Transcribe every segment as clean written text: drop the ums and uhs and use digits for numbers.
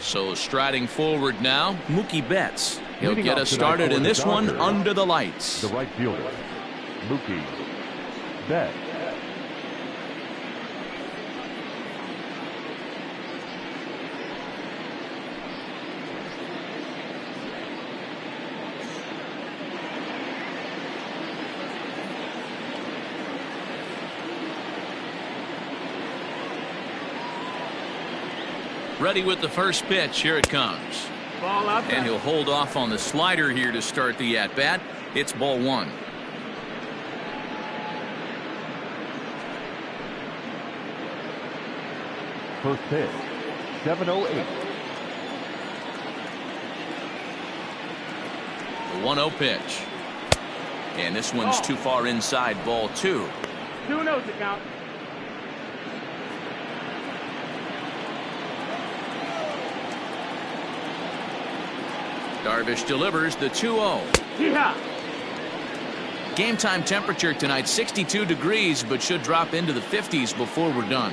So striding forward now, Mookie Betts. He'll Leading get off us tonight started for in the this one Dodgers, under the lights. The right fielder, Mookie Betts. Ready with the first pitch. Here it comes. Ball outside. And he'll hold off on the slider here to start the at-bat. It's ball one. First pitch, 7:08. The 1-0 pitch. And this one's too far inside, ball two. 2-0 to count. Darvish delivers the 2-0. Yeah. Game time temperature tonight 62 degrees, but should drop into the 50s before we're done.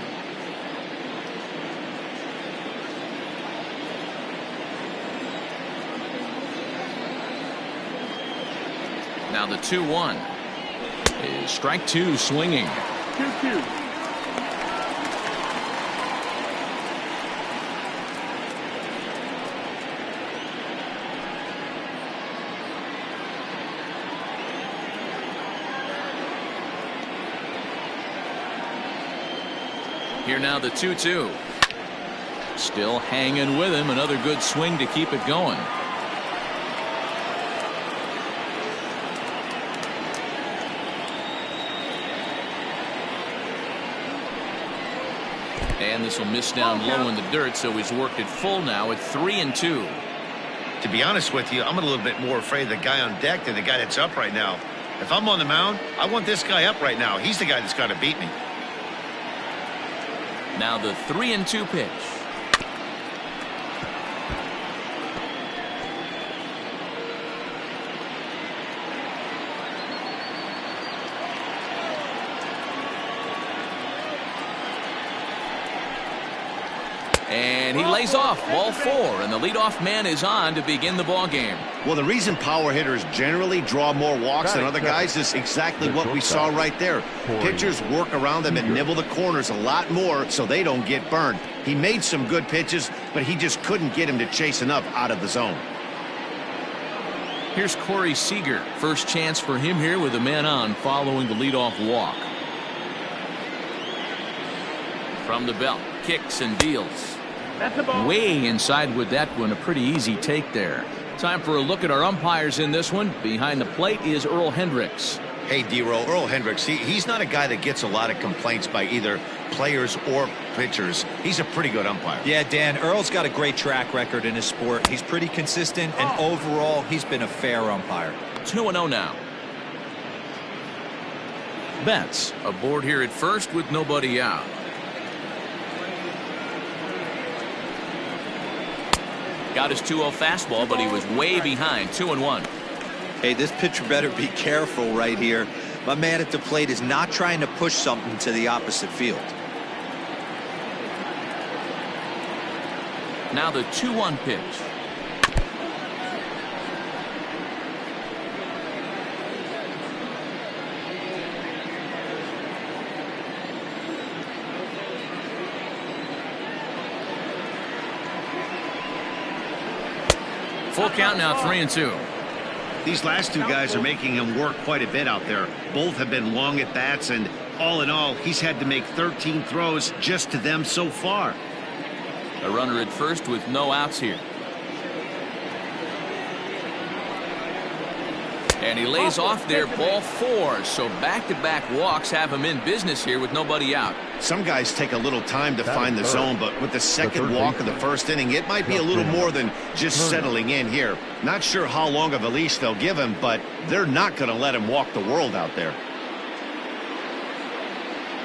Now the 2-1 is strike two, swinging. 2-2. Here now the 2-2. Still hanging with him. Another good swing to keep it going. And this will miss down low in the dirt, so he's worked it full now at 3-2. To be honest with you, I'm a little bit more afraid of the guy on deck than the guy that's up right now. If I'm on the mound, I want this guy up right now. He's the guy that's got to beat me. Now the 3-2 pitch. And he lays off, ball four, and the leadoff man is on to begin the ball game. Well, the reason power hitters generally draw more walks than other guys is exactly what we saw right there. Pitchers work around them and nibble the corners a lot more so they don't get burned. He made some good pitches, but he just couldn't get him to chase enough out of the zone. Here's Corey Seager. First chance for him here with a man on following the leadoff walk. From the belt, kicks and deals. That's the ball. Way inside with that one. A pretty easy take there. Time for a look at our umpires in this one. Behind the plate is Earl Hendricks. Hey, D-Roll, Earl Hendricks, he's not a guy that gets a lot of complaints by either players or pitchers. He's a pretty good umpire. Yeah, Dan, Earl's got a great track record in his sport. He's pretty consistent, and overall, he's been a fair umpire. 2-0 now. Betts aboard here at first with nobody out. Got his 2-0 fastball, but he was way behind. 2-1. Hey, this pitcher better be careful right here. My man at the plate is not trying to push something to the opposite field. Now the 2-1 pitch. Full count now, 3-2. These last two guys are making him work quite a bit out there. Both have been long at bats, and all in all, he's had to make 13 throws just to them so far. A runner at first with no outs here. And he lays off there, ball four. So back-to-back walks have him in business here with nobody out. Some guys take a little time to find the zone, but with the second walk of the first inning, it might be a little more than just settling in here. Not sure how long of a leash they'll give him, but they're not going to let him walk the world out there.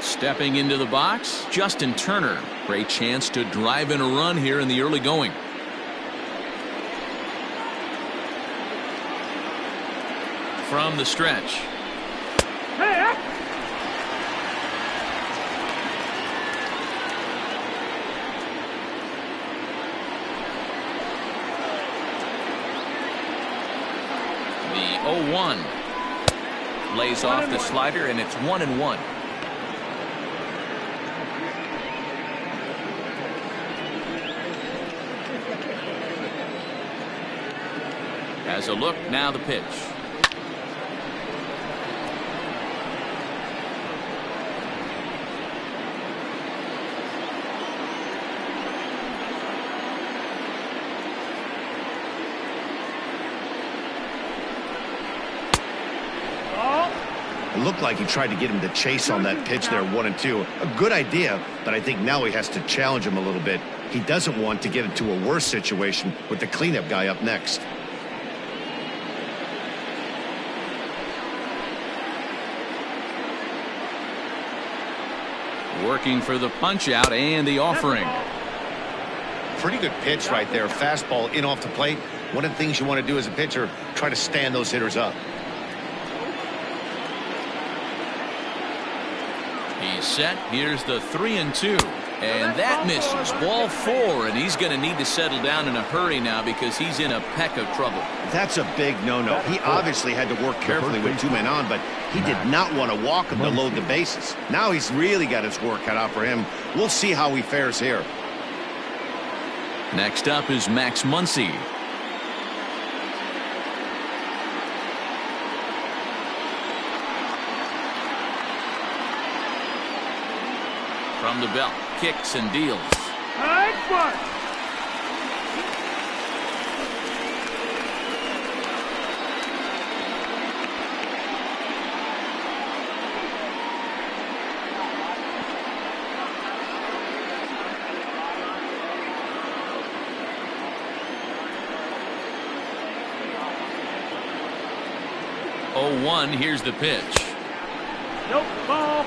Stepping into the box, Justin Turner. Great chance to drive in a run here in the early going. From the stretch. Hey, The 0-1. Lays off the slider, and it's 1-1. Has a look, now the pitch. It looked like he tried to get him to chase on that pitch there, 1-2. A good idea, but I think now he has to challenge him a little bit. He doesn't want to get into a worse situation with the cleanup guy up next. Working for the punch out and the offering. Pretty good pitch right there. Fastball in off the plate. One of the things you want to do as a pitcher, try to stand those hitters up. He's set. Here's the 3-2. And that misses. Ball 4, and he's going to need to settle down in a hurry now because he's in a peck of trouble. That's a big no-no. He obviously had to work carefully with 2 men on, but he did not want to walk him to load the bases. Now he's really got his work cut out for him. We'll see how he fares here. Next up is Max Muncy. From the belt, kicks and deals. Excellent. Oh, 1, here's the pitch. Nope, ball.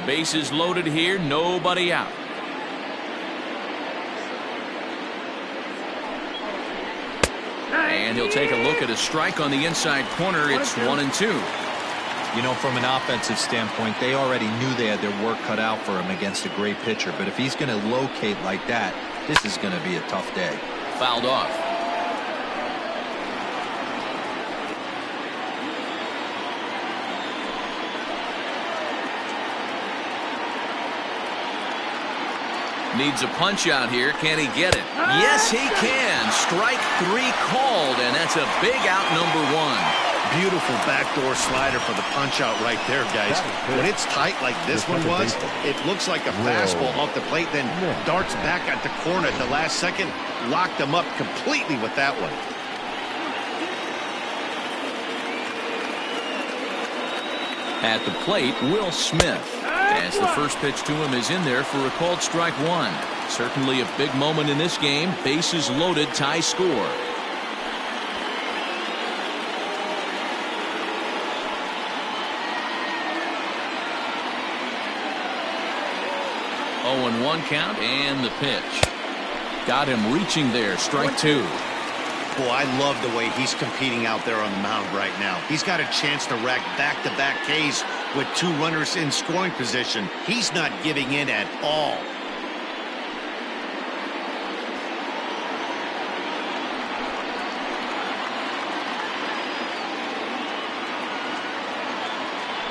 Bases loaded here, nobody out. And he'll take a look at a strike on the inside corner. It's 1-2. You know, from an offensive standpoint, they already knew they had their work cut out for him against a great pitcher. But if he's going to locate like that, this is going to be a tough day. Fouled off. Needs a punch out here. Can he get it? Yes, he can. Strike 3 called, and that's a big out, number 1. Beautiful backdoor slider for the punch out right there, guys. When it's tight like this one was, it looks like a fastball off the plate, then darts back at the corner at the last second. Locked him up completely with that one. At the plate, Will Smith. As the first pitch to him is in there for a called strike 1. Certainly a big moment in this game. Bases loaded, tie score. Oh, and 1 count, and the pitch. Got him reaching there, strike 2. Boy, I love the way he's competing out there on the mound right now. He's got a chance to rack back-to-back Ks with 2 runners in scoring position. He's not giving in at all.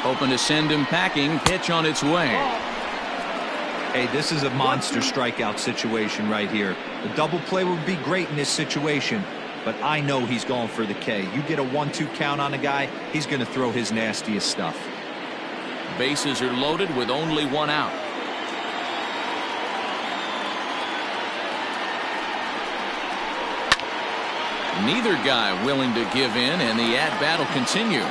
Hoping to send him packing. Pitch on its way. Hey, this is a monster strikeout situation right here. The double play would be great in this situation, but I know he's going for the K. You get a 1-2 count on a guy, he's going to throw his nastiest stuff. Bases are loaded with only 1 out. Neither guy willing to give in, and the at-bat will continue.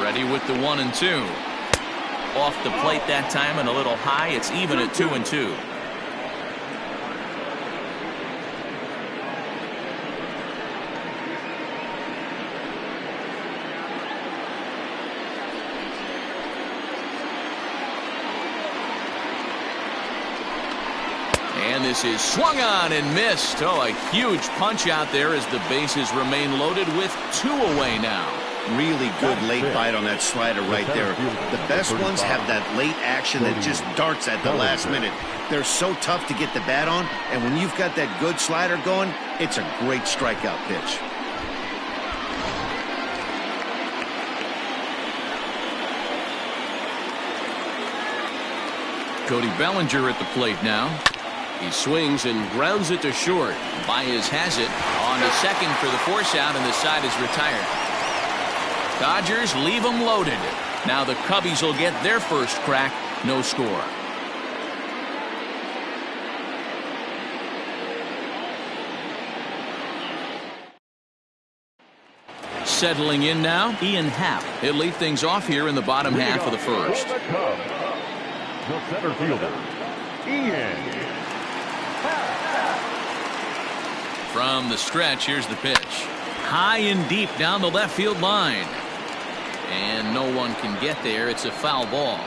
Ready with the 1-2. Off the plate that time and a little high. It's even at 2-2. And This is swung on and missed. Oh, a huge punch out there as the bases remain loaded with 2 away now. Really good late bite on that slider right there. The best ones have that late action that just darts at the last minute. They're so tough to get the bat on, and when you've got that good slider going, it's a great strikeout pitch. Cody Bellinger at the plate now. He swings and grounds it to short. Baez has it on to second for the force out, and the side is retired. Dodgers leave them loaded. Now the Cubbies will get their first crack. No score. Settling in now, Ian Happ. He'll lead things off here in the bottom half of the first. The center fielder, Ian. From the stretch, here's the pitch. High and deep down the left field line. And no one can get there. It's a foul ball.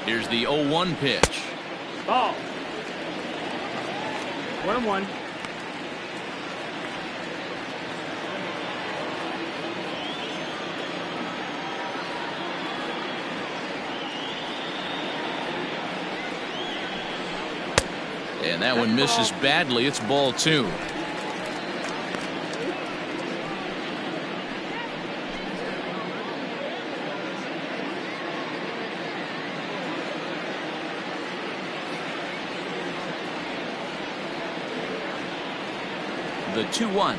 Here's the 0-1 pitch. Ball. 1-1. And that one misses badly. It's ball 2. The 2-1.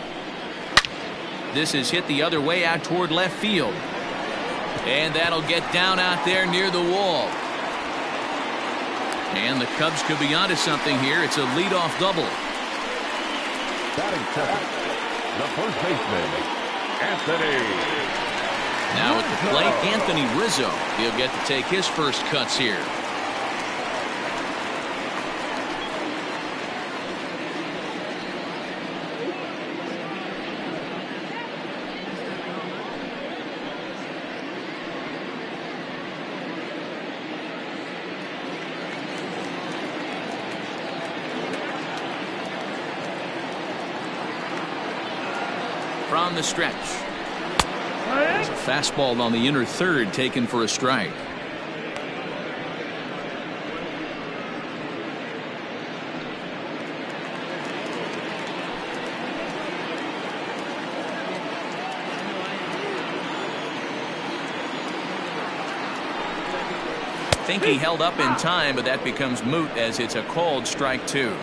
This is hit the other way out toward left field. And that'll get down out there near the wall. And the Cubs could be onto something here. It's a leadoff double. Batting second, the first baseman, Anthony. Now at the plate, Anthony Rizzo. He'll get to take his first cuts here. From the stretch. There's a fastball on the inner third taken for a strike. I think he held up in time, but that becomes moot as it's a called strike 2.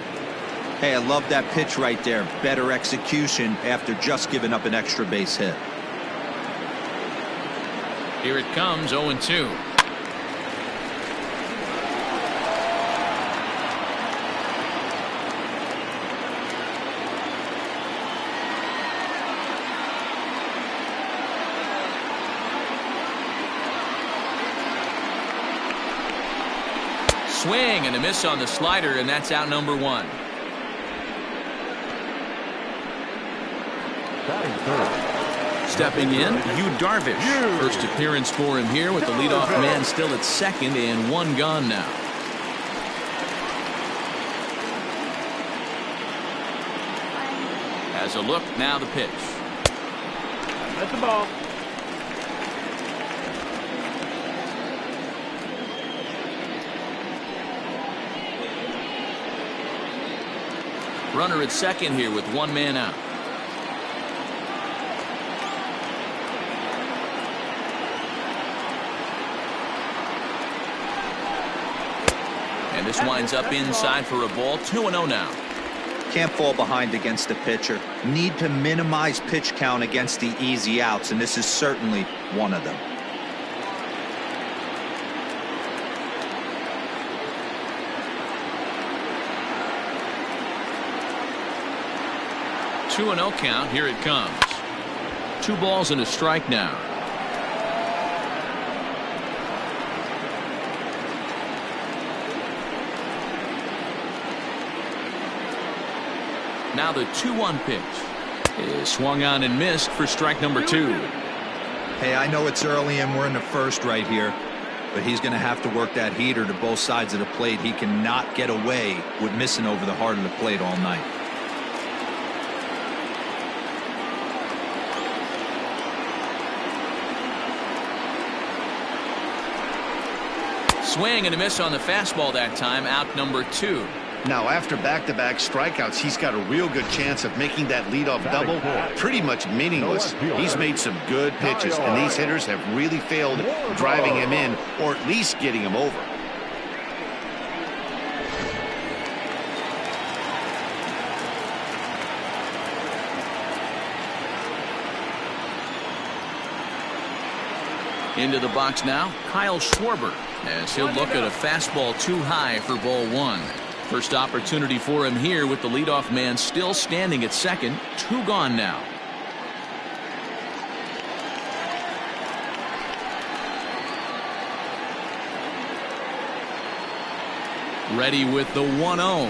Hey, I love that pitch right there. Better execution after just giving up an extra base hit. Here it comes, 0-2. Swing and a miss on the slider, and that's out number 1. Batting third. Stepping in, Yu Darvish. First appearance for him here with the leadoff man still at second and 1 gone now. Has a look, now the pitch. That's the ball. Runner at second here with 1 man out. And this winds up inside for a ball. 2-0 now. Can't fall behind against the pitcher. Need to minimize pitch count against the easy outs, and this is certainly one of them. Two 2-0 count. Here it comes. 2 balls and a strike now. Now the 2-1 pitch is swung on and missed for strike number 2. Hey, I know it's early and we're in the first right here, but he's going to have to work that heater to both sides of the plate. He cannot get away with missing over the heart of the plate all night. Swing and a miss on the fastball that time, out number 2. Now, after back-to-back strikeouts, he's got a real good chance of making that leadoff double pretty much meaningless. He's made some good pitches, and these hitters have really failed driving him in or at least getting him over. Into the box now, Kyle Schwarber, as he'll look at a fastball too high for ball 1. First opportunity for him here with the leadoff man still standing at second. 2 gone now. Ready with the 1-0.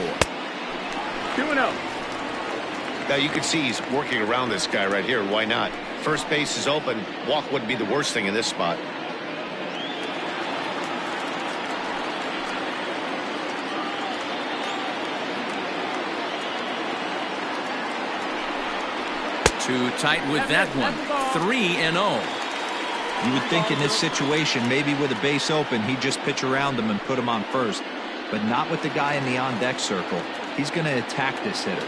2-0. Now you can see he's working around this guy right here. Why not? First base is open. Walk wouldn't be the worst thing in this spot. Too tight with that one. 3-0. You would think in this situation, maybe with a base open, he'd just pitch around him and put him on first. But not with the guy in the on-deck circle. He's going to attack this hitter.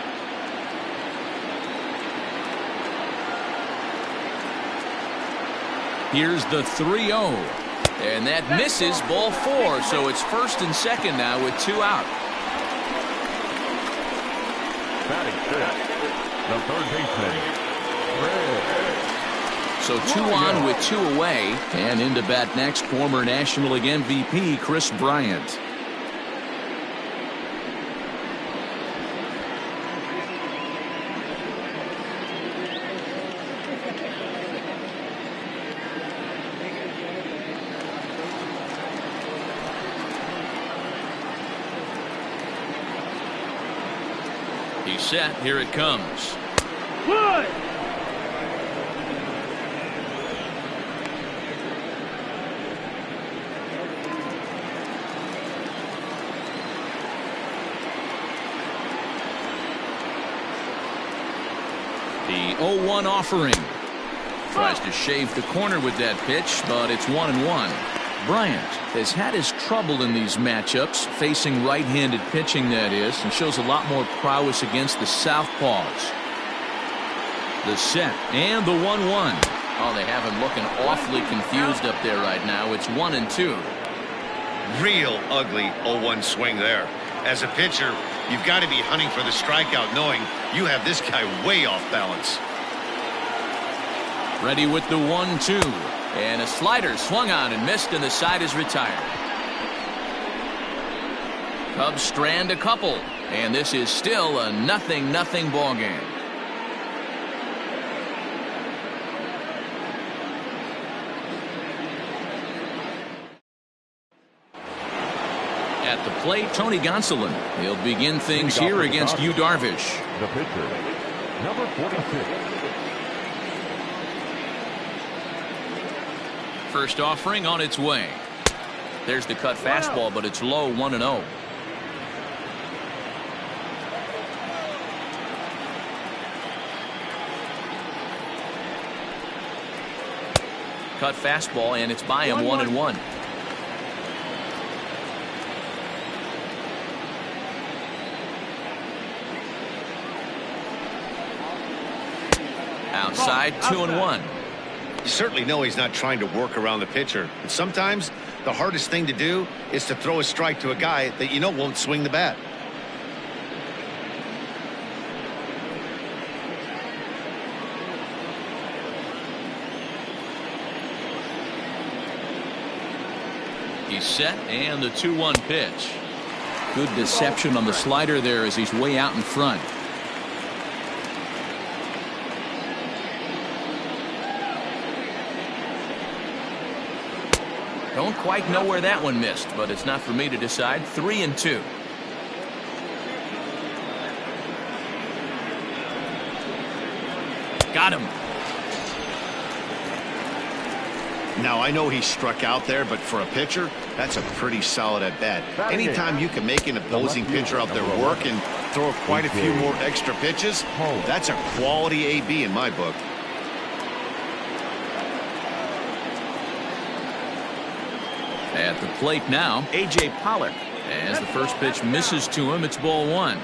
Here's the 3-0. And that misses ball 4. So it's first and second now with 2 out. Batting fifth, the third baseman. So 2 on with 2 away. And into bat next, former National League MVP Chris Bryant. He's set. Here it comes. Good. The 0-1 offering. Tries to shave the corner with that pitch, but it's 1-1. Bryant has had his trouble in these matchups, facing right-handed pitching, that is, and shows a lot more prowess against the southpaws. The set and the 1-1. Oh, they have him looking awfully confused up there right now. It's 1-2. Real ugly 0-1 swing there. As a pitcher, you've got to be hunting for the strikeout, knowing you have this guy way off balance. Ready with the 1-2. And a slider swung on and missed, and the side is retired. Cubs strand a couple, and this is still a 0-0 ball game. At the plate, Tony Gonsolin. He'll begin things here against Yu Darvish. The pitcher, number 46. First offering on its way. There's the cut fastball, but it's low, 1-0. Cut fastball, and it's by him, 1-1. Outside, 2-1. You certainly know he's not trying to work around the pitcher. But sometimes the hardest thing to do is to throw a strike to a guy that you know won't swing the bat. He's set, and the 2-1 pitch. Good deception on the slider there as he's way out in front. Don't quite know where that one missed, but it's not for me to decide. 3-2. Got him. Now, I know he struck out there, but for a pitcher, that's a pretty solid at-bat. Anytime you can make an opposing pitcher out there work and throw quite a few more extra pitches, that's a quality AB in my book. At the plate now, A.J. Pollock. As the first pitch misses to him, it's ball one.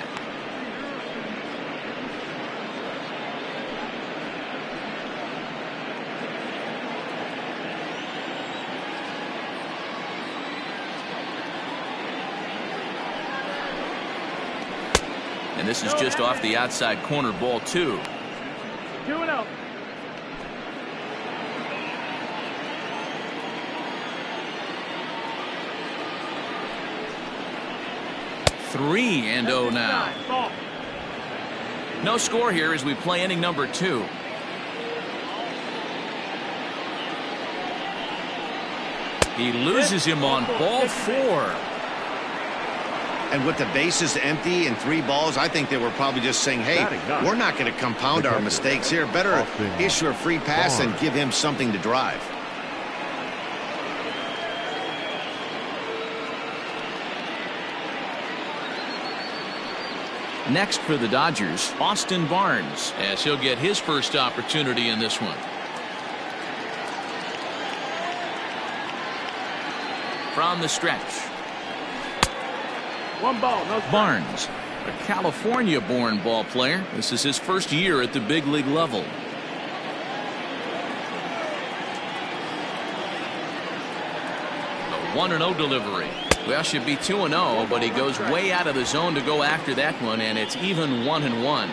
And this is just off the outside corner, ball two. 2-0. 3-0 now. No score here as we play inning number 2. He loses him on ball 4. And with the bases empty and 3 balls, I think they were probably just saying, hey, we're not going to compound our mistakes here. Better issue a free pass and give him something to drive. Next for the Dodgers, Austin Barnes, as he'll get his first opportunity in this one. From the stretch. 1 ball, no strike. Barnes, a California-born ball player. This is his first year at the big league level. A 1-0 delivery. Well, should be 2-0, but he goes way out of the zone to go after that one, and it's even 1-1.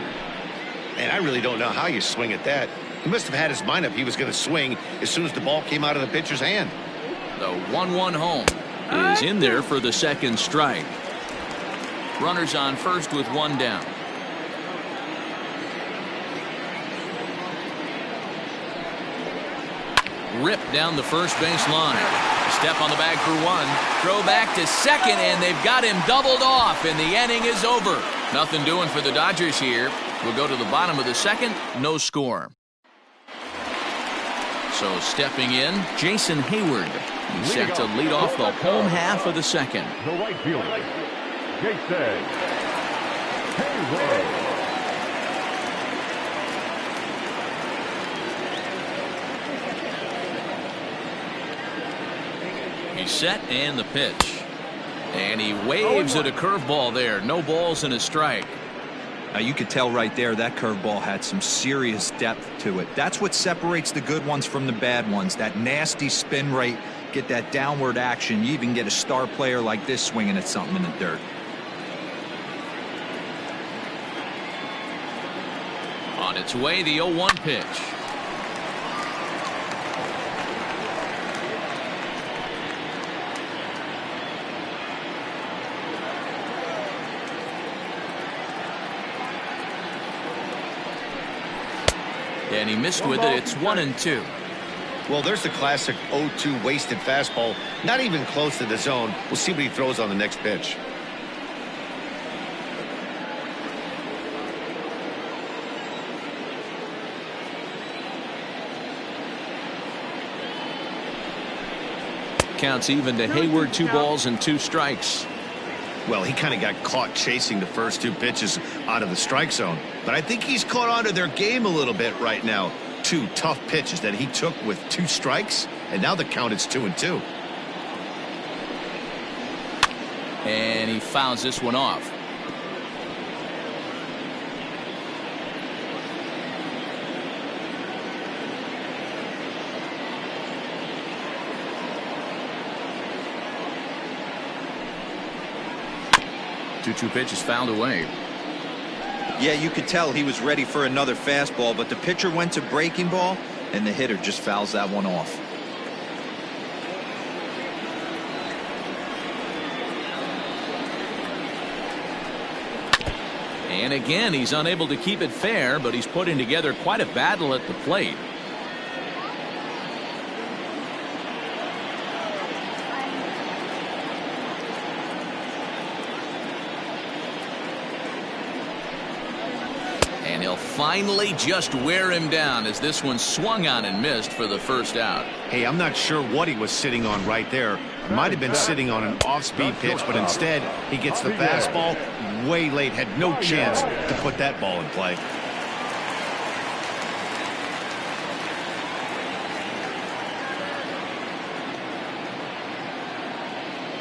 And I really don't know how you swing at that. He must have had his mind up he was going to swing as soon as the ball came out of the pitcher's hand. The 1-1 home is in there for the second strike. Runners on first with 1 down. Ripped down the first base line. Step on the bag for 1. Throw back to second, and they've got him doubled off, and the inning is over. Nothing doing for the Dodgers here. We'll go to the bottom of the second. No score. So stepping in, Jason Hayward. He's set to lead off the home half of the second. The right fielder, Jason Hayward. He's set and the pitch. And he waves at a curveball there. No balls and a strike. Now you could tell right there that curveball had some serious depth to it. That's what separates the good ones from the bad ones. That nasty spin rate, get that downward action. You even get a star player like this swinging at something in the dirt. On its way, the 0-1 pitch. And he missed with it. It's 1-2. Well, there's the classic 0-2 wasted fastball. Not even close to the zone. We'll see what he throws on the next pitch. Counts even to Hayward. 2 balls and 2 strikes. Well, he kind of got caught chasing the first 2 pitches out of the strike zone. But I think he's caught on to their game a little bit right now. 2 tough pitches that he took with 2 strikes, and now the count is 2-2. And he fouls this one off. Two pitches fouled away. Yeah, you could tell he was ready for another fastball, but the pitcher went to breaking ball, and the hitter just fouls that one off. And again, he's unable to keep it fair, but he's putting together quite a battle at the plate. And he'll finally just wear him down as this one swung on and missed for the first out. Hey, I'm not sure what he was sitting on right there. Might have been sitting on an off-speed pitch, but instead he gets the fastball way late. Had no chance to put that ball in play.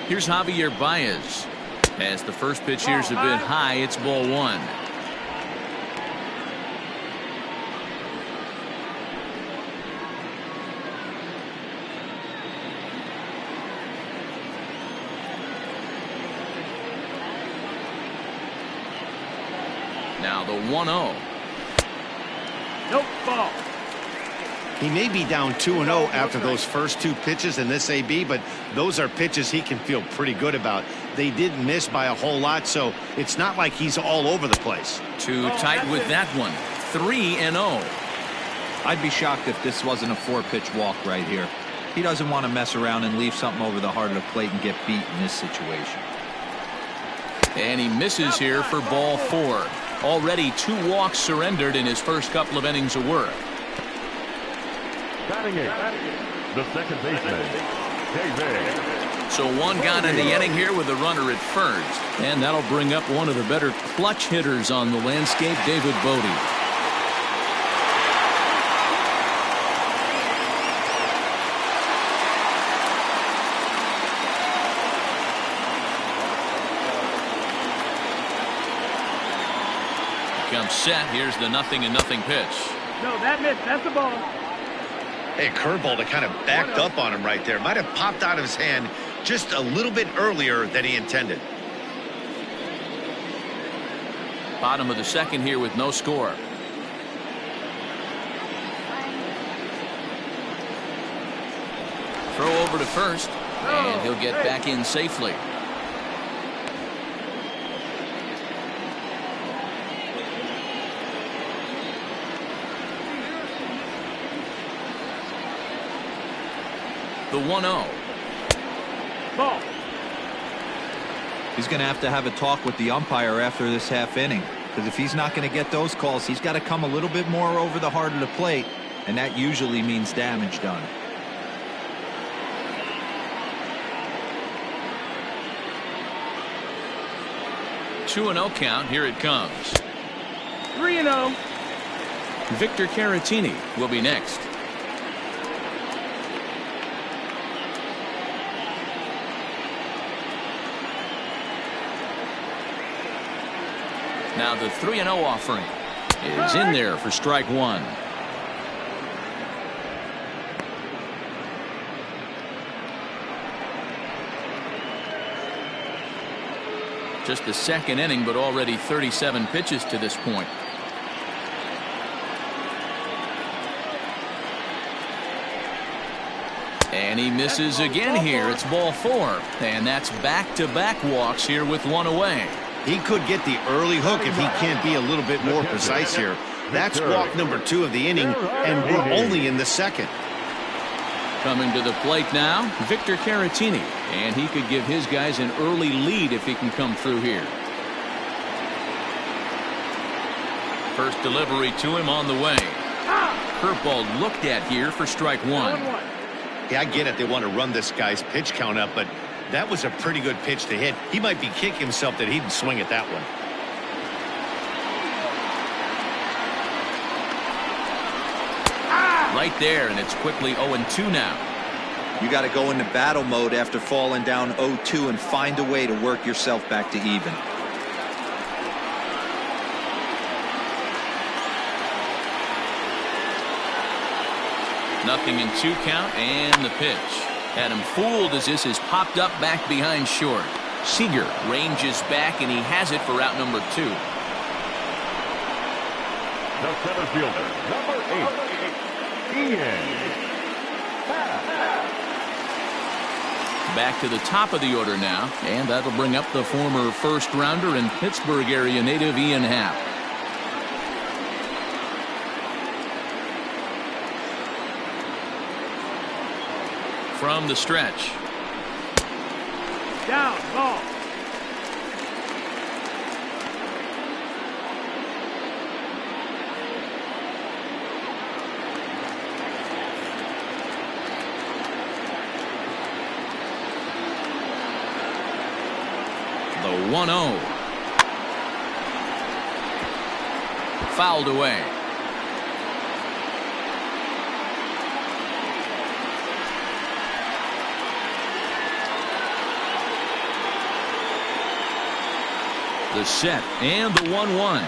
Here's Javier Baez. As the first pitch here's a bit high, it's ball one. Now the 1-0. Nope, ball. He may be down 2-0 after those first two pitches in this AB, but those are pitches he can feel pretty good about. They didn't miss by a whole lot, so it's not like he's all over the place. Too tight with that one. 3-0. I'd be shocked if this wasn't a 4-pitch walk right here. He doesn't want to mess around and leave something over the heart of the plate and get beat in this situation. And he misses here for ball 4. Already 2 walks surrendered in his first couple of innings of work. Batting eighth, the second baseman, David. So one gone in the inning here with a runner at first. And that'll bring up one of the better clutch hitters on the landscape, David Bodie. Comes set. Here's the 0-0 pitch. No, that missed. That's the ball. Hey, curveball that kind of backed up on him right there. Might have popped out of his hand just a little bit earlier than he intended. Bottom of the second here with no score. Throw over to first, and he'll get back in safely. The 1-0. Ball. He's going to have a talk with the umpire after this half inning, because if he's not going to get those calls, he's got to come a little bit more over the heart of the plate, and that usually means damage done. Two 2-0 count. Here it comes. 3-0. Victor Caratini will be next. Now the 3-0 offering is in there for strike one. Just the second inning, but already 37 pitches to this point. And he misses again here. It's ball 4. And that's back-to-back walks here with one away. He could get the early hook if he can't be a little bit more precise here. That's walk number 2 of the inning, and we're only in the second. Coming to the plate now, Victor Caratini. And he could give his guys an early lead if he can come through here. First delivery to him on the way. Curveball looked at here for strike one. Yeah, I get it. They want to run this guy's pitch count up, but that was a pretty good pitch to hit. He might be kicking himself that he didn't swing at that one. Right there, and it's quickly 0-2 now. You got to go into battle mode after falling down 0-2 and find a way to work yourself back to even. Nothing in 2 count, and the pitch. Had him fooled as this is popped up back behind short. Seager ranges back, and he has it for out number 2. The center fielder, number 8, Ian. Back to the top of the order now, and that'll bring up the former first-rounder and Pittsburgh area native Ian Happ. From the stretch. Down, ball. 1-0. Fouled away. The set and the 1-1.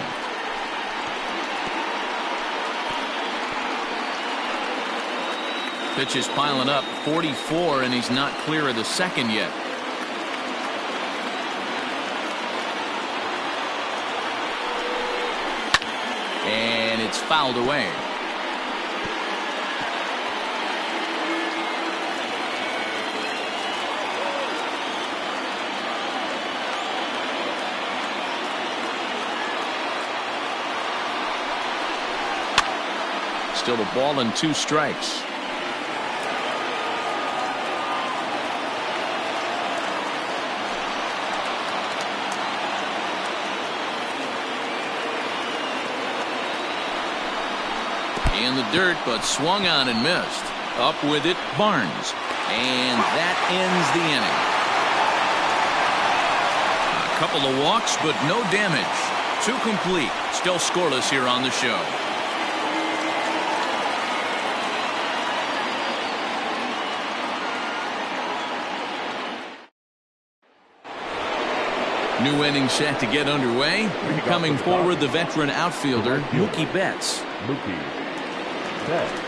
Pitch is piling up, 44, and he's not clear of the second yet. And it's fouled away. Still a ball and 2 strikes. In the dirt, but swung on and missed. Up with it, Barnes. And that ends the inning. A couple of walks, but no damage. 2 complete. Still scoreless here on the show. New inning set to get underway. Coming forward, the veteran outfielder, Mookie Betts. Mookie Betts.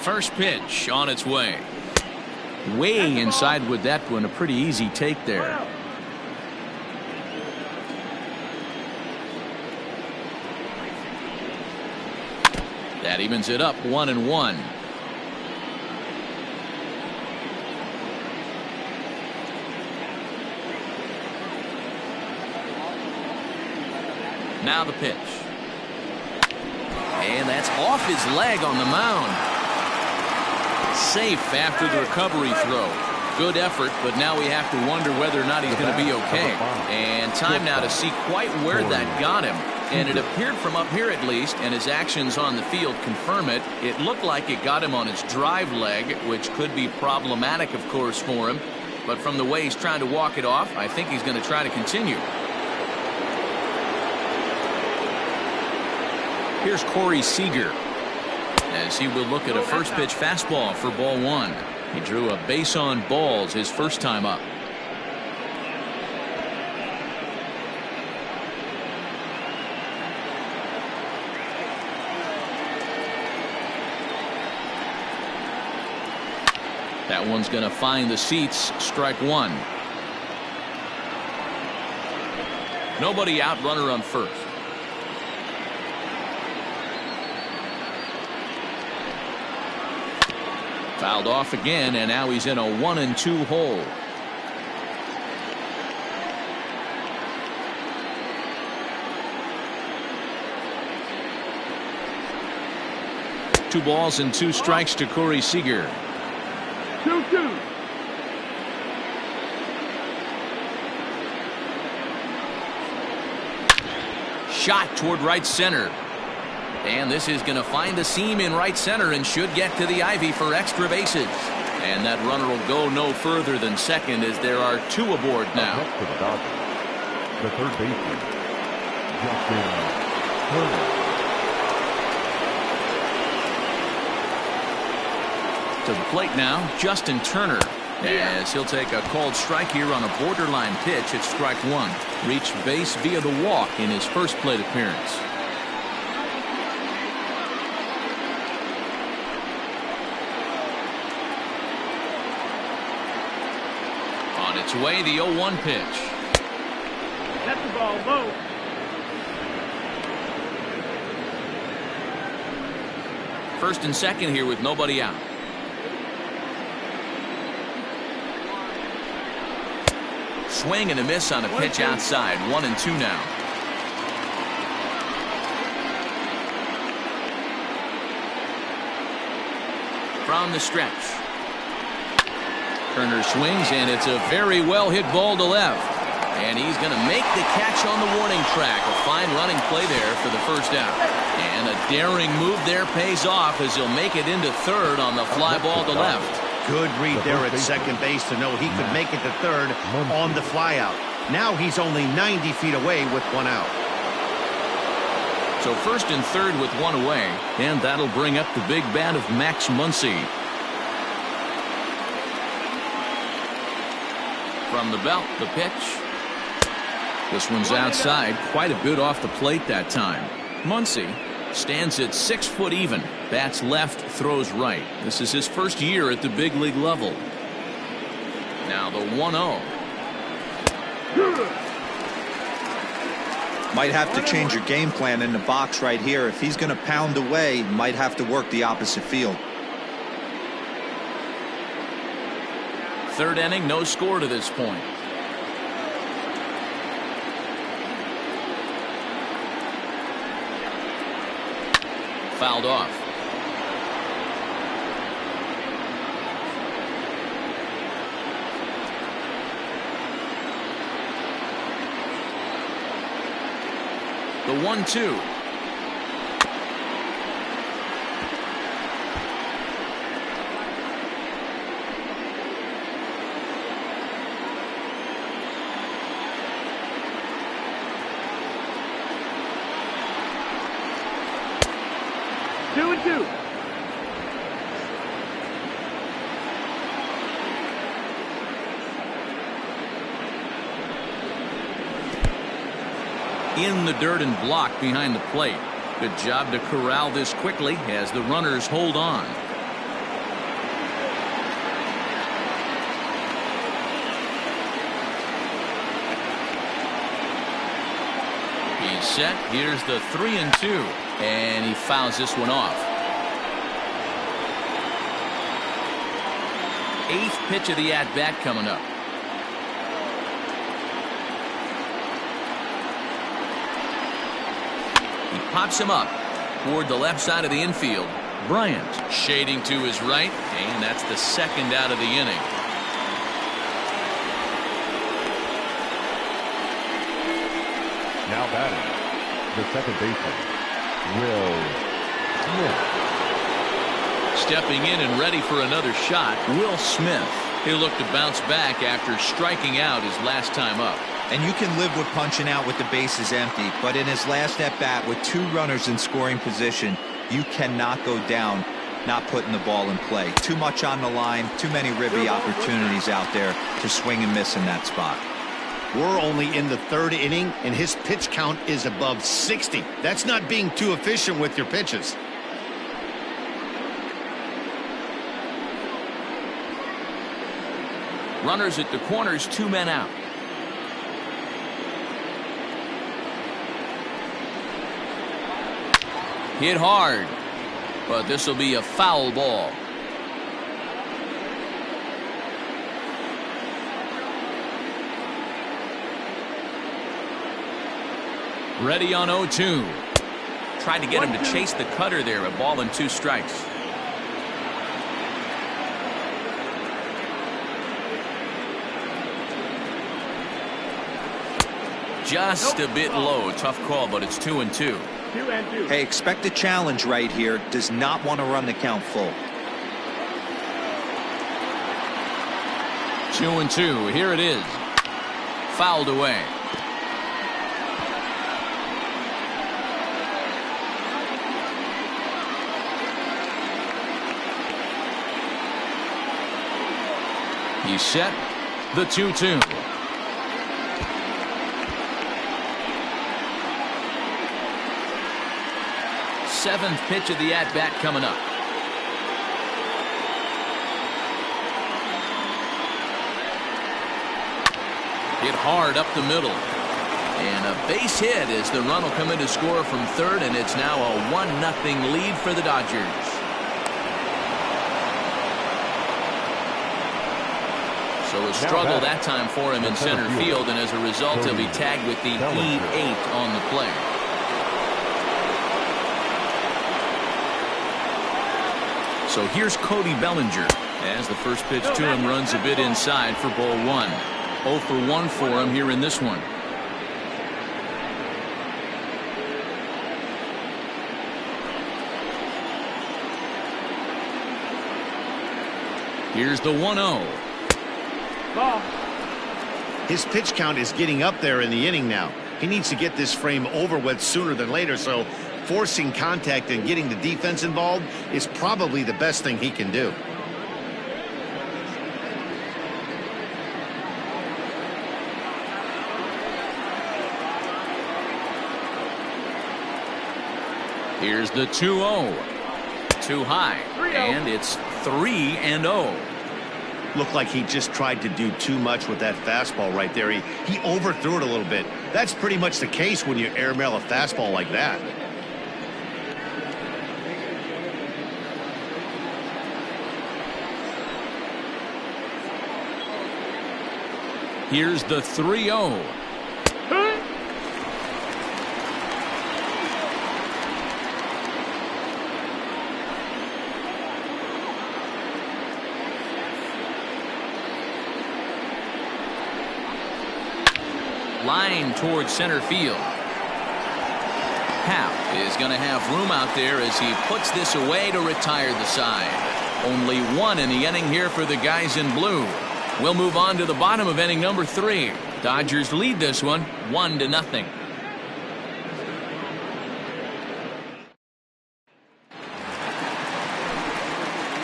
First pitch on its way. Way inside with that one. A pretty easy take there. That evens it up, 1-1. Now the pitch. And that's off his leg on the mound. Safe after the recovery throw. Good effort, but now we have to wonder whether or not he's going to be okay. And time now to see quite where that got him. And it appeared from up here at least, and his actions on the field confirm it. It looked like it got him on his drive leg, which could be problematic, of course, for him. But from the way he's trying to walk it off, I think he's going to try to continue. Here's Corey Seager as he will look at a first pitch fastball for ball 1. He drew a base on balls his first time up. That one's going to find the seats. Strike 1. Nobody out, runner on first. Fouled off again, and now he's in a 1-2 hole. Two balls and 2 strikes to Corey Seager. 2-2. Shot toward right center. And this is going to find the seam in right center and should get to the ivy for extra bases. And that runner will go no further than second as there are 2 aboard now. Up to the Dodgers, the third baseman, Justin Turner. To the plate now, Justin Turner, as he'll take a called strike here on a borderline pitch at strike 1. Reached base via the walk in his first plate appearance. On its way, the 0-1 pitch. That's the ball low. First and second here with nobody out. Swing and a miss on a pitch outside. 1-2 now. From the stretch. Turner swings, and it's a very well hit ball to left. And he's going to make the catch on the warning track. A fine running play there for the first out. And a daring move there pays off as he'll make it into third on the fly ball to left. Good read there at second base to know he could make it to third on the fly out. Now he's only 90 feet away with one out. So first and third with one away, and that'll bring up the big bat of Max Muncy. From the belt, the pitch. This one's outside, quite a bit off the plate that time. Muncy stands at 6 foot even. Bats left, throws right. This is his first year at the big league level. Now the 1-0. Might have to change your game plan in the box right here. If he's going to pound away, might have to work the opposite field. Third inning, no score to this point. Fouled off. The 1-2. Two and two. In the dirt and blocked behind the plate. Good job to corral this quickly as the runners hold on. He's set. Here's the 3-2, and he fouls this one off. Eighth pitch of the at-bat coming up. He pops him up toward the left side of the infield. Bryant shading to his right, and that's the second out of the inning. Now batting, the second baseman, Will Smith. Stepping in and ready for another shot, Will Smith. He'll look to bounce back after striking out his last time up. And you can live with punching out with the bases empty, but in his last at bat with two runners in scoring position, you cannot go down not putting the ball in play. Too much on the line, too many ribby opportunities out there to swing and miss in that spot. We're only in the third inning, and his pitch count is above 60. That's not being too efficient with your pitches. Runners at the corners, 2 men out. Hit hard, but this will be a foul ball. Ready on 0-2. Tried to get him to chase the cutter there. A ball and 2 strikes. Just a bit low. Tough call, but it's 2-2. 2-2. Hey, expect a challenge right here. Does not want to run the count full. 2-2. Here it is. Fouled away. He's set. The 2-2. Seventh pitch of the at-bat coming up. Hit hard up the middle. And a base hit as the run will come in to score from third, and it's now a 1-0 lead for the Dodgers. So a struggle that time for him in center field, and as a result he'll be tagged with the E8 on the play. So here's Cody Bellinger as the first pitch to him runs a bit inside for ball 1. 0 for 1 for him here in this one. Here's the 1-0. Ball. His pitch count is getting up there in the inning now. He needs to get this frame over with sooner than later, so forcing contact and getting the defense involved is probably the best thing he can do. Here's the 2-0. Too high, and it's 3-0. Looked like he just tried to do too much with that fastball right there. He overthrew it a little bit. That's pretty much the case when you airmail a fastball like that. Here's the 3-0. Line towards center field. Happ is going to have room out there as he puts this away to retire the side. Only one in the inning here for the guys in blue. We'll move on to the bottom of inning number 3. Dodgers lead this one 1-0.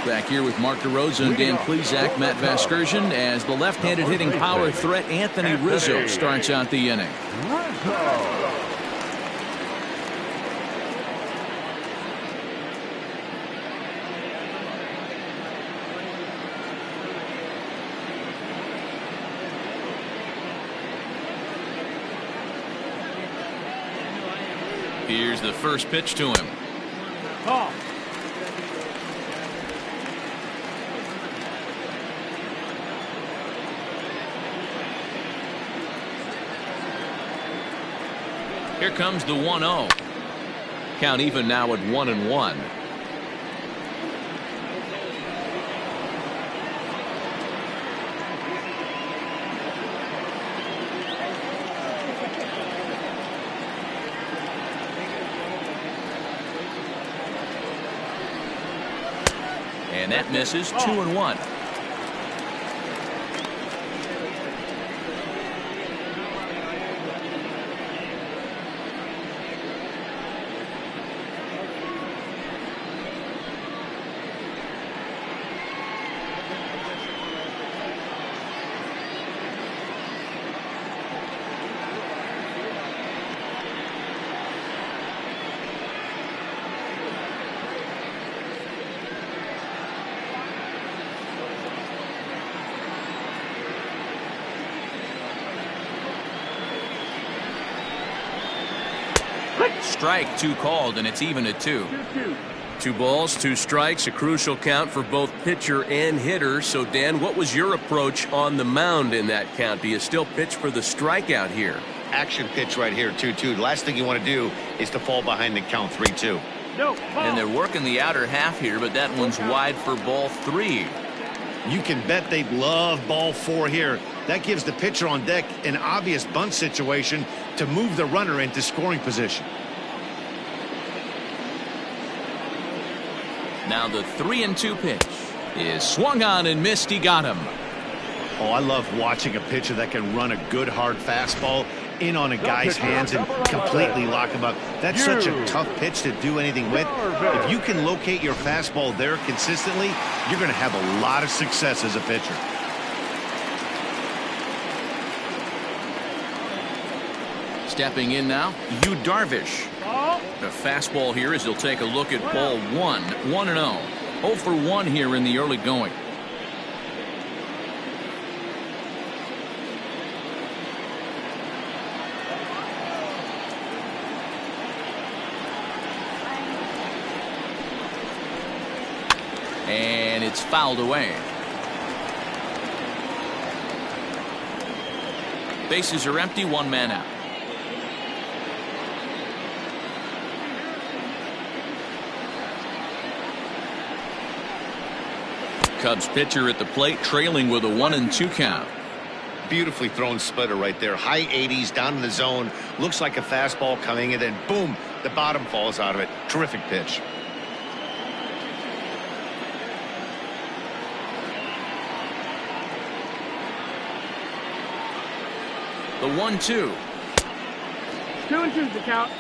Back here with Mark DeRosa and Dan Plesac, Matt Vasgersian, as the left-handed hitting power threat Anthony Rizzo starts out the inning. Here's the first pitch to him. Ball. Here comes the 1-0. Count even now at 1-1. And that misses. 2-1. Strike 2 called, and it's even at 2. 2-2. 2 balls, 2 strikes, a crucial count for both pitcher and hitter. So, Dan, what was your approach on the mound in that count? Do you still pitch for the strikeout here? Action pitch right here, 2-2. The last thing you want to do is to fall behind the count 3-2. No. Ball. And they're working the outer half here, but that one's wide for ball 3. You can bet they love ball 4 here. That gives the pitcher on deck an obvious bunt situation to move the runner into scoring position. Now the 3-2 pitch is swung on and missed. He got him. Oh, I love watching a pitcher that can run a good hard fastball in on a guy's hands and completely lock him up. That's such a tough pitch to do anything with. If you can locate your fastball there consistently, you're going to have a lot of success as a pitcher. Stepping in now, Yu Darvish. The fastball here as he'll take a look at ball 1. 1-0. 0 for 1 here in the early going. And it's fouled away. Bases are empty, 1 man out. Cubs pitcher at the plate, trailing with a 1-2 count. beautifully thrown splitter right there. High 80s, down in the zone. Looks like a fastball coming, and then boom, the bottom falls out of it. Terrific pitch. The 1-2. 2-2's the count.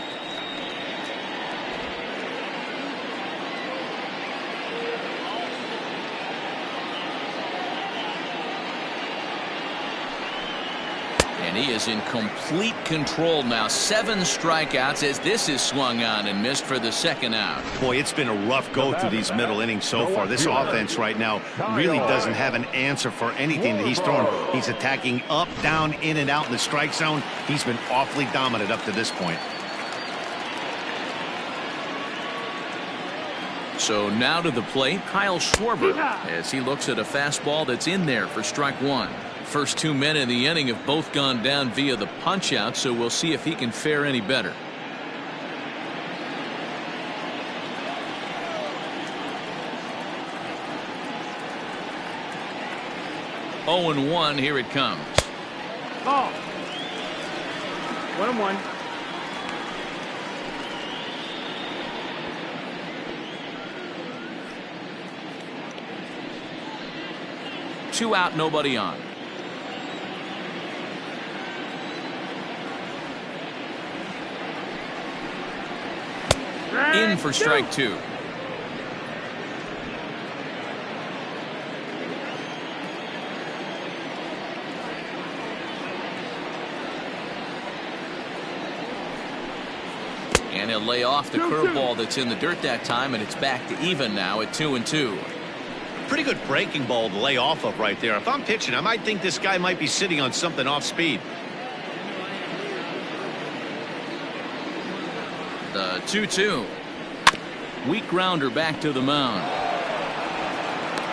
And he is in complete control now. 7 strikeouts as this is swung on and missed for the second out. Boy, it's been a rough go through these middle innings so far. This offense right now really doesn't have an answer for anything that he's throwing. He's attacking up, down, in and out in the strike zone. He's been awfully dominant up to this point. So now to the plate, Kyle Schwarber, as he looks at a fastball that's in there for strike 1. First 2 men in the inning have both gone down via the punch out, so we'll see if he can fare any better. Oh and 1, here it comes. Ball. 1-1. Two out, nobody on. In for strike 2. And he'll lay off the curveball that's in the dirt that time, and it's back to even now at 2-2. Pretty good breaking ball to lay off of right there. If I'm pitching, I might think this guy might be sitting on something off speed. The 2-2. Weak grounder back to the mound.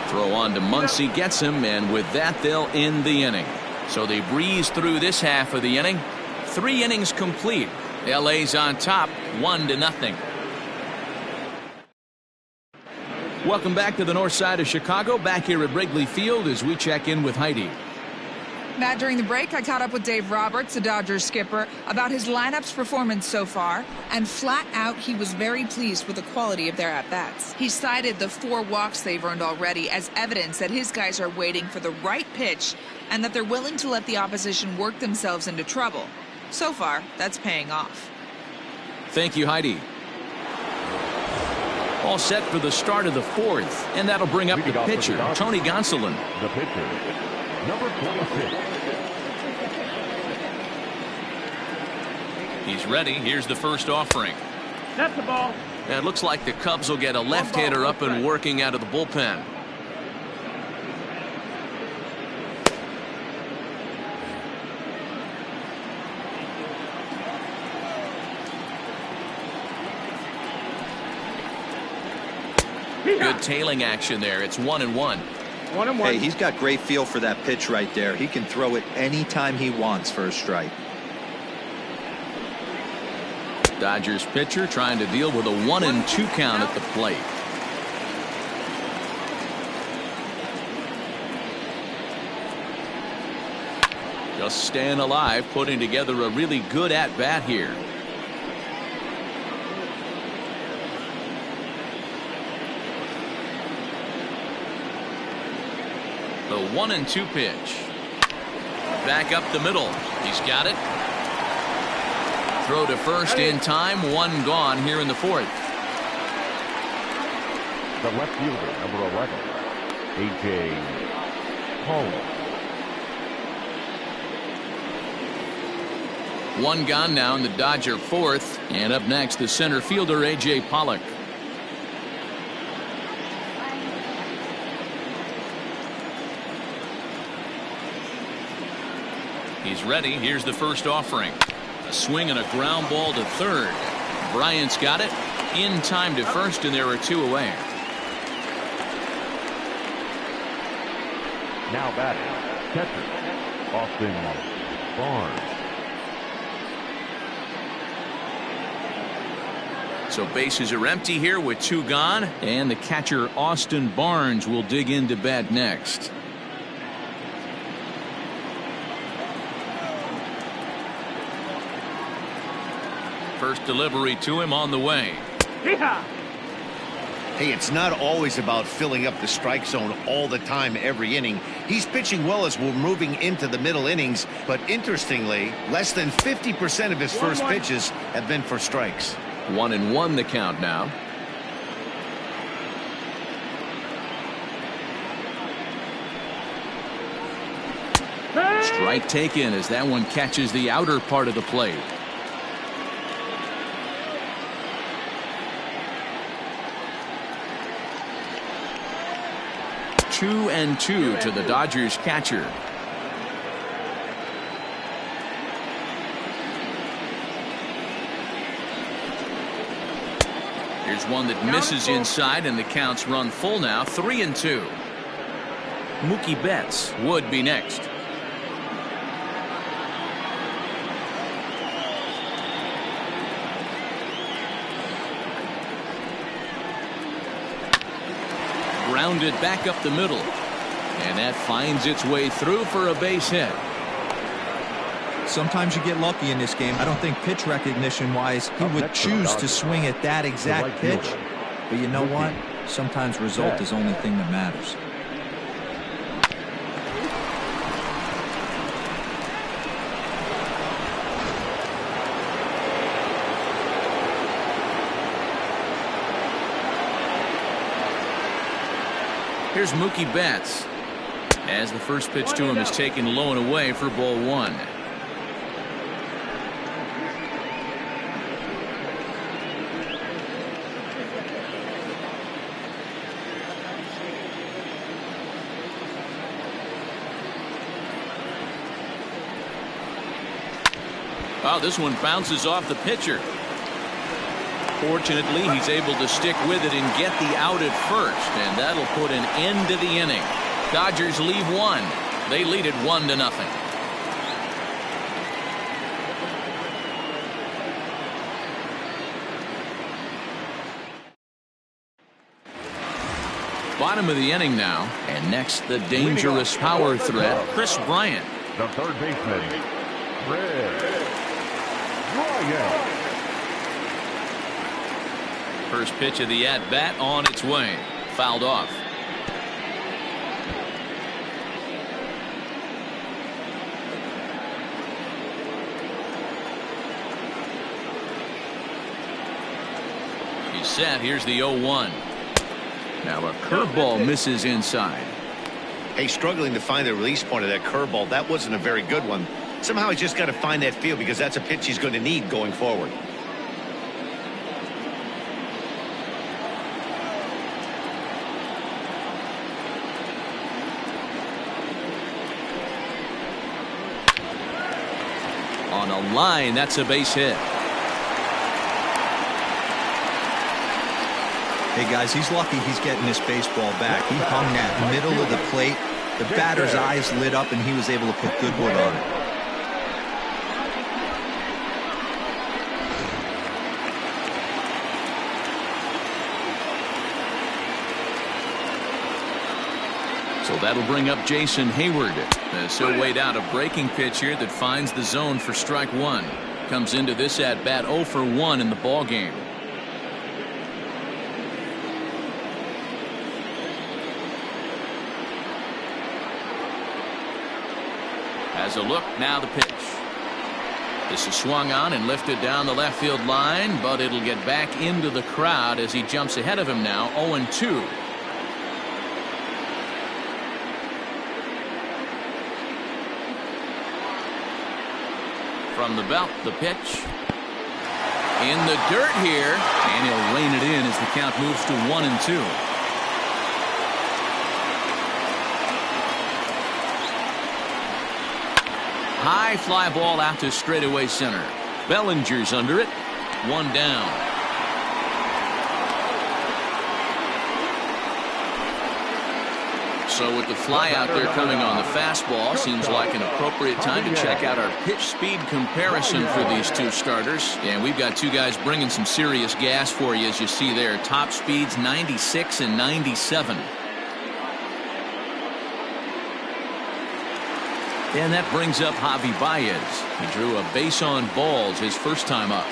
Throw on to Muncy, gets him, and with that they'll end the inning. So they breeze through this half of the inning. 3 innings complete. LA's on top, 1-0. Welcome back to the north side of Chicago, back here at Wrigley Field as we check in with Heidi. Matt, during the break, I caught up with Dave Roberts, the Dodgers skipper, about his lineup's performance so far, and flat out, he was very pleased with the quality of their at-bats. He cited the 4 walks they've earned already as evidence that his guys are waiting for the right pitch and that they're willing to let the opposition work themselves into trouble. So far, that's paying off. Thank you, Heidi. All set for the start of the 4th, and that'll bring up the pitcher, Tony Gonsolin. The pitcher, number 26. He's ready. Here's the first offering. That's the ball. And it looks like the Cubs will get a left-hander up and working out of the bullpen. Good tailing action there. It's 1-1. 1-1. Hey, he's got great feel for that pitch right there. He can throw it anytime he wants for a strike. Dodgers pitcher trying to deal with a 1-2 count at the plate. Just staying alive, putting together a really good at-bat here. The 1-2 pitch. Back up the middle. He's got it. Throw to first in time. 1 gone here in the 4th. The left fielder, number 11, A.J. Pollock. 1 gone now in the Dodger 4th. And up next, the center fielder, A.J. Pollock. He's ready. Here's the first offering. A swing and a ground ball to third. Bryant's got it. In time to first, and there are 2 away. Now batting, catcher, Austin Barnes. So bases are empty here with 2 gone, and the catcher Austin Barnes will dig into bat next. First delivery to him on the way. Yeehaw! Hey, it's not always about filling up the strike zone all the time every inning. He's pitching well as we're moving into the middle innings, but interestingly, less than 50% of his first pitches have been for strikes. 1-1 the count now. Strike taken as that one catches the outer part of the plate. Two and two to the Dodgers catcher. Here's one that misses inside, and the count's run full now. 3-2. Mookie Betts would be next. Grounded back up the middle, and that finds its way through for a base hit. Sometimes you get lucky in this game. I don't think pitch recognition wise he would choose to swing at that exact pitch, but you know what, sometimes result is the only thing that matters. Here's Mookie Betts as the first pitch to him is taken low and away for ball one. Oh, this one bounces off the pitcher. Fortunately, he's able to stick with it and get the out at first, and that'll put an end to the inning. Dodgers leave one. They lead it 1-0. Bottom of the inning now, and next the dangerous power threat, Chris Bryant. The third baseman, Chris Bryant. First pitch of the at-bat on its way. Fouled off. He's set. Here's the 0-1. Now a curveball misses inside. Hey, struggling to find the release point of that curveball. That wasn't a very good one. Somehow he's just got to find that feel because that's a pitch he's going to need going forward. On a line, that's a base hit. Hey guys, he's lucky he's getting this baseball back. He hung that middle of the plate. The batter's eyes lit up and he was able to put good wood on it. So that'll bring up Jason Hayward. So weighed out a breaking pitch here that finds the zone for strike one. Comes into this at bat 0 for 1 in the ball game. Has a look, now the pitch. This is swung on and lifted down the left field line, but it'll get back into the crowd as he jumps ahead of him now. 0-2. From the belt, the pitch. In the dirt here, and he'll rein it in as the count moves to 1-2. High fly ball out to straightaway center. Bellinger's under it. 1 down. So with the fly out there coming on the fastball, seems like an appropriate time to check out our pitch speed comparison for these two starters. And we've got two guys bringing some serious gas for you, as you see there. Top speeds 96 and 97. And that brings up Javi Baez. He drew a base on balls his first time up.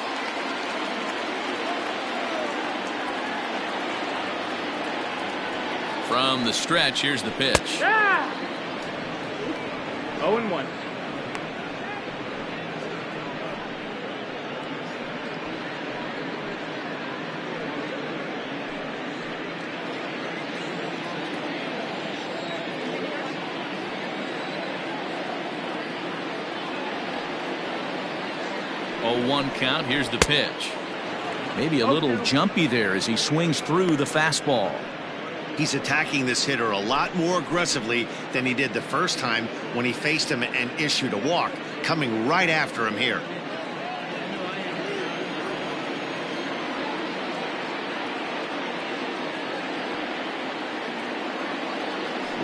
From the stretch, here's the pitch. Ah! 0-1. Oh, 1 count. Here's the pitch. Maybe a little jumpy there as he swings through the fastball. He's attacking this hitter a lot more aggressively than he did the first time when he faced him and issued a walk, coming right after him here.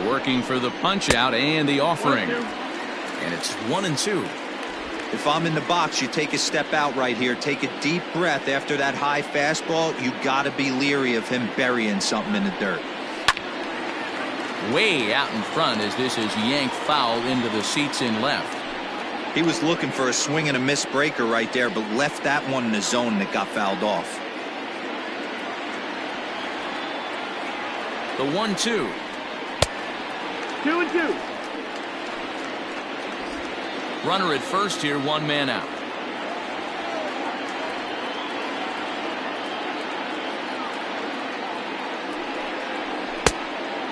Working for the punch out and the offering. And it's 1-2. If I'm in the box, you take a step out right here. Take a deep breath after that high fastball. You got to be leery of him burying something in the dirt. Way out in front as this is yanked foul into the seats in left. He was looking for a swing and a miss breaker right there, but left that one in the zone that got fouled off. The 1-2. 2-2. Runner at first here, 1 man out.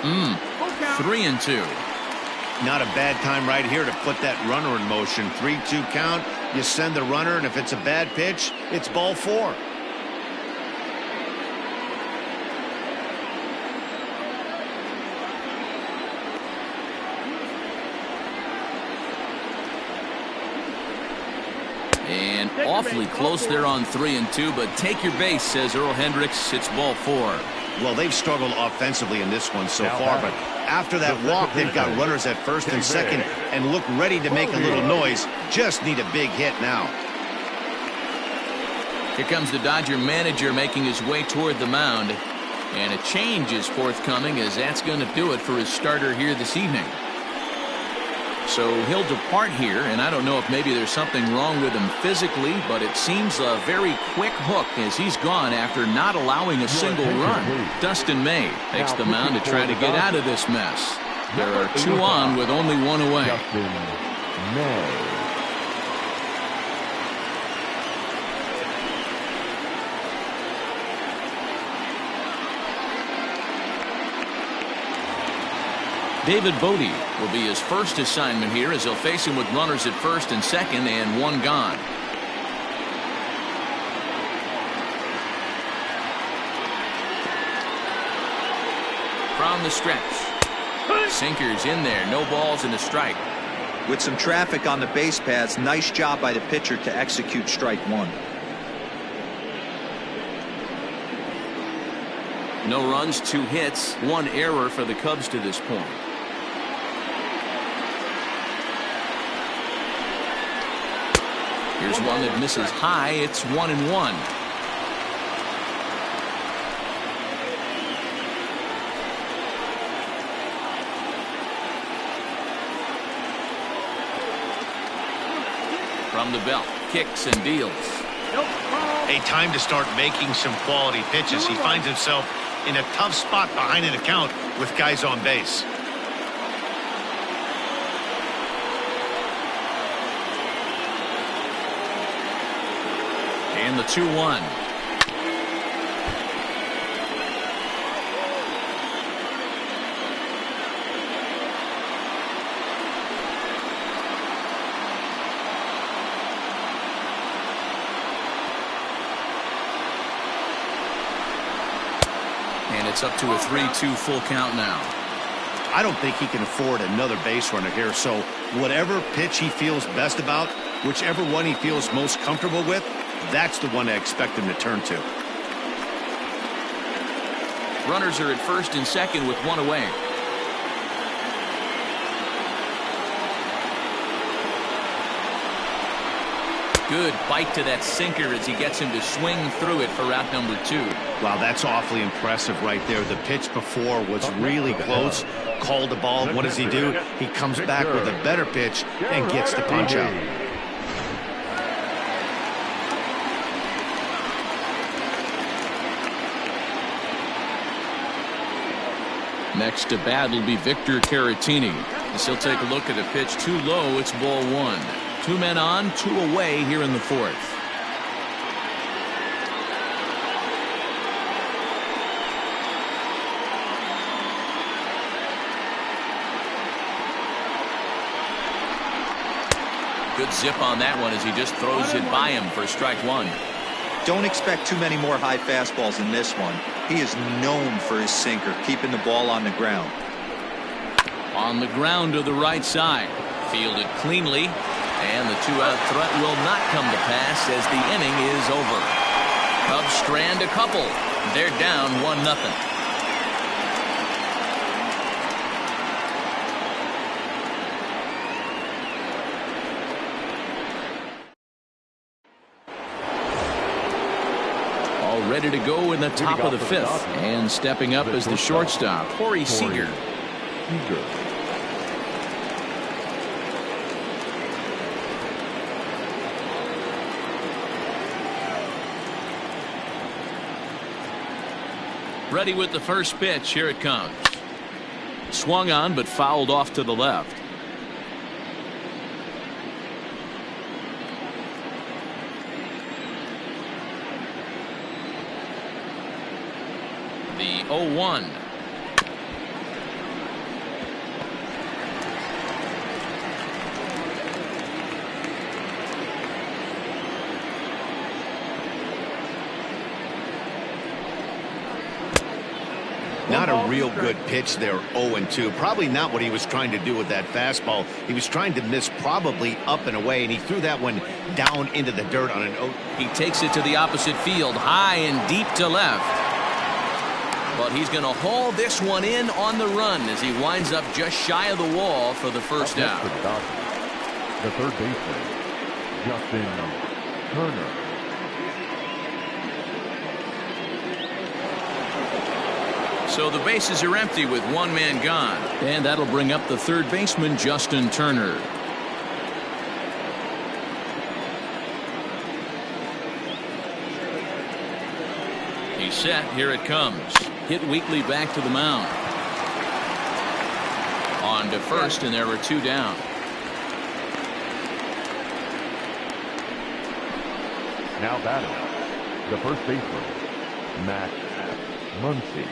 Full count. 3-2. Not a bad time right here to put that runner in motion. 3-2 count. You send the runner, and if it's a bad pitch, it's ball 4. And awfully close there on 3-2, but take your base, says Earl Hendricks. It's ball 4. Well, they've struggled offensively in this one so far, but after that walk, they've got runners at first and second and look ready to make a little noise. Just need a big hit now. Here comes the Dodger manager making his way toward the mound. And a change is forthcoming, as that's going to do it for his starter here this evening. So he'll depart here, and I don't know if maybe there's something wrong with him physically, but it seems a very quick hook as he's gone after not allowing a single run. Dustin May takes the mound to try to get out of this mess. There are 2 on with only 1 away. Dustin May. David Bodie will be his first assignment here as he'll face him with runners at first and second and 1 gone. From the stretch. Sinkers in there. No balls and a strike. With some traffic on the base paths, nice job by the pitcher to execute strike 1. No runs, 2 hits, 1 error for the Cubs to this point. Here's one that misses high. It's 1-1. From the belt, kicks and deals. A time to start making some quality pitches. He finds himself in a tough spot behind an account with guys on base. And the 2-1. And it's up to a 3-2 full count now. I don't think he can afford another base runner here, so whatever pitch he feels best about, whichever one he feels most comfortable with, that's the one I expect him to turn to. Runners are at first and second with 1 away. Good bite to that sinker as he gets him to swing through it for route number 2. Wow, that's awfully impressive right there. The pitch before was really close. Called the ball. What does he do? He comes back with a better pitch and gets the punch out. Next to bat will be Victor Caratini. As he'll take a look at a pitch too low. It's ball one. 2 men on, 2 away here in the fourth. Good zip on that one as he just throws it by him for strike one. Don't expect too many more high fastballs in this one. He is known for his sinker, keeping the ball on the ground. On the ground to the right side. Fielded cleanly. And the 2-out threat will not come to pass as the inning is over. Cubs strand a couple. They're down 1-0. Ready to go in the top of the fifth. And stepping up as the shortstop, Corey Seager. Ready with the first pitch. Here it comes. Swung on but fouled off to the left. The 0-1. Not a real good pitch there, 0-2. Probably not what he was trying to do with that fastball. He was trying to miss probably up and away, and he threw that one down into the dirt on an 0. He takes it to the opposite field, high and deep to left. But he's going to haul this one in on the run as he winds up just shy of the wall for the first out. The third baseman, Justin Turner. So the bases are empty with 1 man gone. And that'll bring up the third baseman, Justin Turner. He's set. Here it comes. Hit weakly back to the mound. On to first, and there are 2 down. Now batting, the first baseman, Max Muncy.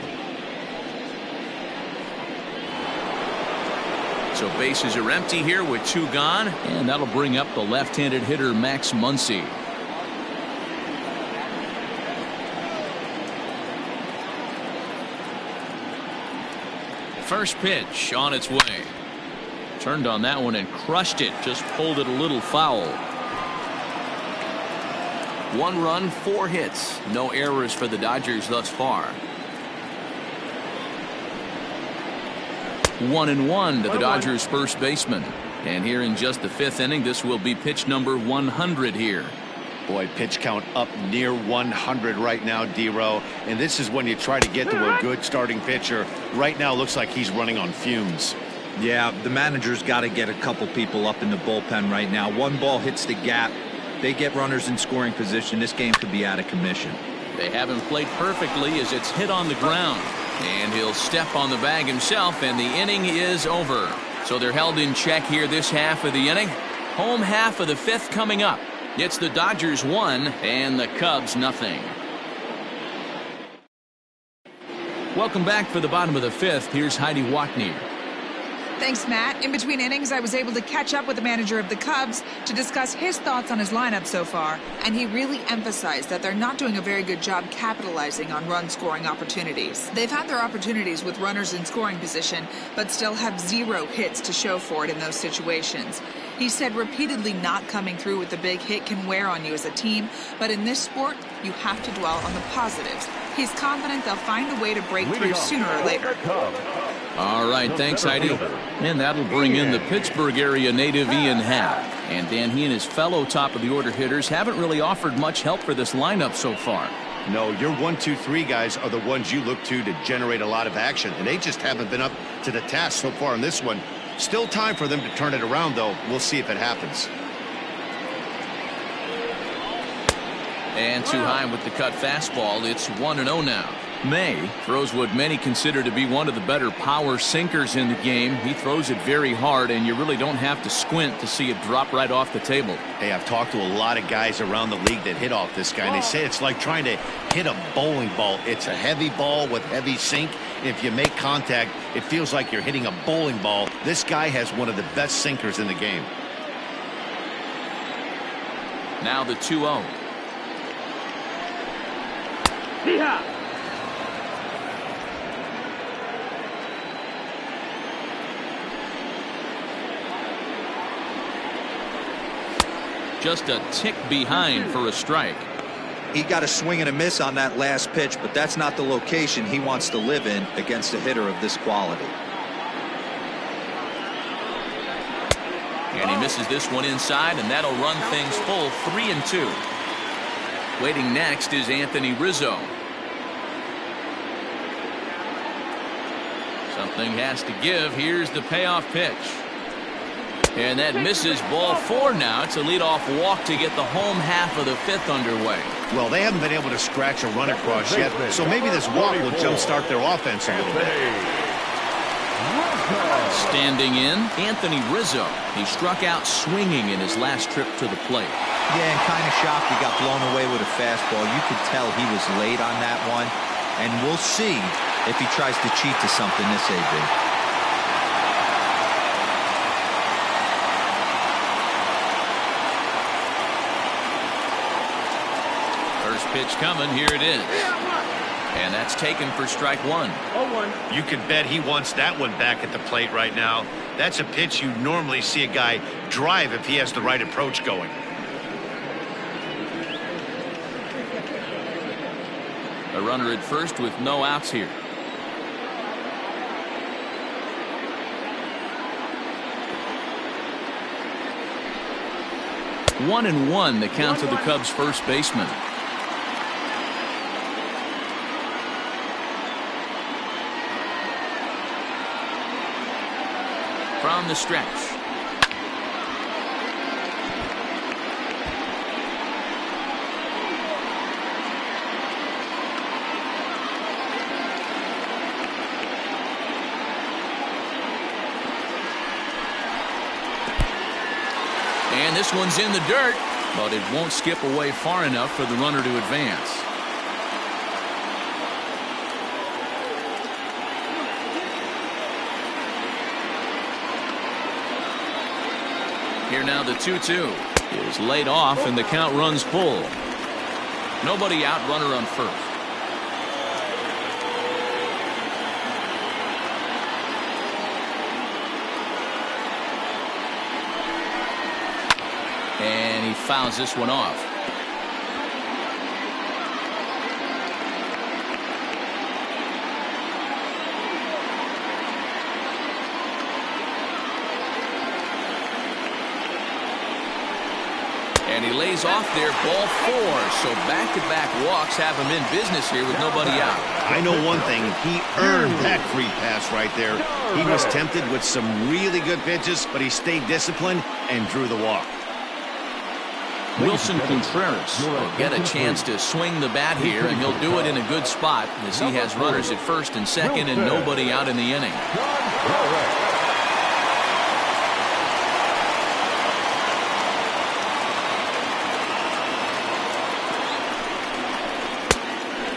So bases are empty here with 2 gone, and that'll bring up the left-handed hitter, Max Muncy. First pitch on its way. Turned on that one and crushed it. Just pulled it a little foul. 1 run, 4 hits. No errors for the Dodgers thus far. 1-1 to the Dodgers first baseman. And here in just the 5th inning, this will be pitch number 100 here. Boy, pitch count up near 100 right now, D-Row. And this is when you try to get to a good starting pitcher. Right now, looks like he's running on fumes. Yeah, the manager's got to get a couple people up in the bullpen right now. 1 ball hits the gap. They get runners in scoring position. This game could be out of commission. They haven't played perfectly as it's hit on the ground. And he'll step on the bag himself, and the inning is over. So they're held in check here this half of the inning. Home half of the 5th coming up. It's the Dodgers 1 and the Cubs nothing. Welcome back for the bottom of the 5th. Here's Heidi Watney. Thanks, Matt. In between innings, I was able to catch up with the manager of the Cubs to discuss his thoughts on his lineup so far, and he really emphasized that they're not doing a very good job capitalizing on run-scoring opportunities. They've had their opportunities with runners in scoring position, but still have 0 hits to show for it in those situations. He said repeatedly not coming through with the big hit can wear on you as a team, but in this sport, you have to dwell on the positives. He's confident they'll find a way to break through sooner or later. All right, thanks, Heidi. And that'll bring in the Pittsburgh area native Ian Happ. And Dan, he and his fellow top-of-the-order hitters haven't really offered much help for this lineup so far. No, your 1, 2, 3 guys are the ones you look to generate a lot of action, and they just haven't been up to the task so far in this one. Still time for them to turn it around, though. We'll see if it happens. And too high with the cut fastball. It's 1-0 now. May throws what many consider to be one of the better power sinkers in the game. He throws it very hard, and you really don't have to squint to see it drop right off the table. Hey, I've talked to a lot of guys around the league that hit off this guy, and they say it's like trying to hit a bowling ball. It's a heavy ball with heavy sink. If you make contact, it feels like you're hitting a bowling ball. This guy has one of the best sinkers in the game. Now the 2-0. Yeehaw! Just a tick behind for a strike. He got a swing and a miss on that last pitch, but that's not the location he wants to live in against a hitter of this quality. And he misses this one inside, and that'll run things full 3-2. Waiting next is Anthony Rizzo. Something has to give. Here's the payoff pitch. And that misses, ball 4 now. It's a leadoff walk to get the home half of the 5th underway. Well, they haven't been able to scratch a run across yet, so maybe this walk will jumpstart their offense a little bit. Standing in, Anthony Rizzo. He struck out swinging in his last trip to the plate. Yeah, and kind of shocked he got blown away with a fastball. You could tell he was late on that one, and we'll see if he tries to cheat to something this AB. First pitch coming, here it is. And that's taken for strike 1. 0-1. You can bet he wants that one back at the plate right now. That's a pitch you normally see a guy drive if he has the right approach going. A runner at first with no outs here. One and one, the count to the Cubs' first baseman. From the stretch. And this one's in the dirt, but it won't skip away far enough for the runner to advance. Here now the 2-2 is laid off and the count runs full. Nobody out, runner on first. And he fouls this one off. And he lays off there, ball 4. So back-to-back walks have him in business here with nobody out. I know one thing. He earned that free pass right there. He was tempted with some really good pitches, but he stayed disciplined and drew the walk. Wilson Contreras will get a chance to swing the bat here, and he'll do it in a good spot as he has runners at first and second and nobody out in the inning.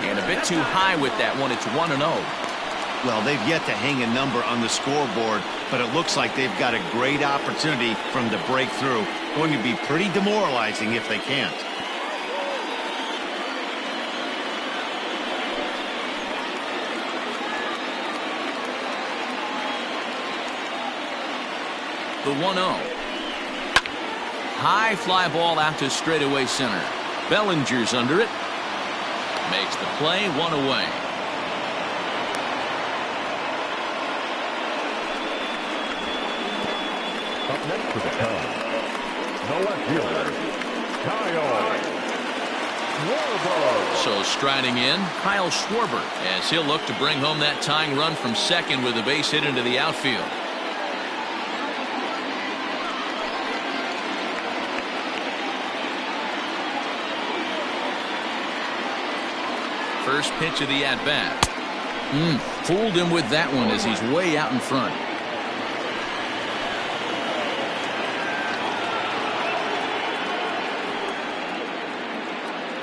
And a bit too high with that one. It's 1-0. Well, they've yet to hang a number on the scoreboard, but it looks like they've got a great opportunity for them to break through. Going to be pretty demoralizing if they can't. The 1-0. High fly ball out to straightaway center. Bellinger's under it. Makes the play, 1 away. Up next for the Cubs, the left fielder, Kyle Schwarber. So striding in, Kyle Schwarber, as he'll look to bring home that tying run from second with a base hit into the outfield. First pitch of the at-bat. Fooled him with that one as he's way out in front.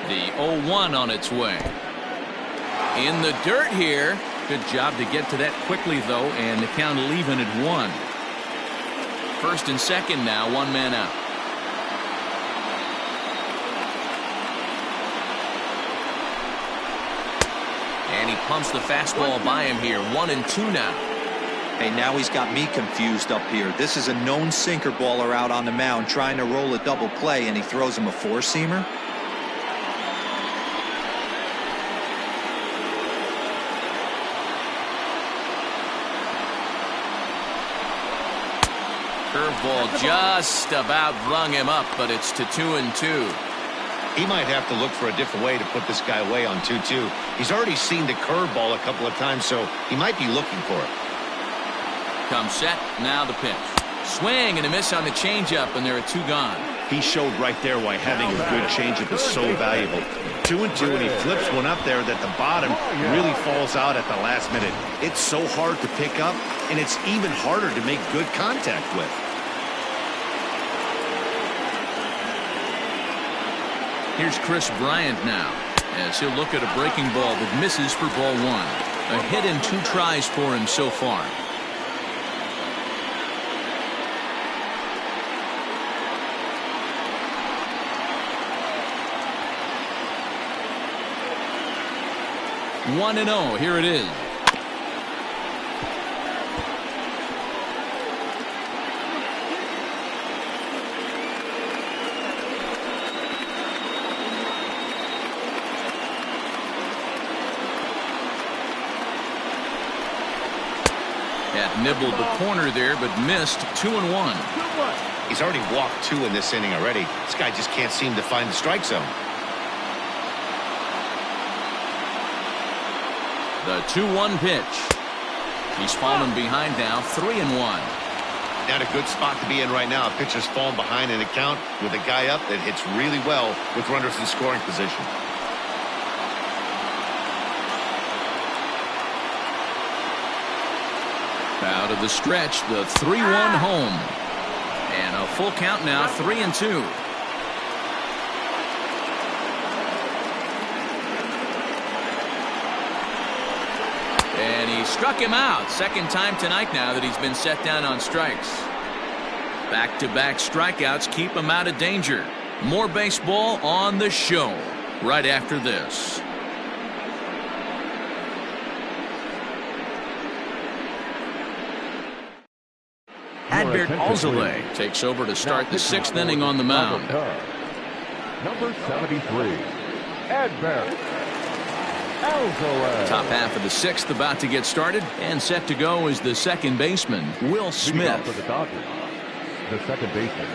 The 0-1 on its way. In the dirt here. Good job to get to that quickly, though, and the count leaving at 1. First and second now, one man out. And he pumps the fastball by him here. 1-2 now. Hey, now he's got me confused up here. This is a known sinker baller out on the mound trying to roll a double play, and he throws him a four-seamer. Curveball just about rung him up, but it's to 2-2. He might have to look for a different way to put this guy away on 2-2. He's already seen the curveball a couple of times, so he might be looking for it. Comes set, now the pitch. Swing and a miss on the changeup, and there are 2 gone. He showed right there why having a good changeup is so valuable. 2-2, and he flips one up there that the bottom really falls out at the last minute. It's so hard to pick up, and it's even harder to make good contact with. Here's Chris Bryant now, as he'll look at a breaking ball that misses for ball 1. A hit in 2 tries for him so far. One and 0. Here it is. Had nibbled the corner there, but missed. 2-1. He's already walked 2 in this inning already. This guy just can't seem to find the strike zone. The 2-1 pitch. He's fallen behind now. 3-1. Not a good spot to be in right now. A pitcher's fallen behind in the count with a guy up that hits really well with runners in scoring position. Out of the stretch, the 3-1 home. And a full count now, 3-2. And he struck him out. Second time tonight now that he's been set down on strikes. Back-to-back strikeouts keep him out of danger. More baseball on the show right after this. Adbert Alzolay takes over to start the 6th inning on the mound. Number 73, Adbert Alzolay. Top half of the 6th about to get started, and set to go is the second baseman, Will Smith. For the Dodgers, the second baseman,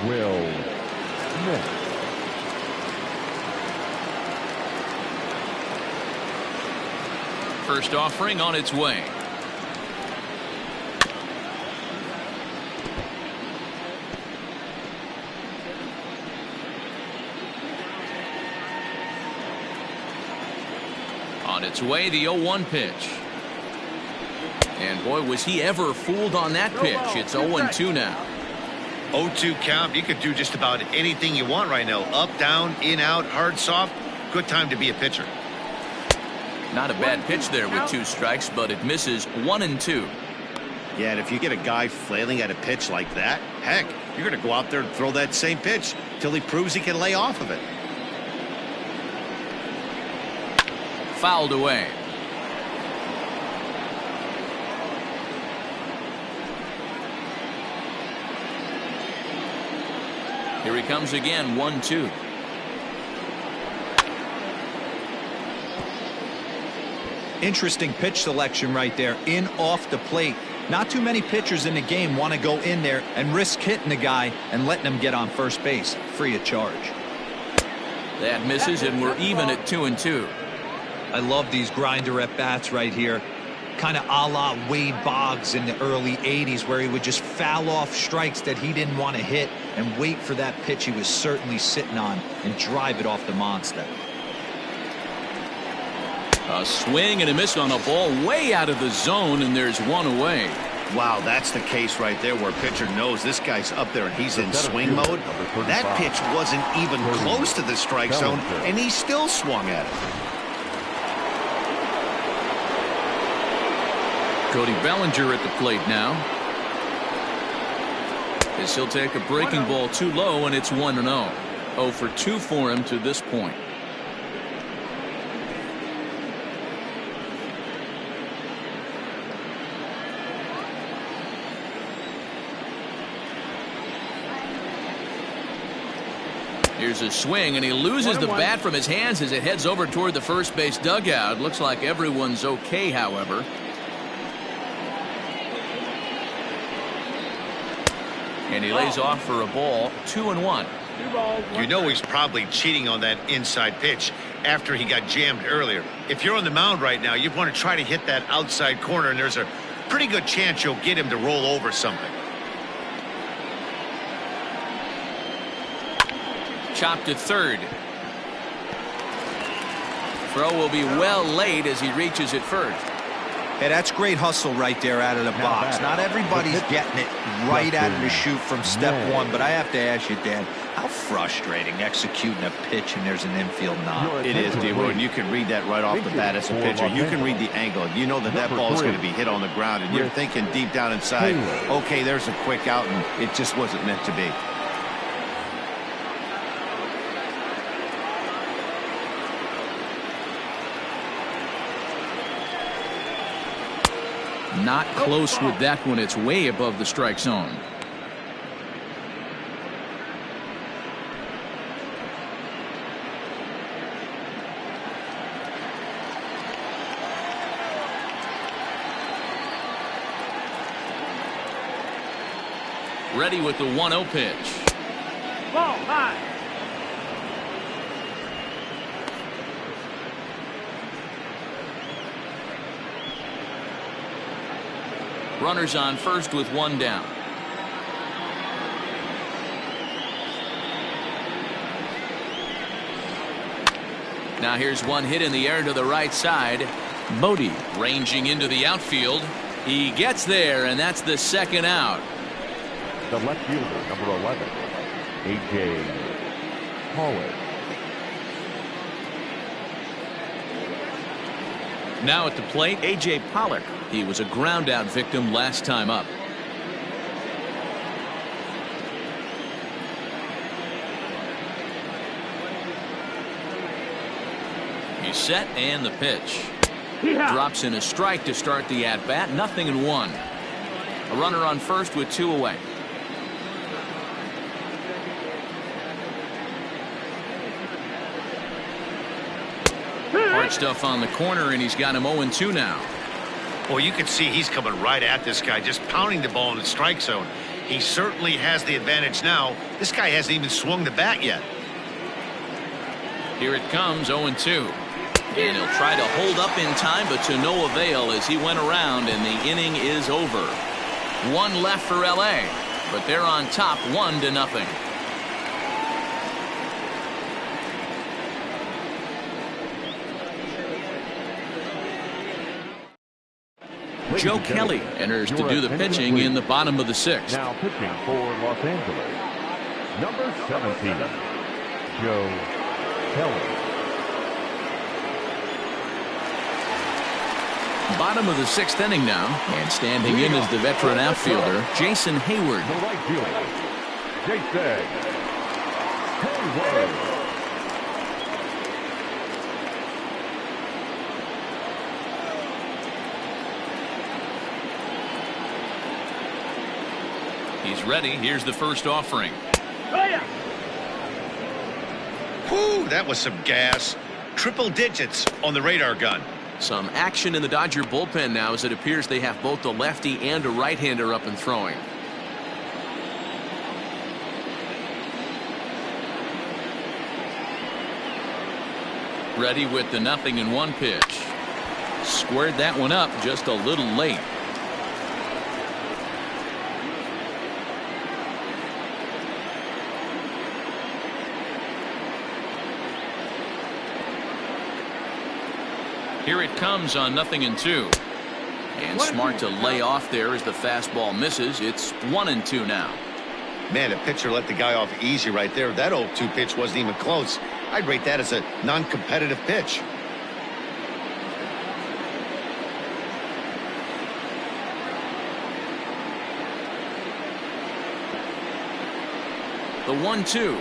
Will Smith. First offering on its way. On its way, the 0-1 pitch. And boy, was he ever fooled on that pitch. It's 0-2 now. 0-2 count. You could do just about anything you want right now. Up, down, in, out, hard, soft. Good time to be a pitcher. Not a bad pitch there with 2 strikes, but it misses. 1-2. Yeah, and if you get a guy flailing at a pitch like that, heck, you're going to go out there and throw that same pitch till he proves he can lay off of it. Fouled away. Here he comes again. 1-2. Interesting pitch selection right there. In off the plate. Not too many pitchers in the game want to go in there and risk hitting the guy and letting him get on first base free of charge. That misses, and we're even at 2-2. I love these grinder at bats right here. Kind of a la Wade Boggs in the early 80s, where he would just foul off strikes that he didn't want to hit and wait for that pitch he was certainly sitting on and drive it off the monster. A swing and a miss on a ball way out of the zone, and there's one away. Wow, that's the case right there where pitcher knows this guy's up there and he's in swing mode. That pitch wasn't even close to the strike zone, and he still swung at it. Cody Bellinger at the plate now. As he'll take a breaking ball too low, and it's 1-0. 0 for 2 for him to this point. Here's a swing, and he loses the bat from his hands as it heads over toward the first base dugout. Looks like everyone's okay, however. And he lays off for a ball. 2-1. You know he's probably cheating on that inside pitch after he got jammed earlier. If you're on the mound right now, you want to try to hit that outside corner, and there's a pretty good chance you'll get him to roll over something. Chopped to third. Throw will be well late as he reaches it first. Hey, that's great hustle right there out of the box. Not everybody's getting it right out of the chute from step one, but I have to ask you, Dan, how frustrating executing a pitch and there's an infield knock. It is, D-Roy, and you can read that right off the bat as a pitcher. You can read the angle. You know that that ball is going to be hit on the ground, and you're thinking deep down inside, okay, there's a quick out, and it just wasn't meant to be. Not close with that one. It's way above the strike zone. Ready with the 1-0 pitch. Ball high. Runners on first with one down. Now here's one hit in the air to the right side. Bodie ranging into the outfield. He gets there, and that's the second out. The left fielder, number 11, A.J. Pollock. Now at the plate, A.J. Pollock. He was a ground out victim last time up. He's set, and the pitch. Drops in a strike to start the at bat. 0-1. A runner on first with 2 away. Hard stuff on the corner, and he's got him 0-2 now. Well, you can see he's coming right at this guy, just pounding the ball in the strike zone. He certainly has the advantage now. This guy hasn't even swung the bat yet. Here it comes, 0-2. And he'll try to hold up in time, but to no avail as he went around, and the inning is over. 1 left for L.A., but they're on top 1-0. Joe Kelly enters to do the pitching in the bottom of the 6th. Now pitching for Los Angeles, number 17, Joe Kelly. Bottom of the 6th inning now, and standing in is the veteran outfielder, Jason Hayward. The right fielder, Jason Hayward. He's ready. Here's the first offering. Whew, that was some gas. Triple digits on the radar gun. Some action in the Dodger bullpen now, as it appears they have both a lefty and a right-hander up and throwing. Ready with the 0-1 pitch. Squared that one up just a little late. Here it comes on 0-2. And smart to lay off there as the fastball misses. It's 1-2 now. Man, the pitcher let the guy off easy right there. That 0-2 pitch wasn't even close. I'd rate that as a non-competitive pitch. The 1-2.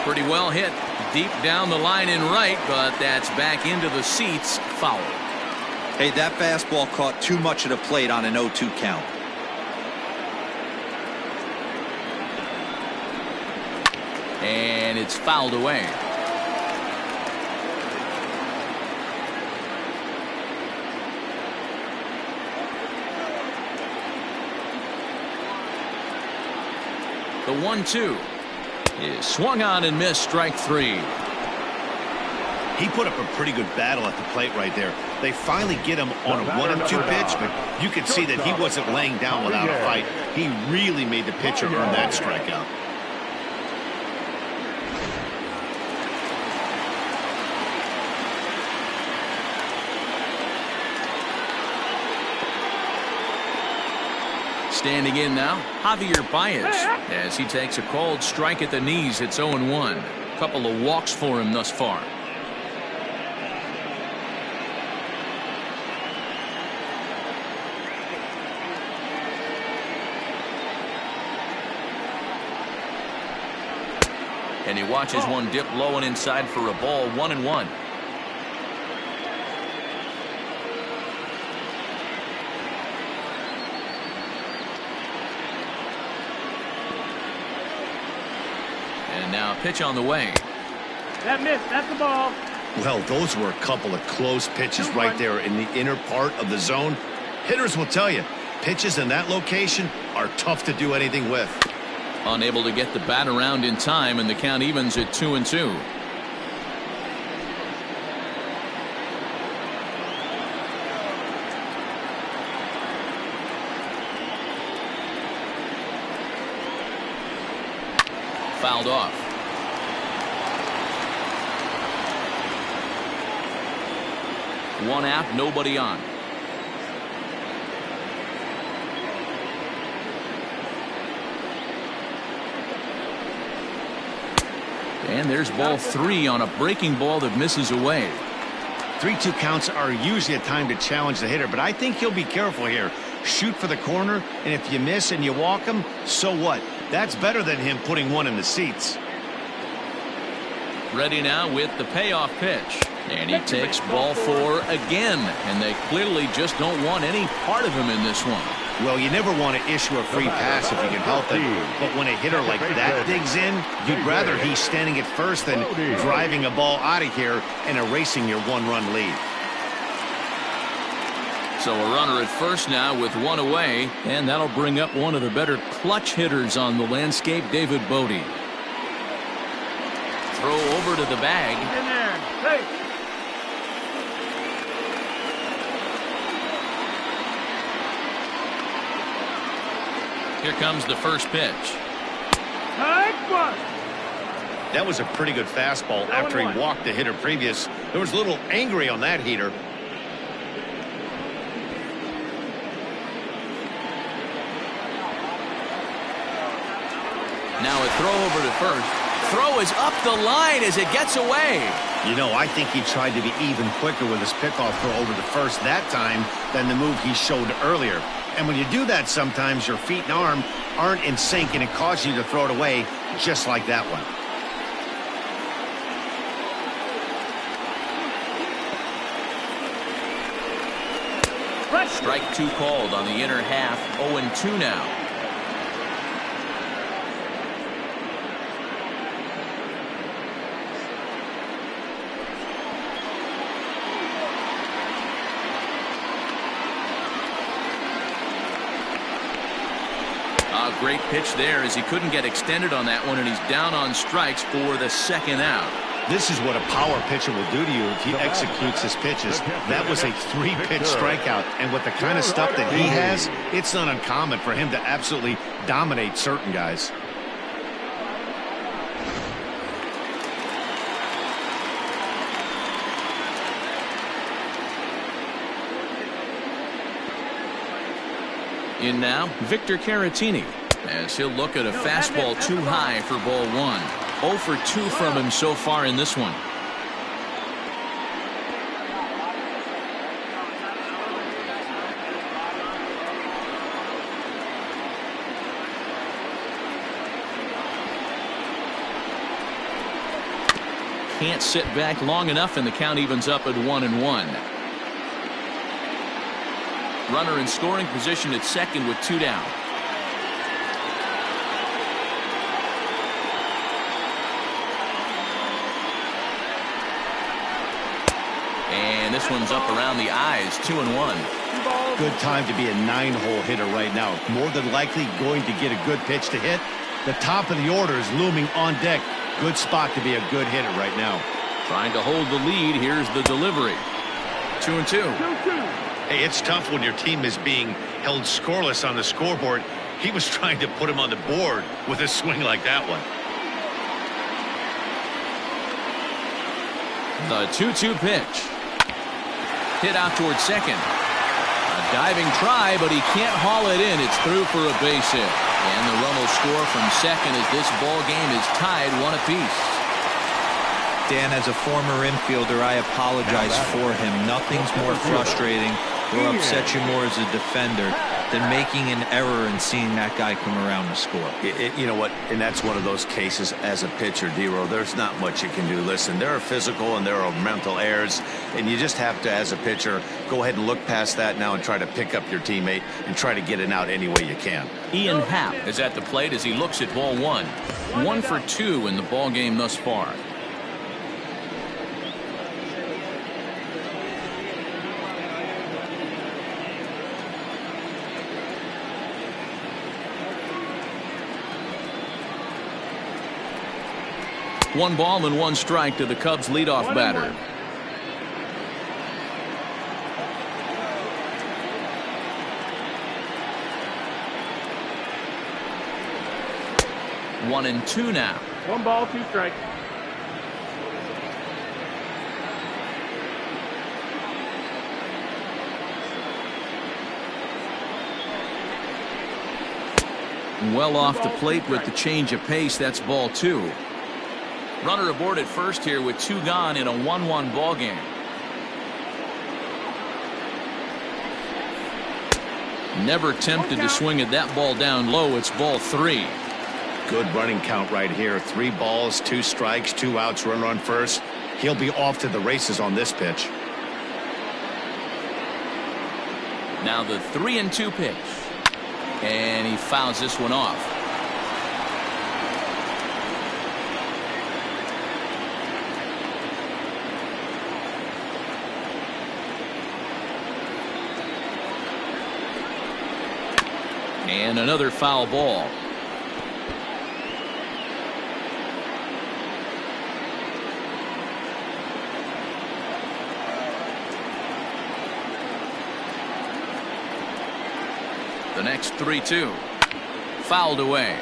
Pretty well hit. Deep down the line in right, but that's back into the seats. Foul. Hey, that fastball caught too much of the plate on an 0-2 count. And it's fouled away. The 1-2 is swung on and missed. Strike 3. He put up a pretty good battle at the plate right there. They finally get him on a 1-2 pitch, but you could see that he wasn't laying down without a fight. He really made the pitcher earn that strikeout. Standing in now, Javier Baez, as he takes a called strike at the knees. It's 0-1. Couple of walks for him thus far. And he watches one dip low and inside for a ball. 1-1. And now a pitch on the way. That missed. That's the ball. Well, those were a couple of close pitches right there in the inner part of the zone. Hitters will tell you, pitches in that location are tough to do anything with. Unable to get the bat around in time, and the count evens at 2-2. Fouled off. One out, nobody on. And there's ball 3 on a breaking ball that misses away. 3-2 counts are usually a time to challenge the hitter, but I think he'll be careful here. Shoot for the corner, and if you miss and you walk him, so what? That's better than him putting one in the seats. Ready now with the payoff pitch. And he takes ball 4 again. And they clearly just don't want any part of him in this one. Well, you never want to issue a free pass if you can help it. But when a hitter like that digs in, you'd rather he's standing at first than driving a ball out of here and erasing your one-run lead. So a runner at first now with one away, and that'll bring up one of the better clutch hitters on the landscape, David Bodie. Throw over to the bag. In there. Hey. Here comes the first pitch. That was a pretty good fastball after he walked the hitter previous. There was a little angry on that heater. Now a throw over to first. Throw is up the line as it gets away. You know, I think he tried to be even quicker with his pickoff throw over to first that time than the move he showed earlier. And when you do that, sometimes your feet and arm aren't in sync, and it causes you to throw it away just like that one. Strike 2 called on the inner half. 0-2 now. A great pitch there as he couldn't get extended on that one, and he's down on strikes for the second out. This is what a power pitcher will do to you if he executes his pitches. That was a 3-pitch strikeout, and with the kind of stuff that he has, it's not uncommon for him to absolutely dominate certain guys. In now, Victor Caratini, as he'll look at a fastball too high for ball 1. 0 for 2 from him so far in this one. Can't sit back long enough, and the count evens up at 1-1. Runner in scoring position at second with 2 down. And this one's up around the eyes, 2-1. Good time to be a 9-hole hitter right now. More than likely going to get a good pitch to hit. The top of the order is looming on deck. Good spot to be a good hitter right now. Trying to hold the lead. Here's the delivery. 2-2. Hey, it's tough when your team is being held scoreless on the scoreboard. He was trying to put him on the board with a swing like that one. The 2-2 pitch. Hit out towards second. A diving try, but he can't haul it in. It's through for a base hit. And the run will score from second as this ball game is tied 1 apiece. Dan, as a former infielder, I apologize for him. Nothing's more frustrating or upsets you more as a defender than making an error and seeing that guy come around to score. You know what? And that's one of those cases as a pitcher, D-Row. There's not much you can do. Listen, there are physical and there are mental errors, and you just have to, as a pitcher, go ahead and look past that now and try to pick up your teammate and try to get it out any way you can. Ian Happ is at the plate as he looks at ball 1. 1 for 2 in the ball game thus far. One ball and 1 strike to the Cubs leadoff batter. One and 2 now. 1 ball, 2 strikes. Well off the plate with the change of pace. That's ball 2. Runner aboard at first here with 2 gone in a 1-1 ball game. Never tempted to swing at that ball down low. It's ball 3. Good running count right here. 3 balls, 2 strikes, 2 outs, runner on first. He'll be off to the races on this pitch. Now the 3-2 pitch. And he fouls this one off. And another foul ball. The next 3-2. Fouled away.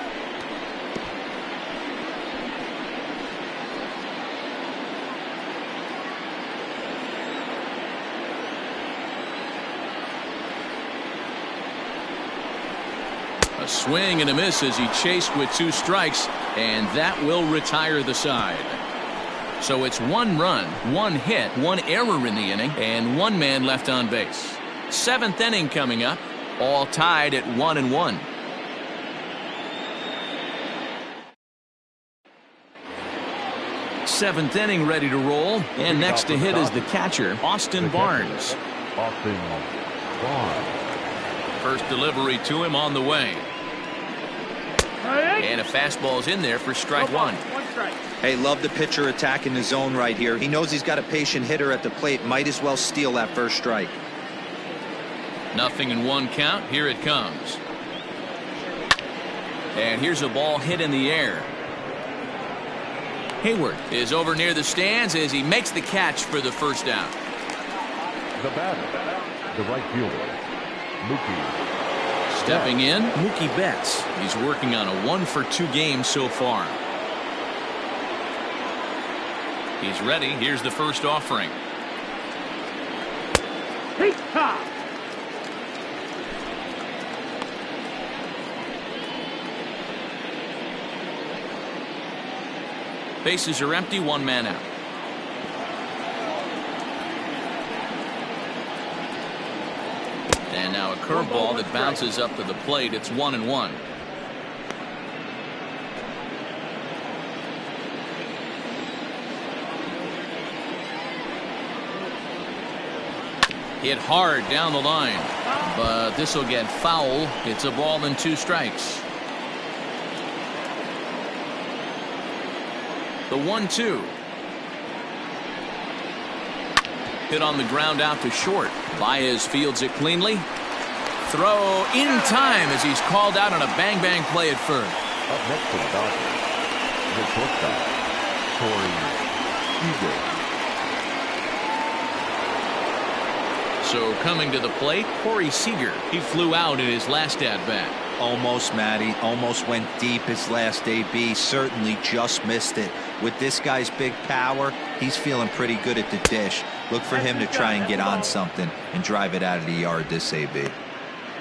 A swing and a miss as he chased with 2 strikes, and that will retire the side. So it's 1 run, 1 hit, 1 error in the inning, and 1 man left on base. 7th inning coming up, all tied at 1-1. Seventh inning ready to roll, and next to hit is the catcher, Austin Barnes. Austin Barnes. First delivery to him on the way. And a fastball's in there for strike 1. 1 strike. Hey, love the pitcher attacking the zone right here. He knows he's got a patient hitter at the plate. Might as well steal that first strike. Nothing in 1 count. Here it comes. And here's a ball hit in the air. Hayward is over near the stands as he makes the catch for the first down. The batter, the right fielder, Mookie. Stepping in, Mookie Betts. He's working on a 1 for 2 game so far. He's ready. Here's the first offering. Bases are empty, one man out. And now a curveball that bounces up to the plate. It's 1-1. Hit hard down the line, but this will get foul. It's a ball and 2 strikes. The 1-2. Hit on the ground out to short. Baez fields it cleanly. Throw in time as he's called out on a bang-bang play at first. Up next for the Dodgers, the shortstop, Corey Seager. So coming to the plate, Corey Seager. He flew out in his last at-bat. Almost, Matty. Almost went deep his last AB. Certainly just missed it. With this guy's big power, he's feeling pretty good at the dish. Look for him to try and get on something and drive it out of the yard this AB.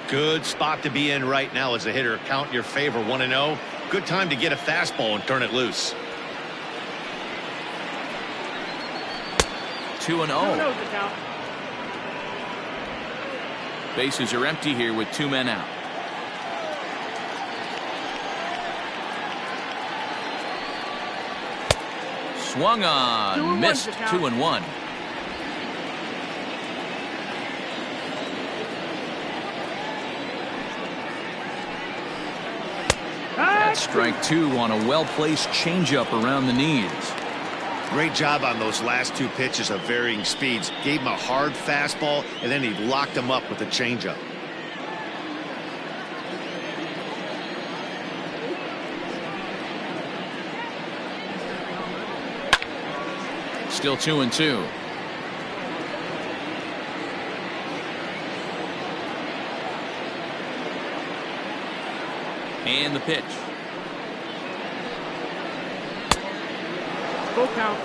Good spot to be in right now as a hitter. Count your favor, 1-0. Good time to get a fastball and turn it loose. 2-0. Bases are empty here with 2 men out. Swung on, missed. 2-1. That's strike 2 on a well-placed changeup around the knees. Great job on those last 2 pitches of varying speeds. Gave him a hard fastball, and then he locked him up with a changeup. Still 2-2. And the pitch. Full count.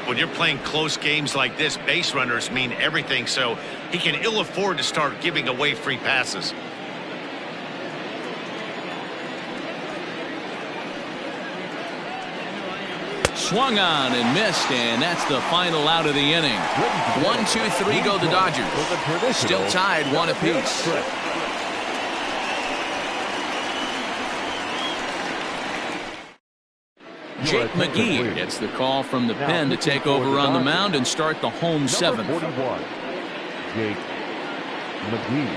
When you're playing close games like this, base runners mean everything, so he can ill afford to start giving away free passes. Swung on and missed, and that's the final out of the inning. 1, 2, 3 go the Dodgers. Still tied 1 apiece. Jake McGee gets the call from the pen to take over on the mound and start the home 7th. 41, Jake McGee.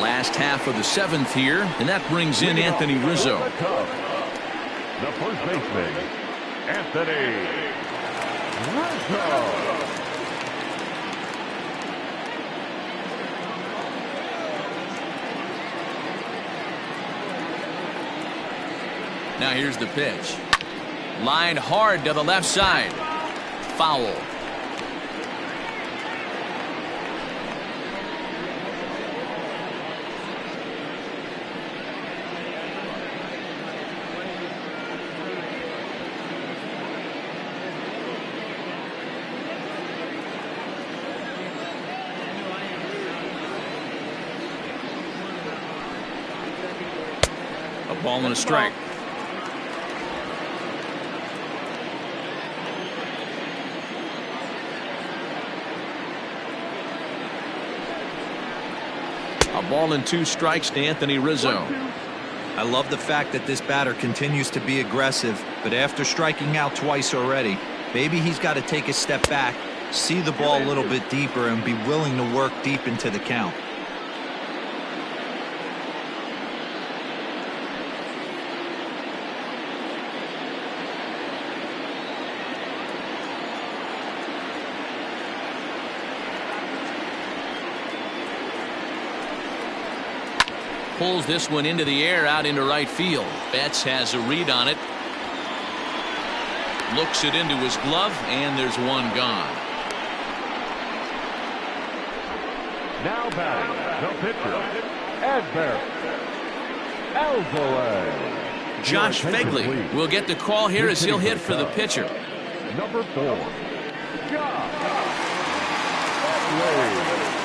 Last half of the 7th here, and that brings in Anthony Rizzo. The first baseman, Anthony Rizzo. Now here's the pitch. Lined hard to the left side. Foul. A ball and a strike. A ball and 2 strikes to Anthony Rizzo. I love the fact that this batter continues to be aggressive, but after striking out twice already, maybe he's got to take a step back, see the ball a little bit deeper, and be willing to work deep into the count. Pulls this one into the air out into right field. Betts has a read on it. Looks it into his glove, and there's one gone. Now batting, the pitcher, Asbury Alvarez. Josh Fegley will get the call here as he'll hit for the pitcher. Number 4, Josh Fegley.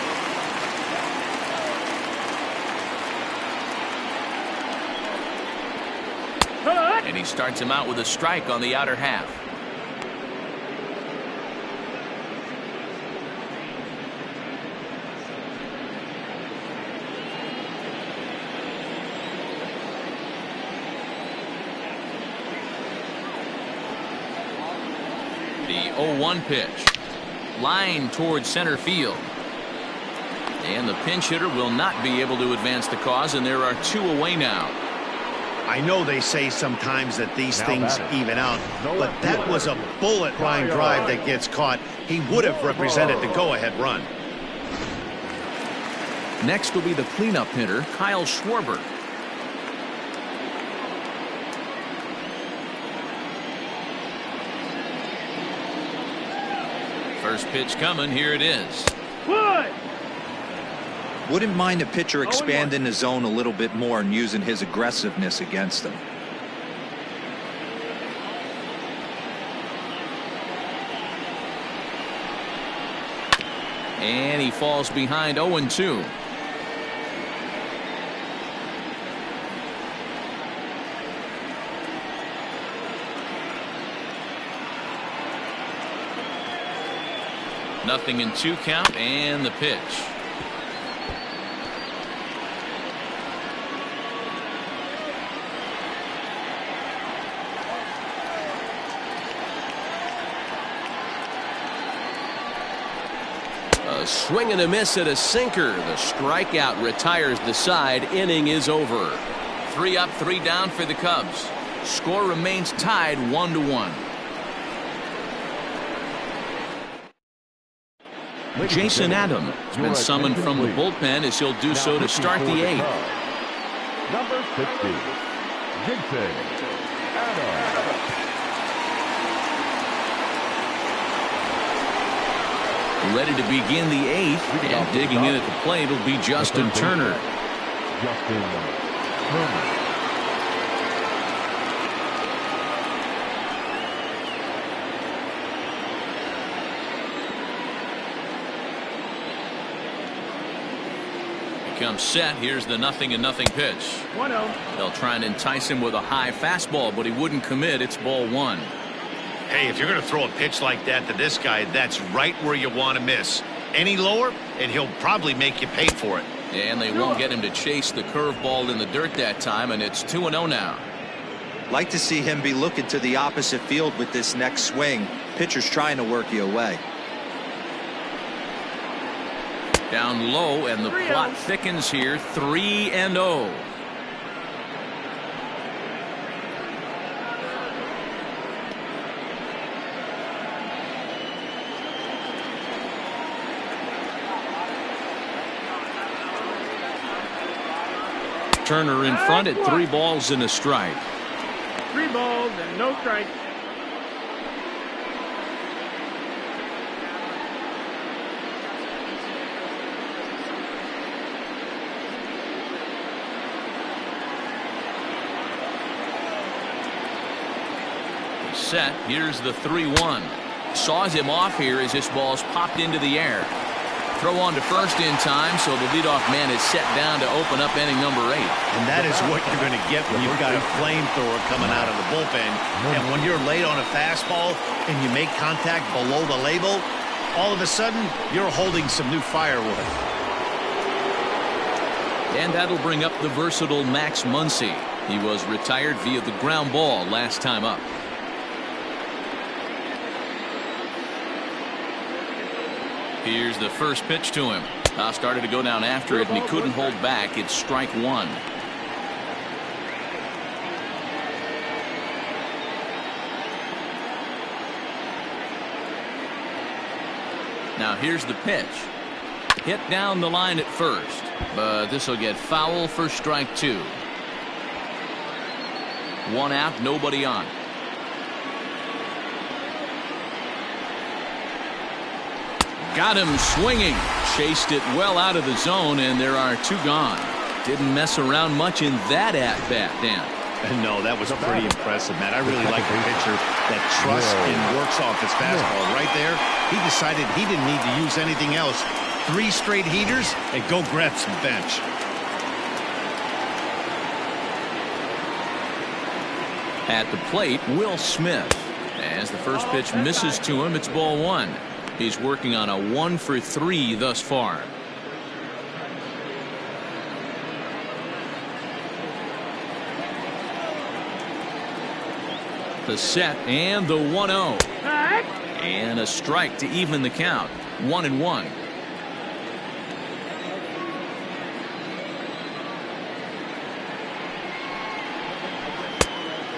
And he starts him out with a strike on the outer half. The 0-1 pitch. Line towards center field. And the pinch hitter will not be able to advance the cause, and there are 2 away now. I know they say sometimes that these things even out, but that was a bullet line drive that gets caught. He would have represented the go-ahead run. Next will be the cleanup hitter, Kyle Schwarber. First pitch coming. Here it is. Good. Wouldn't mind a pitcher expanding the zone a little bit more and using his aggressiveness against them. And he falls behind 0-2. Nothing in 2 count, and the pitch. A swing and a miss at a sinker. The strikeout retires the side. Inning is over. 3 up, 3 down for the Cubs. Score remains tied 1-1. Jason Adams has been summoned from the bullpen as he'll do so to start the 8th. Number 50, Jason Adams. Ready to begin the 8th, and digging in at the plate will be Justin Turner. Justin Turner. Comes set. Here's the 0-0 pitch. 1-0. They'll try and entice him with a high fastball, but he wouldn't commit. It's ball 1. Hey, if you're going to throw a pitch like that to this guy, that's right where you want to miss. Any lower, and he'll probably make you pay for it. And they won't get him to chase the curveball in the dirt that time, and it's 2-0 now. Like to see him be looking to the opposite field with this next swing. Pitcher's trying to work you away. Down low, and the plot thickens here. 3-0. Turner in front at 3 balls and a strike. 3 balls and no strikes. Set. Here's the 3-1. Saws him off here as this ball's popped into the air. Throw on to first in time, so the leadoff man is set down to open up inning number 8. And that is what you're going to get when you've got a flamethrower coming out of the bullpen. And when you're late on a fastball and you make contact below the label, all of a sudden you're holding some new firewood. And that'll bring up the versatile Max Muncy. He was retired via the ground ball last time up. Here's the first pitch to him. Started to go down after it, and he couldn't hold back. It's strike 1. Now here's the pitch. Hit down the line at first, but this will get foul for strike 2. 1 out, nobody on. Got him swinging. Chased it well out of the zone, and there are 2 gone. Didn't mess around much in that at-bat, Dan. No, that was pretty impressive, man. I really like the pitcher that trusts and works off his fastball. Right there, he decided he didn't need to use anything else. 3 straight heaters, and go grab some bench. At the plate, Will Smith. As the first pitch misses to him, it's ball one. He's working on a 1-for-3 thus far. The set and the 1-0. And a strike to even the count. 1-1.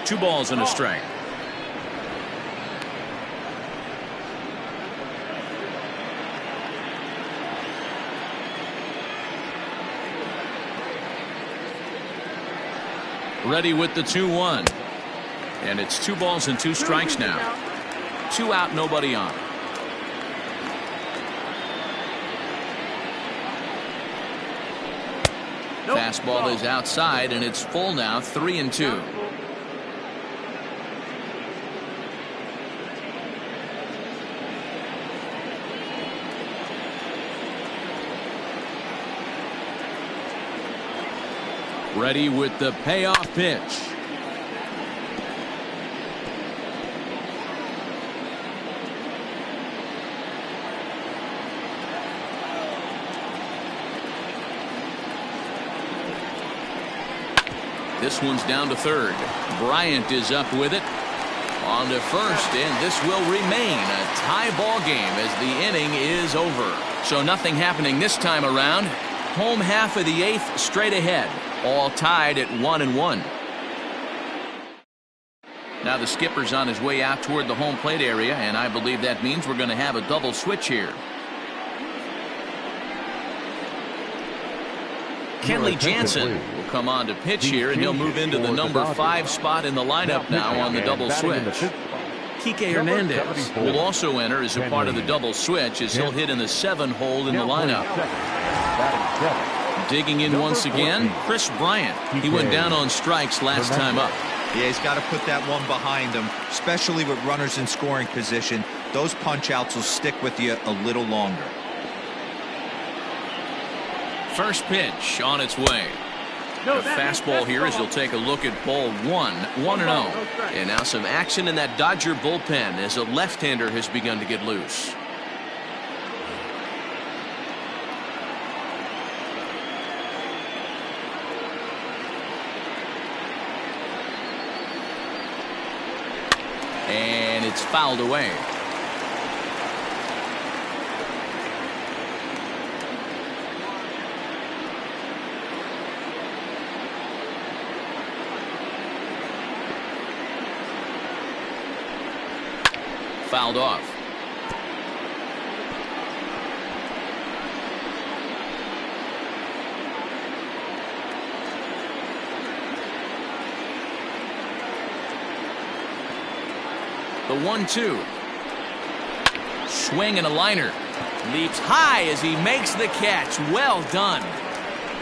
Two balls and a strike. Ready with the 2-1. And it's 2 balls and 2 strikes now. 2 out, nobody on. Fastball is outside, and it's full now, 3-2. Ready with the payoff pitch. This one's down to third. Bryant is up with it. On to first, and this will remain a tie ball game as the inning is over. So nothing happening this time around. Home half of the 8th straight ahead. All tied at 1-1. Now the skipper's on his way out toward the home plate area, and I believe that means we're going to have a double switch here. Kenley Jansen will come on to pitch here, and he'll move into the number 5 spot in the lineup now on the double switch. Kike Hernandez will also enter as a part of the double switch as he'll hit in the 7 hole in the lineup. Digging in once again, Chris Bryant. He went down on strikes last time up. Yeah, he's got to put that one behind him, especially with runners in scoring position. Those punch outs will stick with you a little longer. First pitch on its way. The fastball here as he'll take a look at ball 1, 1-0. And now some action in that Dodger bullpen as a left-hander has begun to get loose. And it's fouled away. Fouled off. The 1-2. Swing and a liner. Leaps high as he makes the catch. Well done.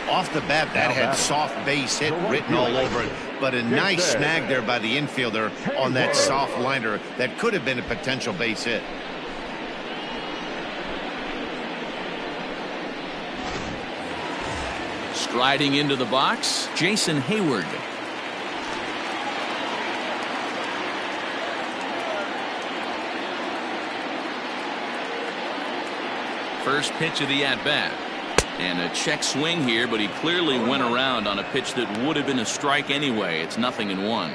Off the bat, that had soft base hit written all over it, but a nice snag there by the infielder on that soft liner that could have been a potential base hit. Striding into the box, Jason Hayward. First pitch of the at-bat. And a check swing here, but he clearly went around on a pitch that would have been a strike anyway. It's 0-1.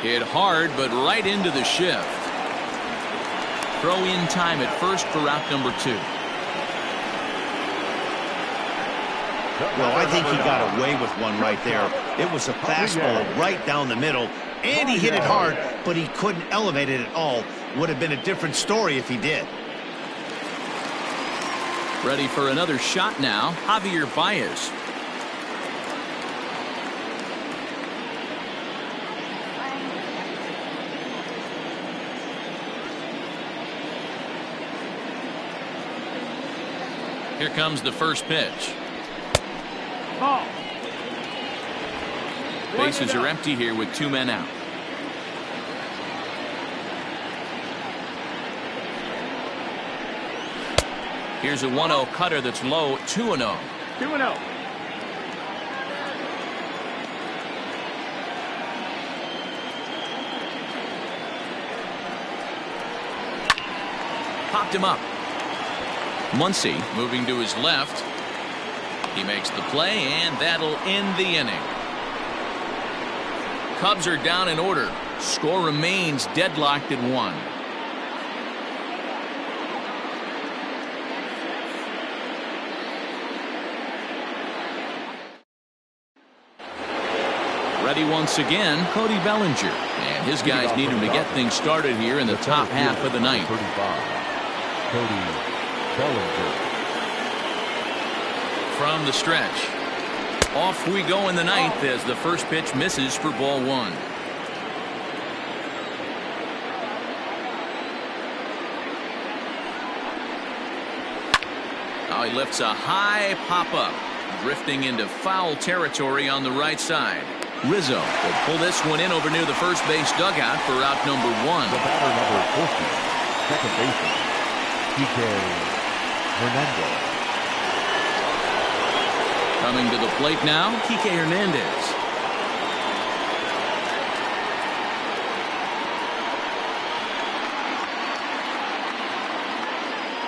Hit hard, but right into the shift. Throw in time at first for out number 2. Well, I think he got away with one right there. It was a fastball right down the middle, and he hit it hard, but he couldn't elevate it at all. Would have been a different story if he did. Ready for another shot now, Javier Baez. Here comes the first pitch. Ball. Bases are empty here with 2 men out. Here's a 1-0 cutter that's low, 2-0. 2-0. Popped him up. Muncy moving to his left. He makes the play, and that'll end the inning. Cubs are down in order. Score remains deadlocked at 1. Ready once again, Cody Bellinger. And his guys need him to get things started here in the top half of the ninth. 35, Cody Bellinger. From the stretch. Off we go in the ninth as the first pitch misses for ball 1. Now he lifts a high pop-up, drifting into foul territory on the right side. Rizzo will pull this one in over near the first base dugout for out number 1. The batter number 40, second baseman, Kike Hernandez. Coming to the plate now, Kike Hernandez.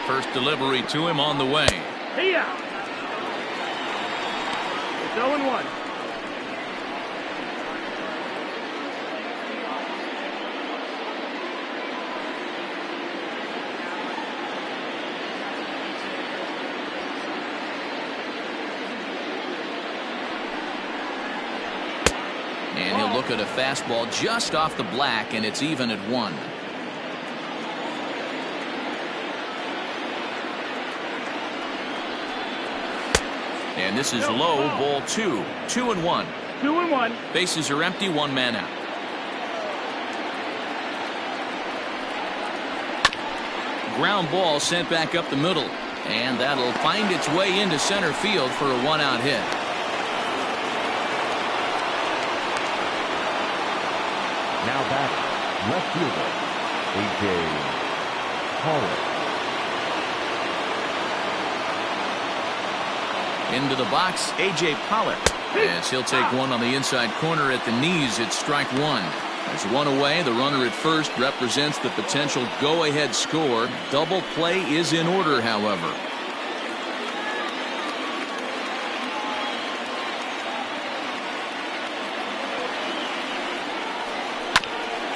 First delivery to him on the way. See ya. It's 0-1. And he'll look at a fastball just off the black, and it's even at 1. And this is low, ball 2. 2-1. 2-1. Bases are empty, 1 man out. Ground ball sent back up the middle, and that'll find its way into center field for a 1-out hit. Now batting, left fielder, A.J. Pollock. Into the box, A.J. Pollock. As he'll take one on the inside corner at the knees, it's strike 1. There's 1 away. The runner at first represents the potential go-ahead score. Double play is in order, however.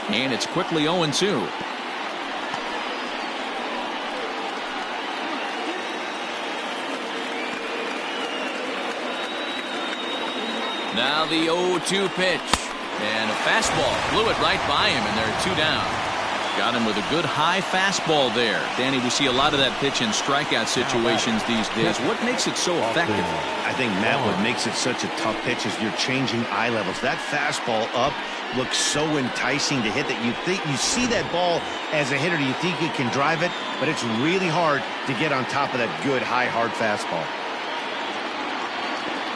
And it's quickly 0-2. Now the 0-2 pitch. And a fastball blew it right by him, and there are 2 down. Got him with a good high fastball there. Danny, we see a lot of that pitch in strikeout situations these days. What makes it so effective? I think, Matt, what makes it such a tough pitch is you're changing eye levels. That fastball up looks so enticing to hit that you think you see that ball as a hitter, you think you can drive it, but it's really hard to get on top of that good high hard fastball.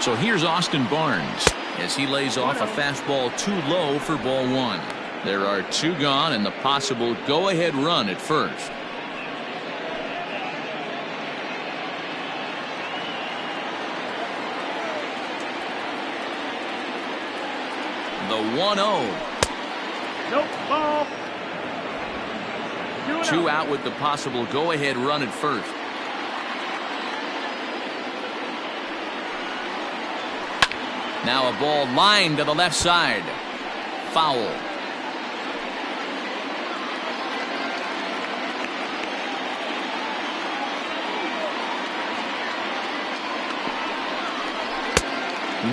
So here's Austin Barnes as he lays off a fastball too low for ball 1. There are 2 gone and the possible go-ahead run at first. The 1-0. Nope, ball. 2 out with the possible go-ahead run at first. Now a ball lined to the left side. Foul.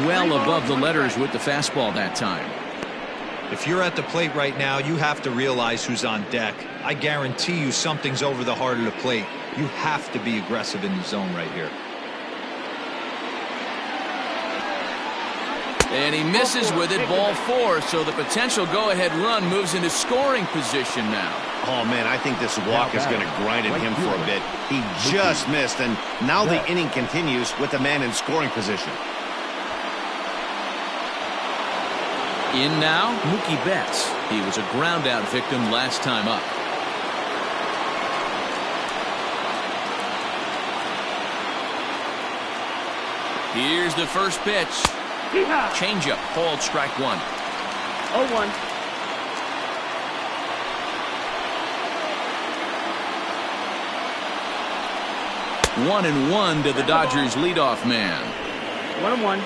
Well above the letters with the fastball that time. If you're at the plate right now, you have to realize who's on deck. I guarantee you something's over the heart of the plate. You have to be aggressive in the zone right here. And he misses with it, ball 4, so the potential go-ahead run moves into scoring position now. Oh, man, I think this walk is going to grind at him for a bit. He just missed, and now the inning continues with the man in scoring position. In now, Mookie Betts. He was a ground-out victim last time up. Here's the first pitch. Yeehaw. Changeup called strike one. 0-1. One and one to the Dodgers leadoff man. 1-1.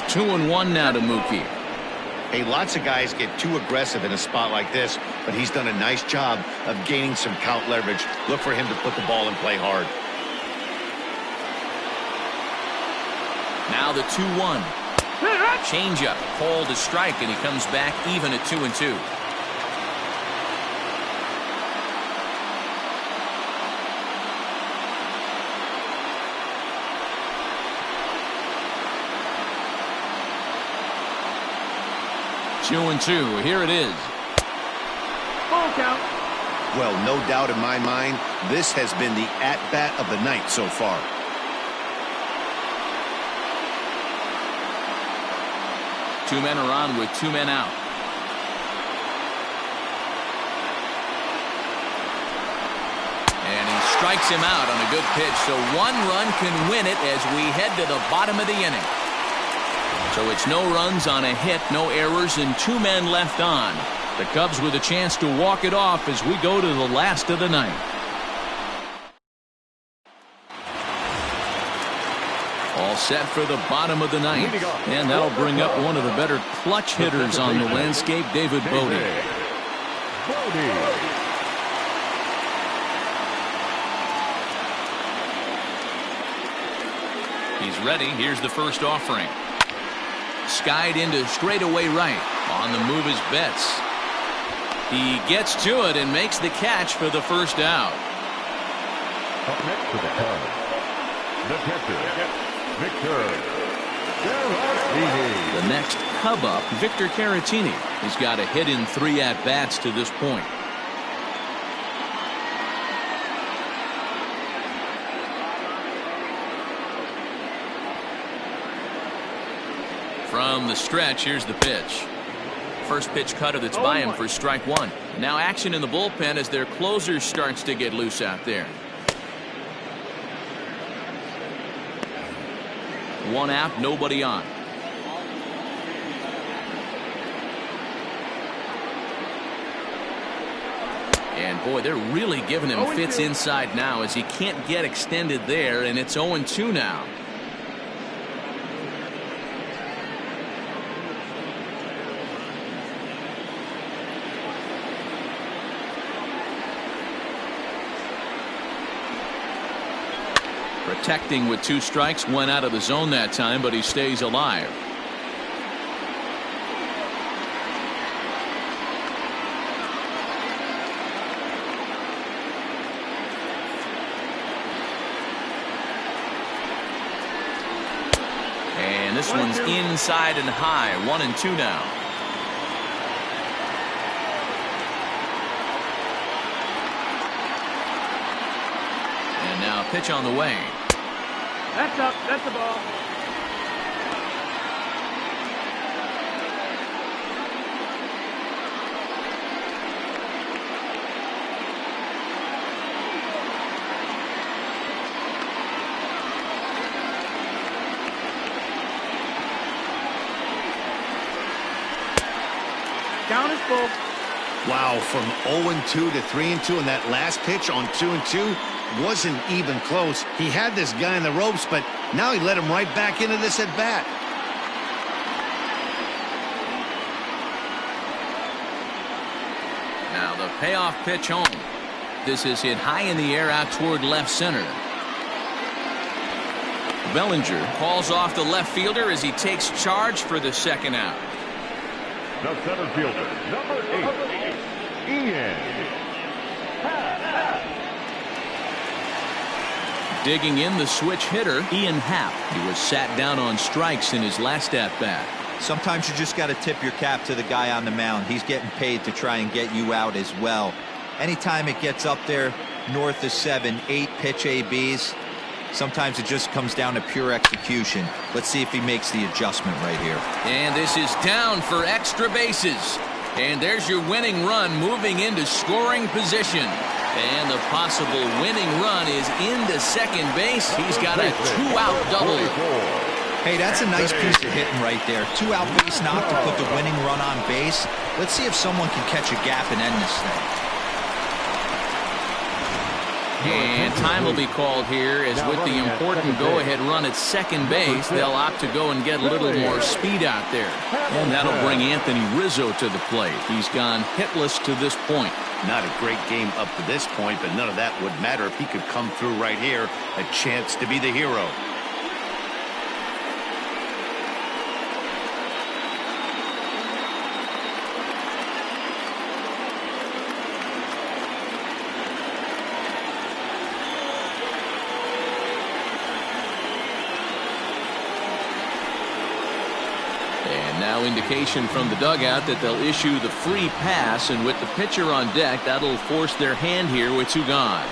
Two and one now to Mookie. Hey, lots of guys get too aggressive in a spot like this, but he's done a nice job of gaining some count leverage. Look for him to put the ball in play hard. Now the 2-1. Changeup called a strike, and he comes back even at 2-2. Two and two. Here it is. Ball count. Well, no doubt in my mind, this has been the at-bat of the night so far. Two men are on with two men out. And he strikes him out on a good pitch. So one run can win it as we head to the bottom of the inning. So it's no runs on a hit, no errors, and two men left on. The Cubs with a chance to walk it off as we go to the last of the ninth. All set for the bottom of the ninth. And that'll bring up one of the better clutch hitters on the landscape, David Bodie. He's ready. Here's the first offering. Skied into straightaway right. On the move is Betts. He gets to it and makes the catch for the first out. Up next for the Cubs, the catcher, Victor Caratini. The next Cub up, Victor Caratini. He's got a hit in 3 at-bats to this point. From the stretch, here's the pitch. First pitch cutter that's by him for strike one. Now action in the bullpen as their closer starts to get loose out there. One out, nobody on. And boy, they're really giving him fits inside now as he can't get extended there, and it's 0-2 now. Protecting with 2 strikes, went out of the zone that time, but he stays alive. And this one's inside and high. 1-2 now. And now a pitch on the way. That's up. That's the ball. Count is full. Wow, from 0-2 to 3-2, and that last pitch on 2-2 wasn't even close. He had this guy in the ropes, but now he let him right back into this at bat. Now the payoff pitch home. This is hit high in the air out toward left center. Bellinger calls off the left fielder as he takes charge for the second out. The center fielder, number 8, Ian. Digging in, the switch hitter, Ian Happ. He was sat down on strikes in his last at-bat. Sometimes you just got to tip your cap to the guy on the mound. He's getting paid to try and get you out as well. Anytime it gets up there north of 7, 8 pitch ABs, sometimes it just comes down to pure execution. Let's see if he makes the adjustment right here. And this is down for extra bases. And there's your winning run moving into scoring position. And the possible winning run is into second base. He's got a 2-out double. Hey, that's a nice piece of hitting right there. 2-out base knock to put the winning run on base. Let's see if someone can catch a gap and end this thing. And time will be called here as with the important go-ahead run at second base, they'll opt to go and get a little more speed out there. And that'll bring Anthony Rizzo to the plate. He's gone hitless to this point. Not a great game up to this point, but none of that would matter if he could come through right here. A chance to be the hero. Now indication from the dugout that they'll issue the free pass, and with the pitcher on deck, that'll force their hand here with 2 gone.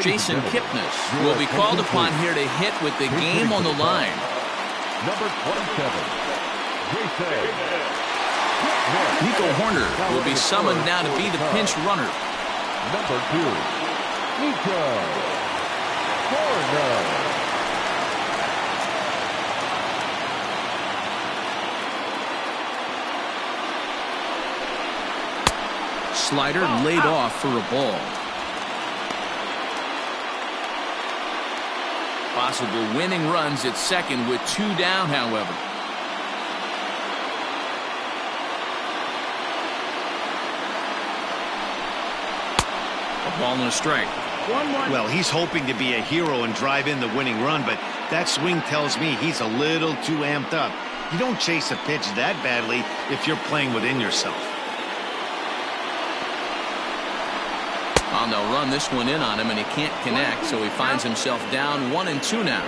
Jason Kipnis will be called upon here to hit with the game on the line. Number 27, Jason. Nico Horner will be summoned now to be the pinch runner. Number 2, Nico Horner. Slider laid off for a ball. Possible winning runs at second with 2 down, however. A ball and a strike. 1-1. Well, he's hoping to be a hero and drive in the winning run, but that swing tells me he's a little too amped up. You don't chase a pitch that badly if you're playing within yourself. And they'll run this one in on him, and he can't connect, so he finds himself down 1-2 now.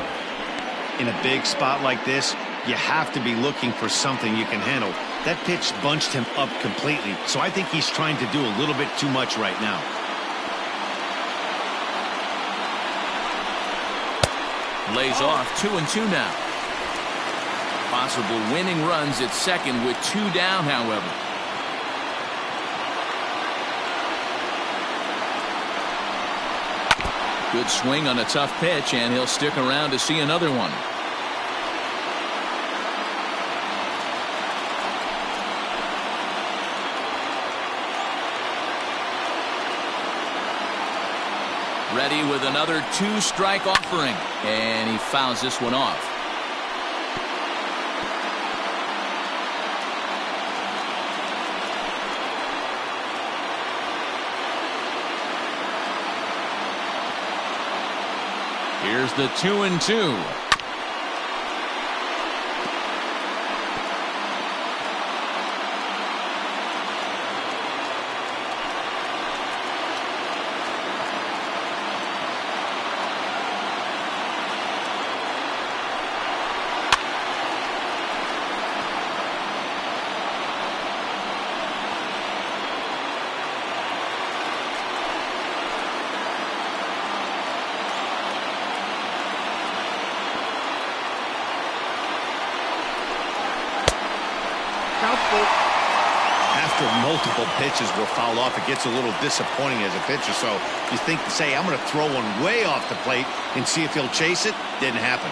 In a big spot like this, you have to be looking for something you can handle. That pitch bunched him up completely, so I think he's trying to do a little bit too much right now. Lays off 2-2 now. Possible winning runs at second with 2 down, however. Good swing on a tough pitch, and he'll stick around to see another one. Ready with another 2-strike offering, and he fouls this one off. Here's the 2-2. After multiple pitches were fouled off, it gets a little disappointing as a pitcher. So you think to say, I'm going to throw one way off the plate and see if he'll chase it. Didn't happen.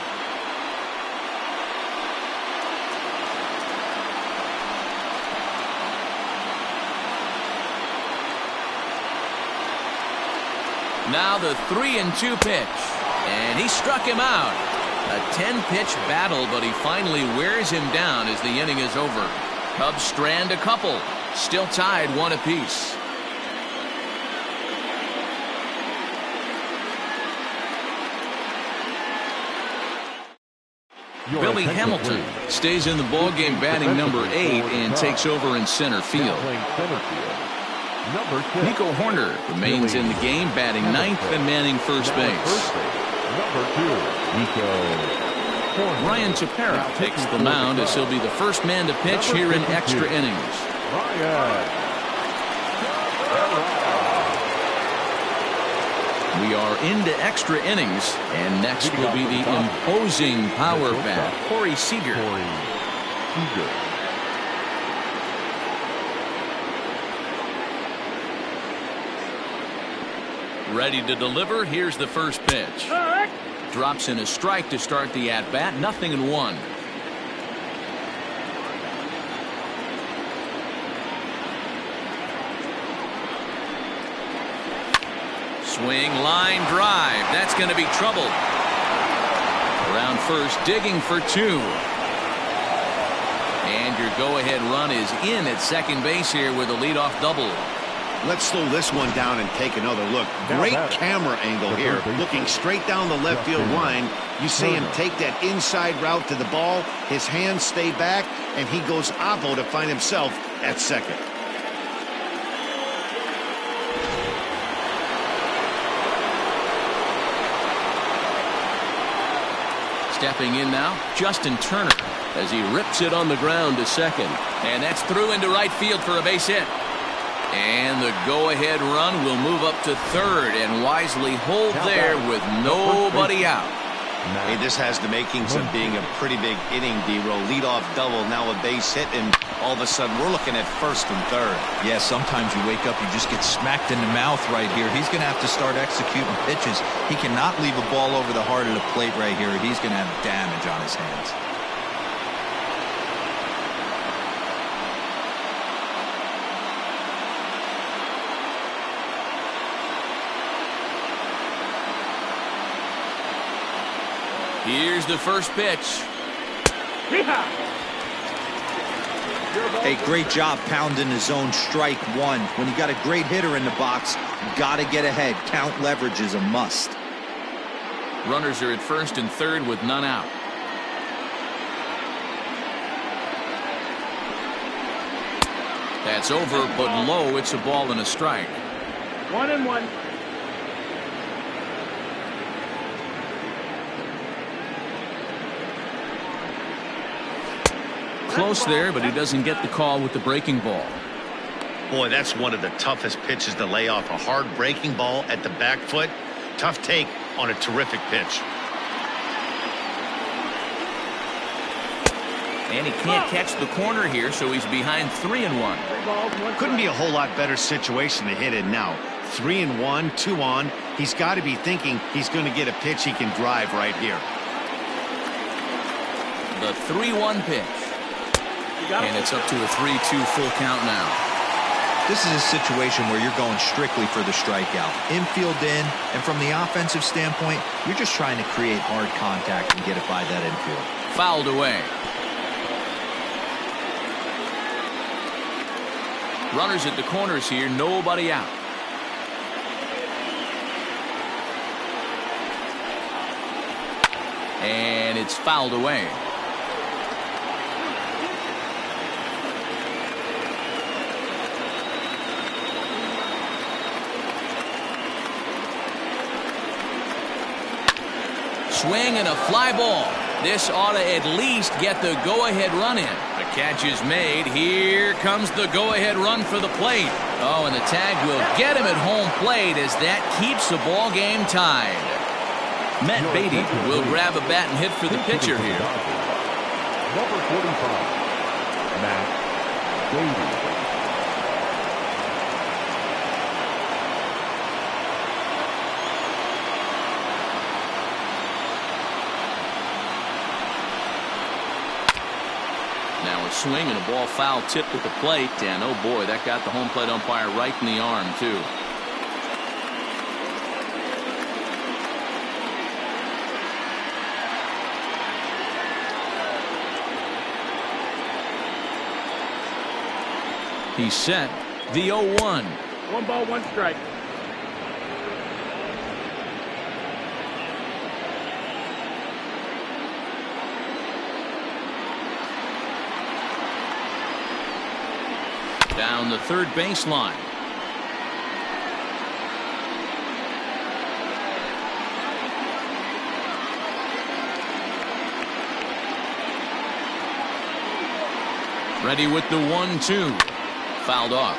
Now the 3-2 pitch, and he struck him out. A 10-pitch battle, but he finally wears him down as the inning is over. Cubs strand a couple, still tied 1 apiece. Billy Hamilton stays in the ballgame batting number 8 and takes over in center field. Nico Horner remains in the game batting 9th and manning first base. Ryan Tepera takes the mound as he'll be the first man to pitch here in extra innings. We are into extra innings, and next will be the imposing power bat, Corey Seager. Ready to deliver. Here's the first pitch. Drops in a strike to start the at-bat. 0-1. Swing, line drive. That's going to be trouble. Around first, digging for 2. And your go-ahead run is in at second base here with a leadoff double. Let's slow this one down and take another look. Great camera angle here. Looking straight down the left field line. You see him take that inside route to the ball. His hands stay back, and he goes oppo to find himself at second. Stepping in now, Justin Turner, as he rips it on the ground to second. And that's through into right field for a base hit. And the go-ahead run will move up to third and wisely hold there with nobody out. Hey, this has the makings of being a pretty big inning, D-Row. Leadoff double, now a base hit, and all of a sudden we're looking at first and third. Yeah, sometimes you wake up, you just get smacked in the mouth right here. He's going to have to start executing pitches. He cannot leave a ball over the heart of the plate right here. He's going to have damage on his hands. Here's the first pitch. Hey, great job pounding the zone. Strike 1. When you got a great hitter in the box, got to get ahead. Count leverage is a must. Runners are at first and third with none out. That's over, but low. It's a ball and a strike. 1-1. Close there, but he doesn't get the call with the breaking ball. Boy, that's one of the toughest pitches to lay off. A hard breaking ball at the back foot. Tough take on a terrific pitch. And he can't catch the corner here, so he's behind 3-1. Couldn't be a whole lot better situation to hit in now. 3-1, 2 on. He's got to be thinking he's going to get a pitch he can drive right here. The 3-1 pitch. And it's up to a 3-2 full count now. This is a situation where you're going strictly for the strikeout. Infield in, and from the offensive standpoint, you're just trying to create hard contact and get it by that infield. Fouled away. Runners at the corners here, nobody out. And it's fouled away. Swing and a fly ball. This ought to at least get the go-ahead run in. The catch is made. Here comes the go-ahead run for the plate. Oh, and the tag will get him at home plate as that keeps the ball game tied. Matt Beatty will grab a bat and hit for the pitcher here. Number 45, Matt Beatty. Now a swing and a ball foul tipped at the plate, and oh boy, that got the home plate umpire right in the arm too. He's set. The 0-1. 1 ball, 1 strike. Down the third baseline. Ready with the 1-2. Fouled off.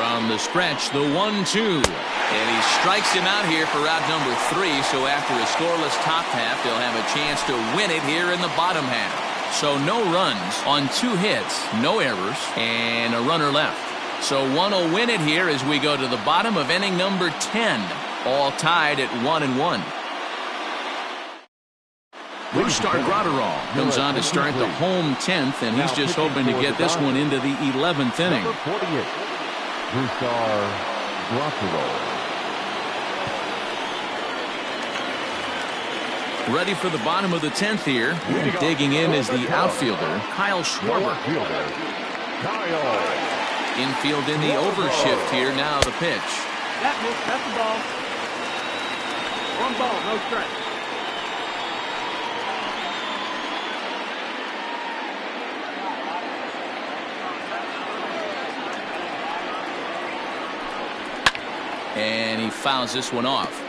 From the stretch, the 1-2. And he strikes him out here for out number 3. So after a scoreless top half, they'll have a chance to win it here in the bottom half. So no runs on 2 hits, no errors, and a runner left. So one will win it here as we go to the bottom of inning number 10. All tied at 1-1. Brustar Gratterall comes on to start the home 10th, and he's just hoping to get this one into the 11th inning. Number 48, Brustar Gratterall. Ready for the bottom of the 10th here. Digging in is the outfielder, Kyle Schwarber. Infield in the overshift here. Now the pitch. That miss, that's the ball. 1 ball, no strike. And he fouls this one off.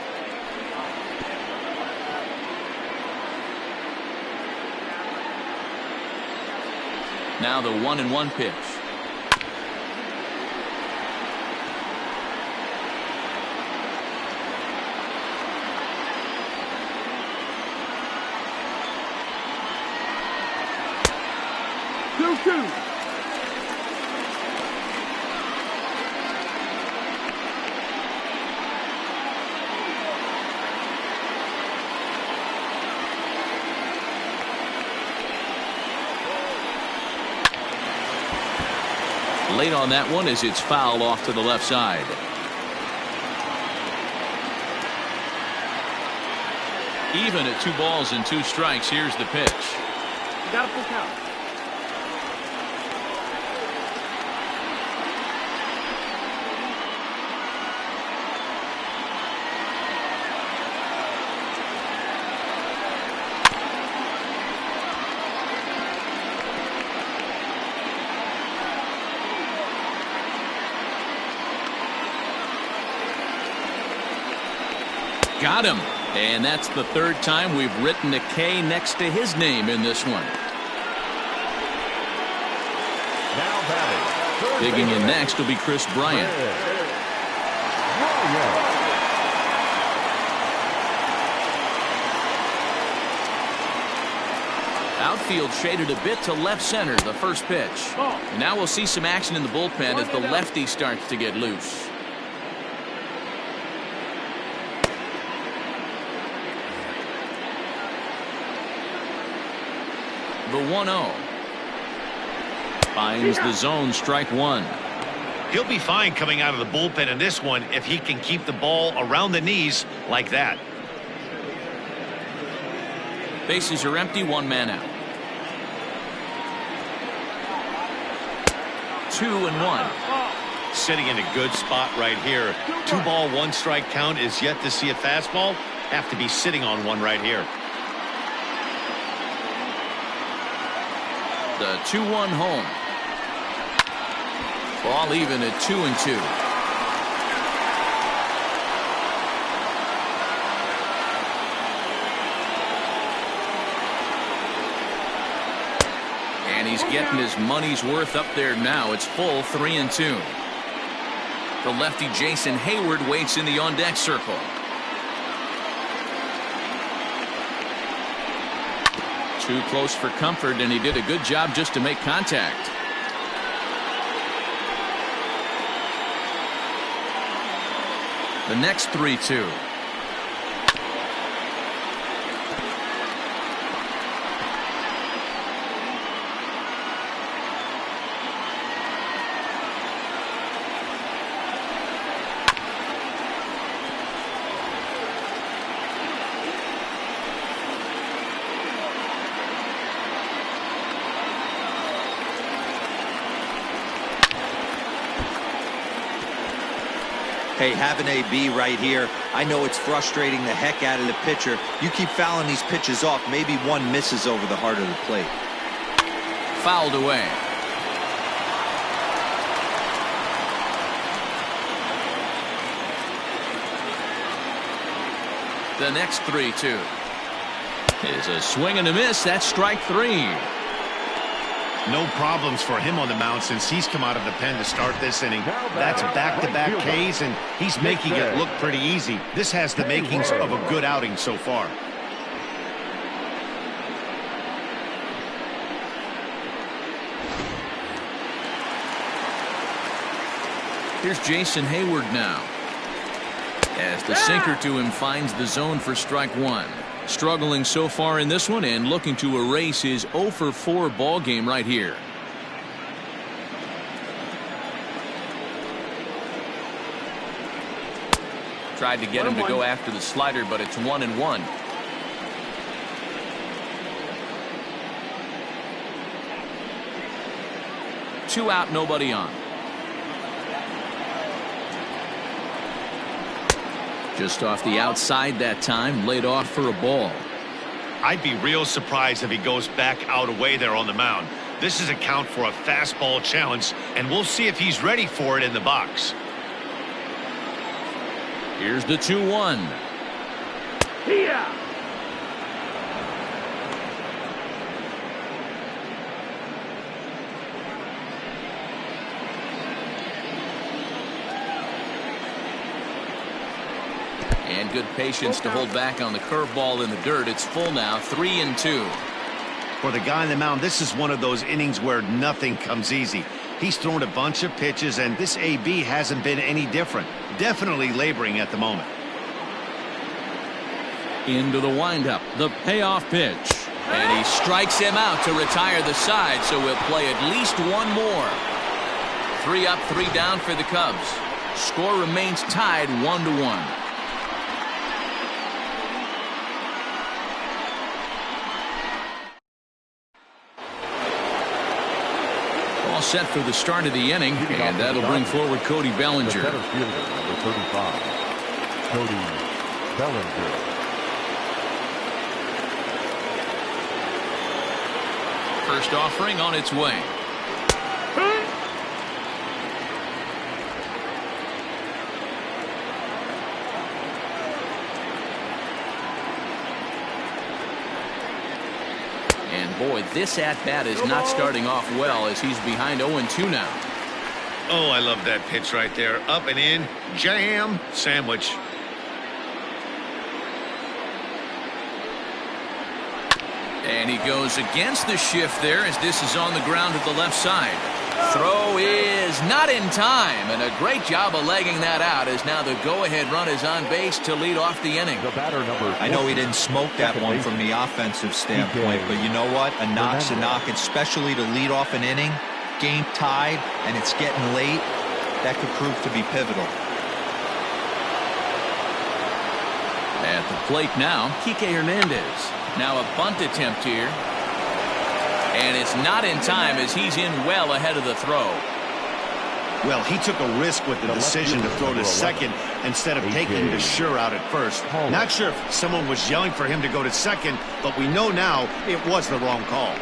Now the 1-1 pitch. Late on that one as it's fouled off to the left side. Even at 2 balls and 2 strikes. Here's the pitch. You got a full count. Got him. And that's the 3rd time we've written a K next to his name in this one. Now batting. Digging in next will be Chris Bryant. Outfield shaded a bit to left center, the first pitch. And now we'll see some action in the bullpen as the lefty starts to get loose. The 1-0. Finds the zone, strike 1. He'll be fine coming out of the bullpen in this one if he can keep the ball around the knees like that. Bases are empty, 1 man out. 2-1. Sitting in a good spot right here. 2 ball, 1 strike count is yet to see a fastball. Have to be sitting on one right here. The 2-1 home. Ball even at 2-2. And he's getting his money's worth up there now. It's full 3-2. The lefty Jason Hayward waits in the on-deck circle. Too close for comfort, and he did a good job just to make contact. The next 3-2. Hey, having AB right here, I know it's frustrating the heck out of the pitcher. You keep fouling these pitches off, maybe one misses over the heart of the plate. Fouled away. The next 3-2 is a swing and a miss. That's strike 3. No problems for him on the mound since he's come out of the pen to start this inning. That's back-to-back Ks, and he's making it look pretty easy. This has the makings of a good outing so far. Here's Jason Hayward now, as the sinker to him finds the zone for strike one. Struggling so far in this one and looking to erase his 0 for 4 ball game right here. Tried to get him to go after the slider, but it's 1-1. Two out, nobody on. Just off the outside that time, laid off for a ball. I'd be real surprised if he goes back out away there on the mound. This is a count for a fastball challenge, and we'll see if he's ready for it in the box. Here's the 2-1. Here. And good patience to hold back on the curveball in the dirt. It's full now, 3-2. For the guy on the mound, this is one of those innings where nothing comes easy. He's thrown a bunch of pitches, and this AB hasn't been any different. Definitely laboring at the moment. Into the windup, the payoff pitch. And he strikes him out to retire the side, so we'll play at least one more. 3 up, 3 down for the Cubs. Score remains tied 1-1. Set for the start of the inning, and that'll bring forward Cody Bellinger. The center fielder, number 35, Cody Bellinger. First offering on its way. Boy, this at-bat is not starting off well as he's behind 0-2 now. Oh, I love that pitch right there. Up and in, jam, sandwich. And he goes against the shift there as this is on the ground at the left side. Throw is not in time, and a great job of legging that out as now the go-ahead run is on base to lead off the inning. The batter number 40. I know he didn't smoke that one from the offensive standpoint, but you know what? A knock's a knock, especially to lead off an inning, game tied, and it's getting late. That could prove to be pivotal. At the plate now, Kike Hernandez. Now a bunt attempt here. And it's not in time as he's in well ahead of the throw. Well, he took a risk with the decision to throw to second instead of taking the sure out at first. Not sure if someone was yelling for him to go to second, but we know now it was the wrong call.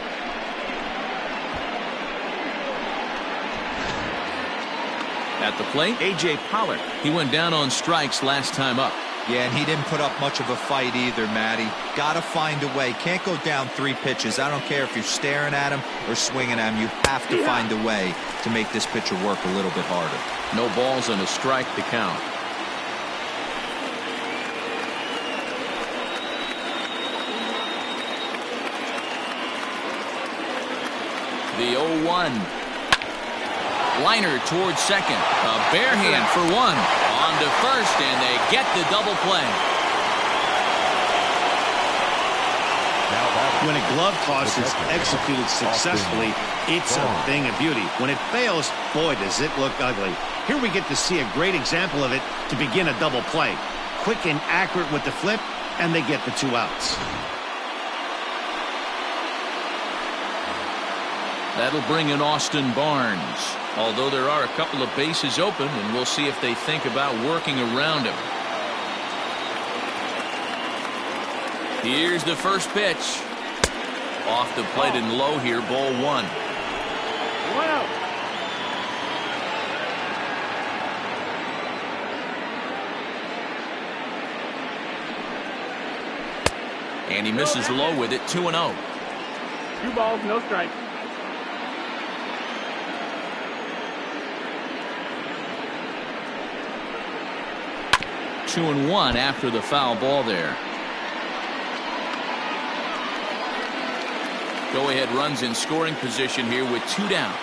At the plate, A.J. Pollard. He went down on strikes last time up. Yeah, and he didn't put up much of a fight either, Matty. Got to find a way. Can't go down 3 pitches. I don't care if you're staring at him or swinging at him. You have to find a way to make this pitcher work a little bit harder. No balls and a strike to count. The 0-1. Liner towards second. A bare hand for 1. On to first, and they get the double play. When a glove toss is executed successfully, it's a thing of beauty. When it fails, boy, does it look ugly. Here we get to see a great example of it to begin a double play. Quick and accurate with the flip, and they get the 2 outs. That'll bring in Austin Barnes. Although there are a couple of bases open, and we'll see if they think about working around him. Here's the first pitch. Off the plate and low here, ball 1. Wow. And he misses low with it, 2-0. 2 balls, no strikes. 2-1 after the foul ball there. Go ahead runs in scoring position here with 2 down.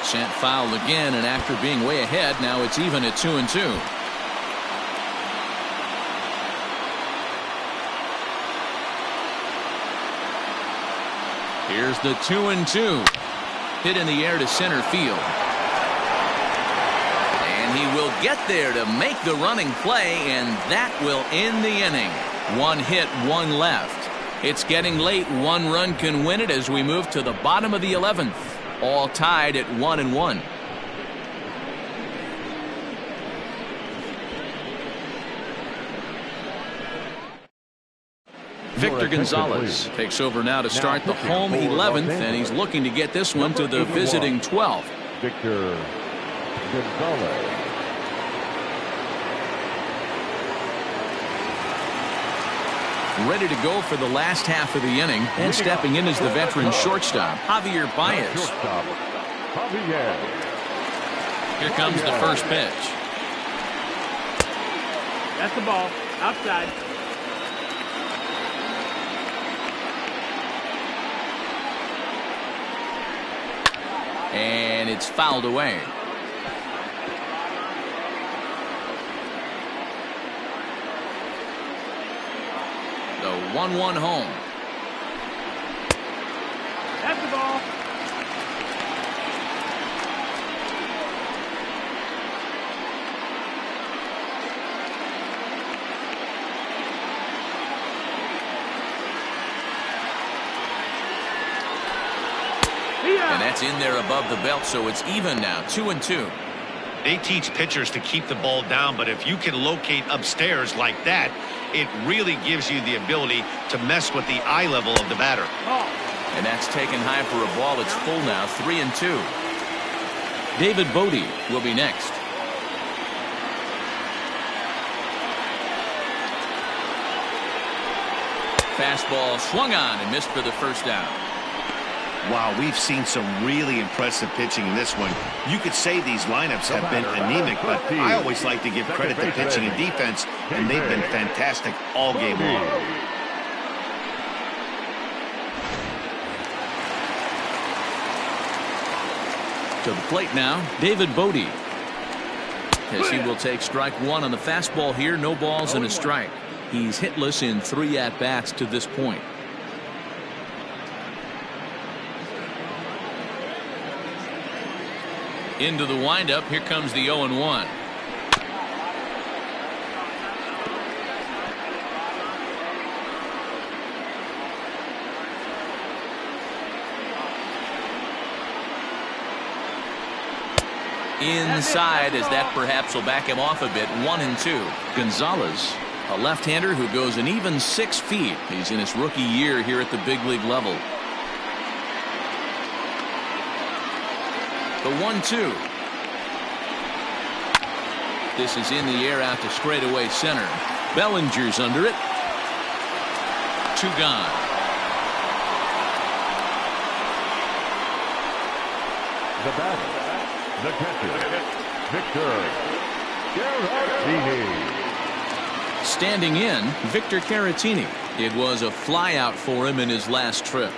Sent foul again, and after being way ahead, now it's even at 2-2. Here's the 2-2. Hit in the air to center field. And he will get there to make the running play, and that will end the inning. 1 hit, 1 left. It's getting late. 1 run can win it as we move to the bottom of the 11th. All tied at 1-1. Victor Gonzalez takes over now to start the home 11th, and he's looking to get this one to the visiting 12th. Victor Gonzalez. Ready to go for the last half of the inning, and stepping in is the veteran shortstop, Javier Baez. Here comes the first pitch. That's the ball. Outside. And it's fouled away. The 1-1 home. That's the ball. And that's in there above the belt, so it's even now, 2-2. They teach pitchers to keep the ball down, but if you can locate upstairs like that, it really gives you the ability to mess with the eye level of the batter. And that's taken high for a ball. It's full now, 3-2. David Bodie will be next. Fastball swung on and missed for the first down. Wow, we've seen some really impressive pitching in this one. You could say these lineups have been anemic, but I always like to give credit to pitching and defense, and they've been fantastic all game long. To the plate now, David Bodie. As he will take strike 1 on the fastball here, no balls and a strike. He's hitless in 3 at-bats to this point. Into the windup. Here comes the 0-1. Inside, as that perhaps will back him off a bit. 1-2. Gonzalez, a left-hander who goes an even 6 feet. He's in his rookie year here at the big league level. The 1-2. This is in the air out to straightaway center. Bellinger's under it. 2 gone. The batter, the catcher, Victor Caratini. Standing in, Victor Caratini. It was a flyout for him in his last trip.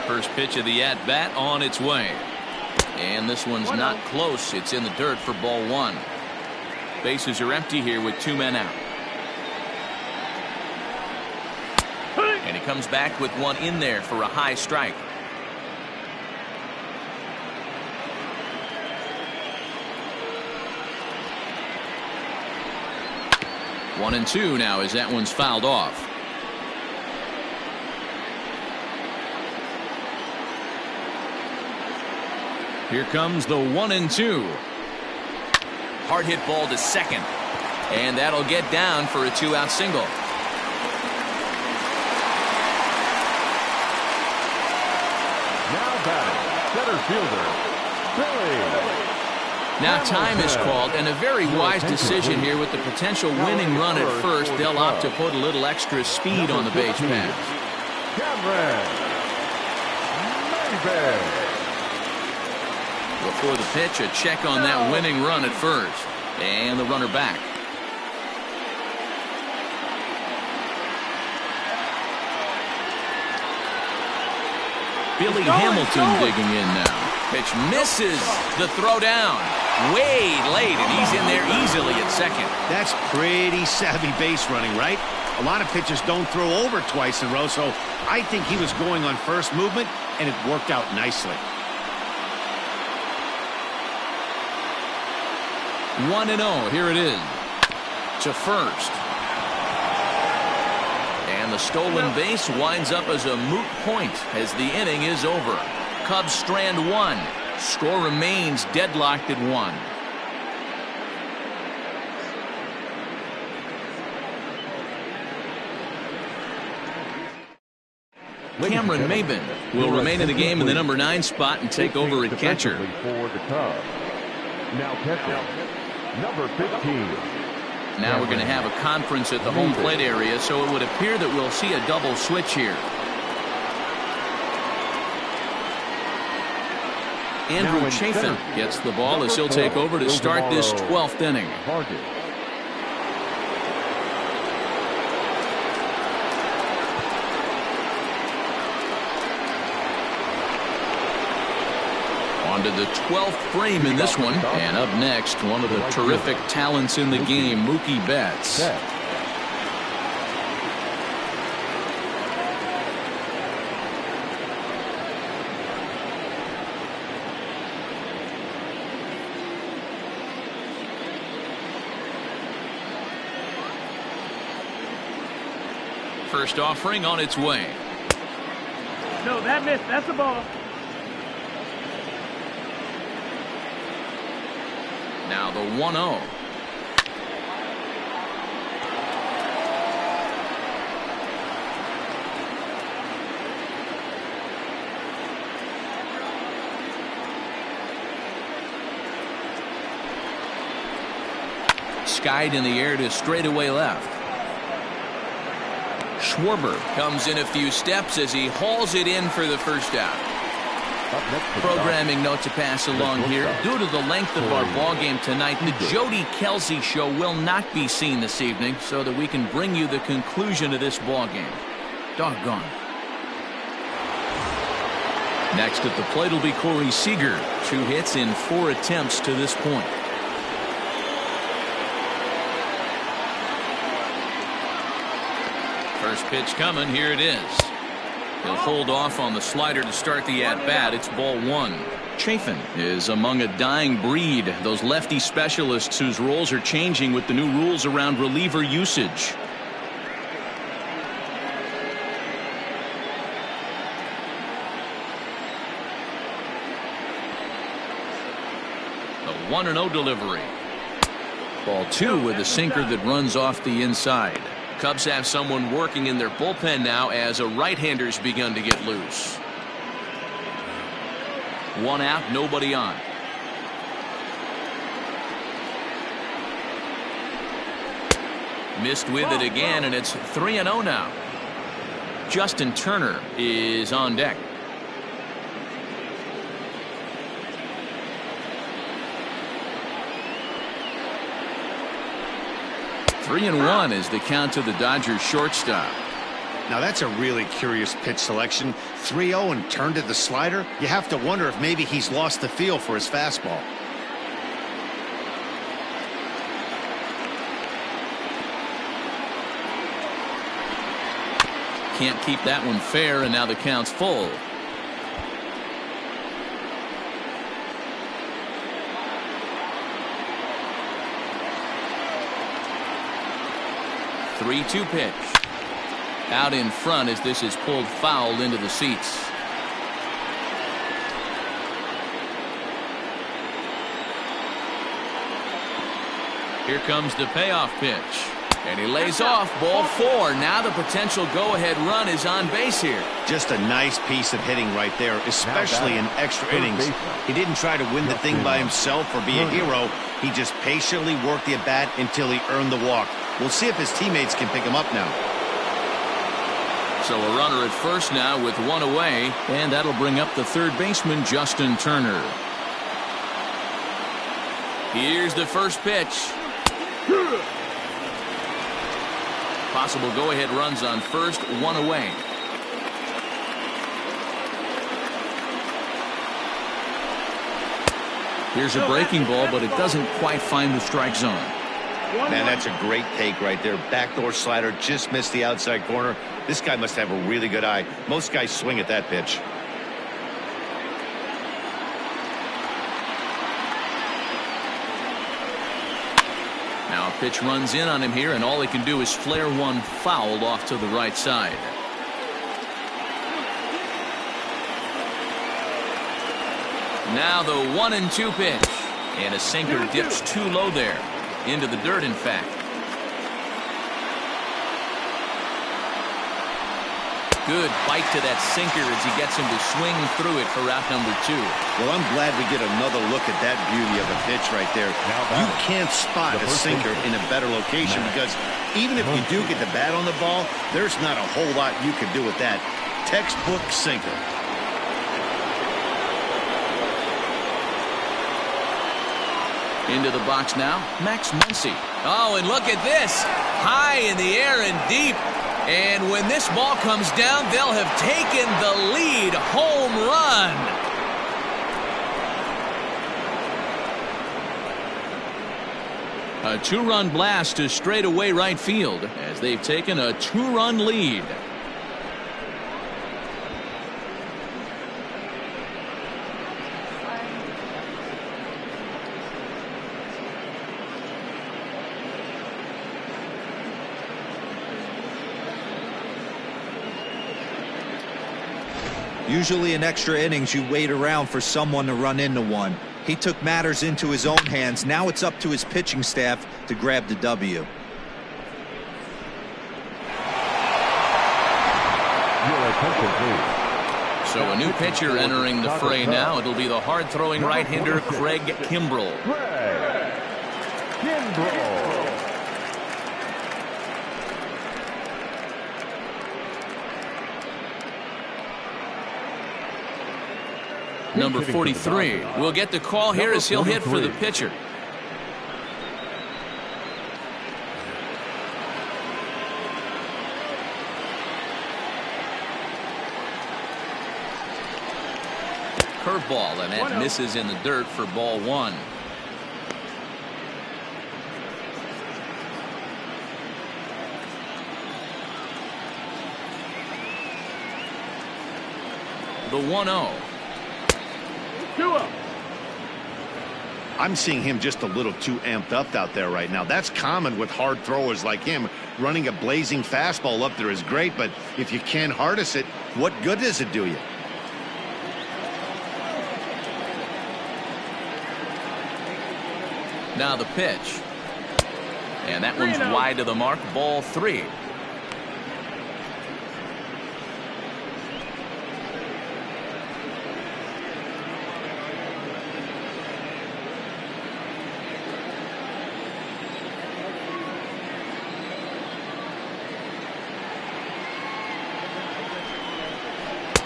First pitch of the at-bat on its way. And this one's not close. It's in the dirt for ball 1. Bases are empty here with 2 men out. And he comes back with 1 in there for a high strike. One and 2 now as that one's fouled off. Here comes the 1-2. Hard hit ball to second. And that'll get down for a 2-out single. Now batting, center fielder, Billy. Now time is called, and a very wise decision here with the potential winning run at first. They'll opt to put a little extra speed on the base pass. Before the pitch, a check on that winning run at first. And the runner back. Billy Hamilton digging in now. Pitch misses. The throw down. Way late, and he's in there easily at second. That's pretty savvy base running, right? A lot of pitchers don't throw over twice in a row, so I think he was going on first movement, and it worked out nicely. 1-0. Here it is. To first. And the stolen base winds up as a moot point as the inning is over. Cubs strand one. Score remains deadlocked at 1. Cameron Maben will remain in the game in the number 9 spot and take over at catcher. For the Cubs. Now catcher, number 15. Now we're going to have a conference at the home plate area, so it would appear that we'll see a double switch here. Andrew Chafin gets the ball as he'll take over to start this 12th inning. On to the 12th frame in this one. And up next, one of the terrific talents in the game, Mookie Betts. First offering on its way. No, that missed. That's a ball. Now the 1-0. Skied in the air to straightaway left. Schwarber comes in a few steps as he hauls it in for the first out. Programming note to pass along here. Due to the length of our ball game tonight, the Jody Kelsey show will not be seen this evening so that we can bring you the conclusion of this ball game. Doggone. Next at the plate will be Corey Seager. 2 hits in 4 attempts to this point. First pitch coming. Here it is. He'll hold off on the slider to start the at-bat. It's ball 1. Chafin is among a dying breed. Those lefty specialists whose roles are changing with the new rules around reliever usage. The 1-0 delivery. Ball 2 with a sinker that runs off the inside. Cubs have someone working in their bullpen now as a right-hander's begun to get loose. 1 out, nobody on. Missed with it again, and it's 3-0 now. Justin Turner is on deck. Three and 1 is the count to the Dodgers shortstop. Now that's a really curious pitch selection. 3-0 and turned to the slider. You have to wonder if maybe he's lost the feel for his fastball. Can't keep that one fair, and now the count's full. The 3-2 pitch. Out in front as this is pulled foul into the seats. Here comes the payoff pitch. And he lays off. Ball 4. Now the potential go-ahead run is on base here. Just a nice piece of hitting right there, especially in extra innings. He didn't try to win the thing by himself or be a hero. He just patiently worked the at-bat until he earned the walk. We'll see if his teammates can pick him up now. So a runner at first now with 1 away, and that'll bring up the third baseman, Justin Turner. Here's the first pitch. Possible go-ahead runs on first, one away. Here's a breaking ball, but it doesn't quite find the strike zone. Man, that's a great take right there. Backdoor slider, just missed the outside corner. This guy must have a really good eye. Most guys swing at that pitch. Now a pitch runs in on him here, and all he can do is flare one foul off to the right side. Now the 1-2 pitch, and a sinker dips too low there, into the dirt in fact. Good bite to that sinker as he gets him to swing through it for out number 2. Well, I'm glad we get another look at that beauty of a pitch right there. You can't spot a sinker in a better location because even if you do get the bat on the ball, there's not a whole lot you can do with that. Textbook sinker. Into the box now, Max Muncy. Oh, and look at this. High in the air and deep. And when this ball comes down, they'll have taken the lead. Home run. A 2-run blast to straightaway right field as they've taken a 2-run lead. Usually in extra innings, you wait around for someone to run into one. He took matters into his own hands. Now it's up to his pitching staff to grab the W. So a new pitcher entering the fray now. It'll be the hard-throwing right-hander Craig Kimbrell. Number 43 will get the call here as he'll hit for the pitcher. Curveball, and that misses in the dirt for ball 1. The 1-0. I'm seeing him just a little too amped up out there right now. That's common with hard throwers like him. Running a blazing fastball up there is great, but if you can't harness it, what good does it do you? Now the pitch. And that one's wide to the mark, ball 3.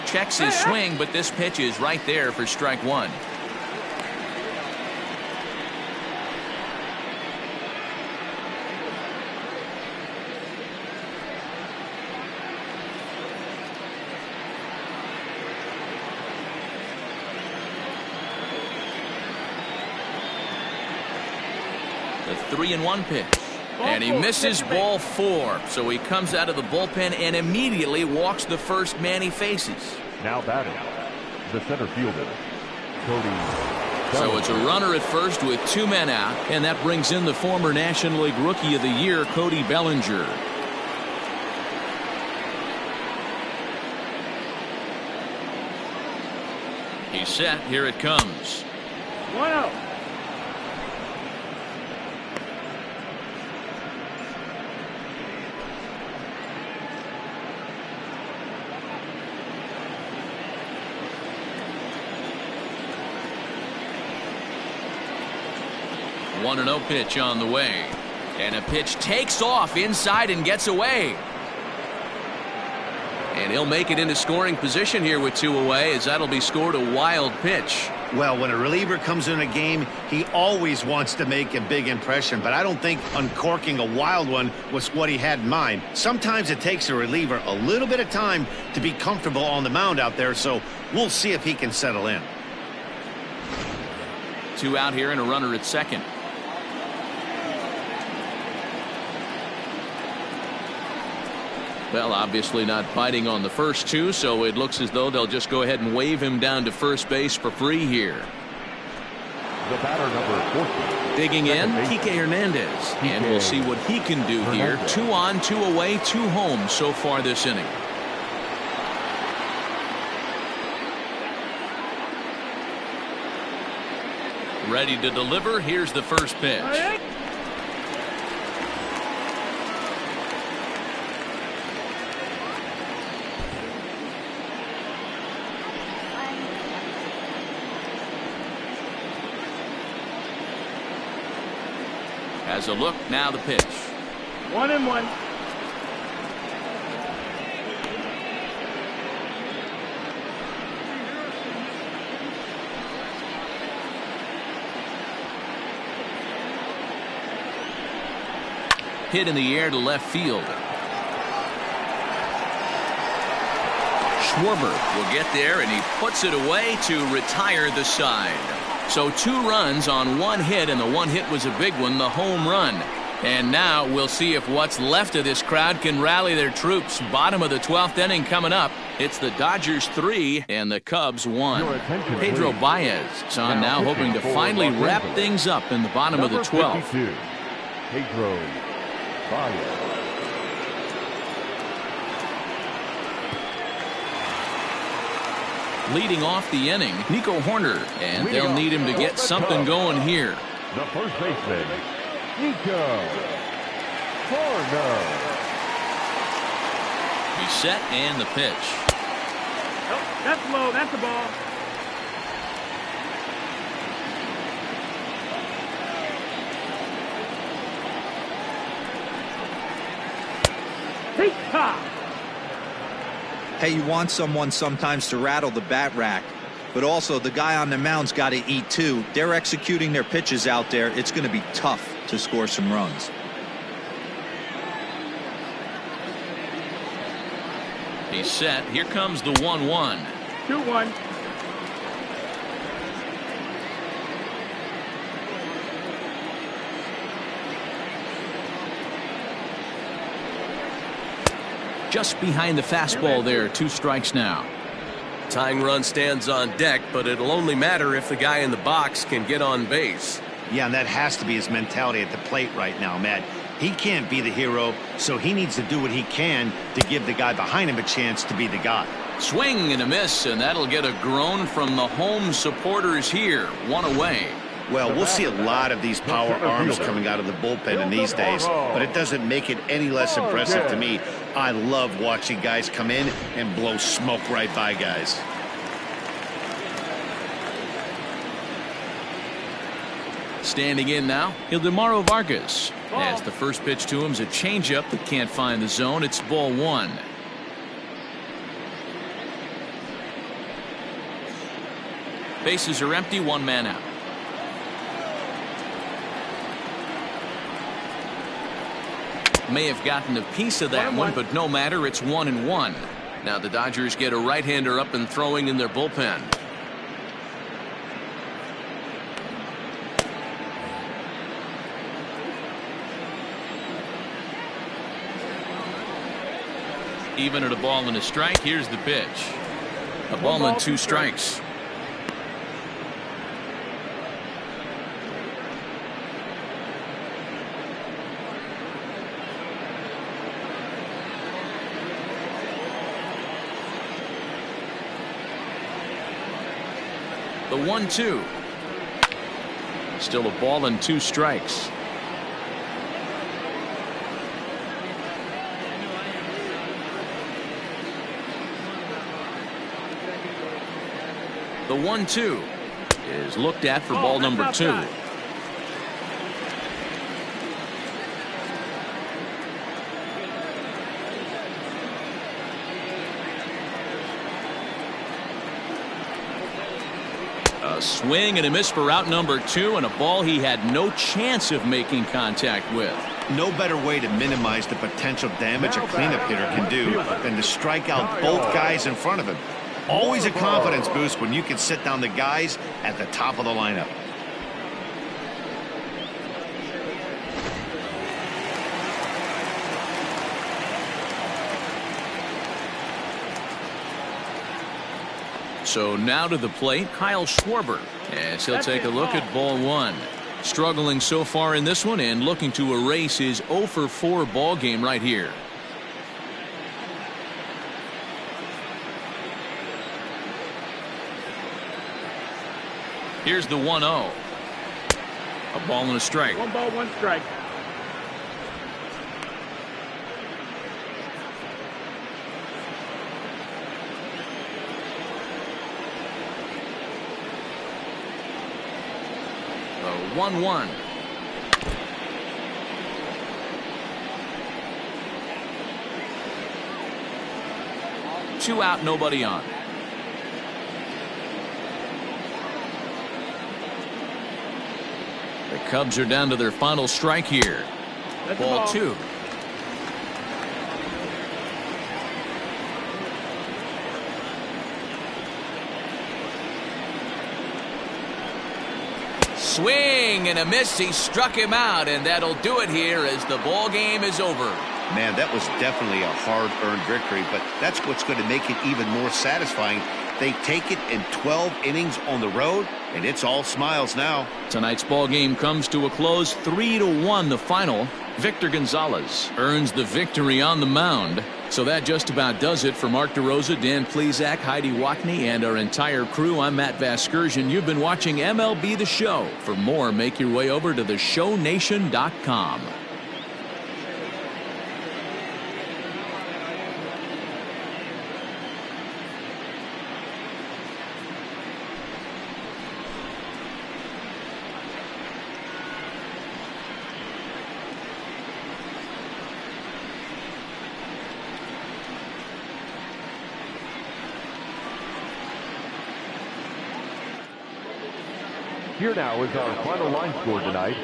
Checks his swing, but this pitch is right there for strike 1. The 3-1 pitch. And he misses ball 4. So he comes out of the bullpen and immediately walks the first man he faces. Now batting, the center fielder, Cody. So it's a runner at first with 2 men out, and that brings in the former National League Rookie of the Year, Cody Bellinger. He's set. Here it comes. 1-0. One 1-0 pitch on the way, and a pitch takes off inside and gets away, and he'll make it into scoring position here with 2 away, as that'll be scored a wild pitch. Well, when a reliever comes in a game, he always wants to make a big impression, but I don't think uncorking a wild one was what he had in mind. Sometimes it takes a reliever a little bit of time to be comfortable on the mound out there, so we'll see if he can settle in. 2 out here and a runner at second. Well, obviously not biting on the first 2, so it looks as though they'll just go ahead and wave him down to first base for free here. The batter number 14. Digging in, Kike Hernandez. And we'll see what he can do here. 2 on, 2 away, 2 home so far this inning. Ready to deliver. Here's the first pitch. Has a look, now the pitch. 1-1. Hit in the air to left field. Schwarber will get there, and he puts it away to retire the side. So 2 runs on 1 hit, and the 1 hit was a big one, the home run. And now we'll see if what's left of this crowd can rally their troops. Bottom of the 12th inning coming up. It's the Dodgers 3 and the Cubs 1. Pedro Baez is on now, hoping to finally wrap things up in the bottom of the 12th. 52, Pedro Baez. Leading off the inning, Nico Horner, and they'll need him to get something going here. The first baseman, Nico Horner. He's set and the pitch. Oh, that's low. That's a ball. Hey-ha! Hey, you want someone sometimes to rattle the bat rack, but also the guy on the mound's got to eat too. They're executing their pitches out there. It's going to be tough to score some runs. He's set. Here comes the 1-1. 2-1. Just behind the fastball there. 2 strikes now. Tying run stands on deck, but it'll only matter if the guy in the box can get on base. Yeah, and that has to be his mentality at the plate right now, Matt. He can't be the hero, so he needs to do what he can to give the guy behind him a chance to be the guy. Swing and a miss, and that'll get a groan from the home supporters here. 1 away. Well, we'll see a lot of these power arms coming out of the bullpen in these days, but it doesn't make it any less impressive to me. I love watching guys come in and blow smoke right by guys. Standing in now, Ildemaro Vargas. As the first pitch to him is a changeup that can't find the zone. It's ball 1. Bases are empty, 1 man out. May have gotten a piece of that one, but no matter. It's 1-1. Now the Dodgers get a right-hander up and throwing in their bullpen. Even at a ball and a strike. Here's the pitch. A ball and 2 strikes. The 1-2. Still a ball and 2 strikes. The 1-2 is looked at for ball number 2. A A swing and a miss for out number 2, and a ball he had no chance of making contact with. No better way to minimize the potential damage a cleanup hitter can do than to strike out both guys in front of him. Always a confidence boost when you can sit down the guys at the top of the lineup. So now to the plate, Kyle Schwarber, as he'll take a look at ball 1. Struggling so far in this one and looking to erase his 0 for 4 ball game right here. Here's the 1-0. A ball and a strike. 1 ball, 1 strike. The 1-1. Two out, nobody on. The Cubs are down to their final strike here. Ball 2. Swing and a miss. He struck him out, and that'll do it here as the ball game is over. Man, that was definitely a hard-earned victory, but that's what's going to make it even more satisfying. They take it in 12 innings on the road, and it's all smiles now. Tonight's ball game comes to a close, 3-1 the final. Victor Gonzalez earns the victory on the mound. So that just about does it for Mark DeRosa, Dan Plesac, Heidi Watney, and our entire crew. I'm Matt Vasgersian. You've been watching MLB The Show. For more, make your way over to theshownation.com. Here now is our final line score tonight.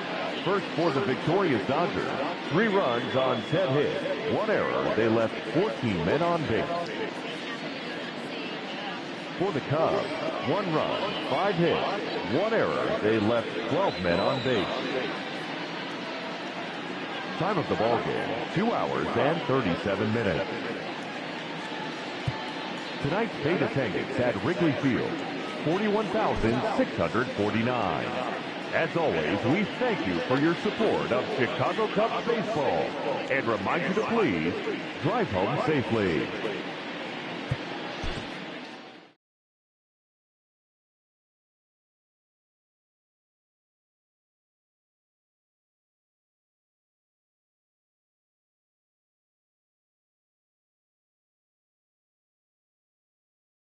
First for the victorious Dodgers, 3 runs on 10 hits, 1 error. They left 14 men on base. For the Cubs, 1 run, 5 hits, 1 error. They left 12 men on base. Time of the ball game, 2 hours and 37 minutes. Tonight's paid attendance at Wrigley Field, 41,649. As always, we thank you for your support of Chicago Cubs baseball and remind you to please drive home safely.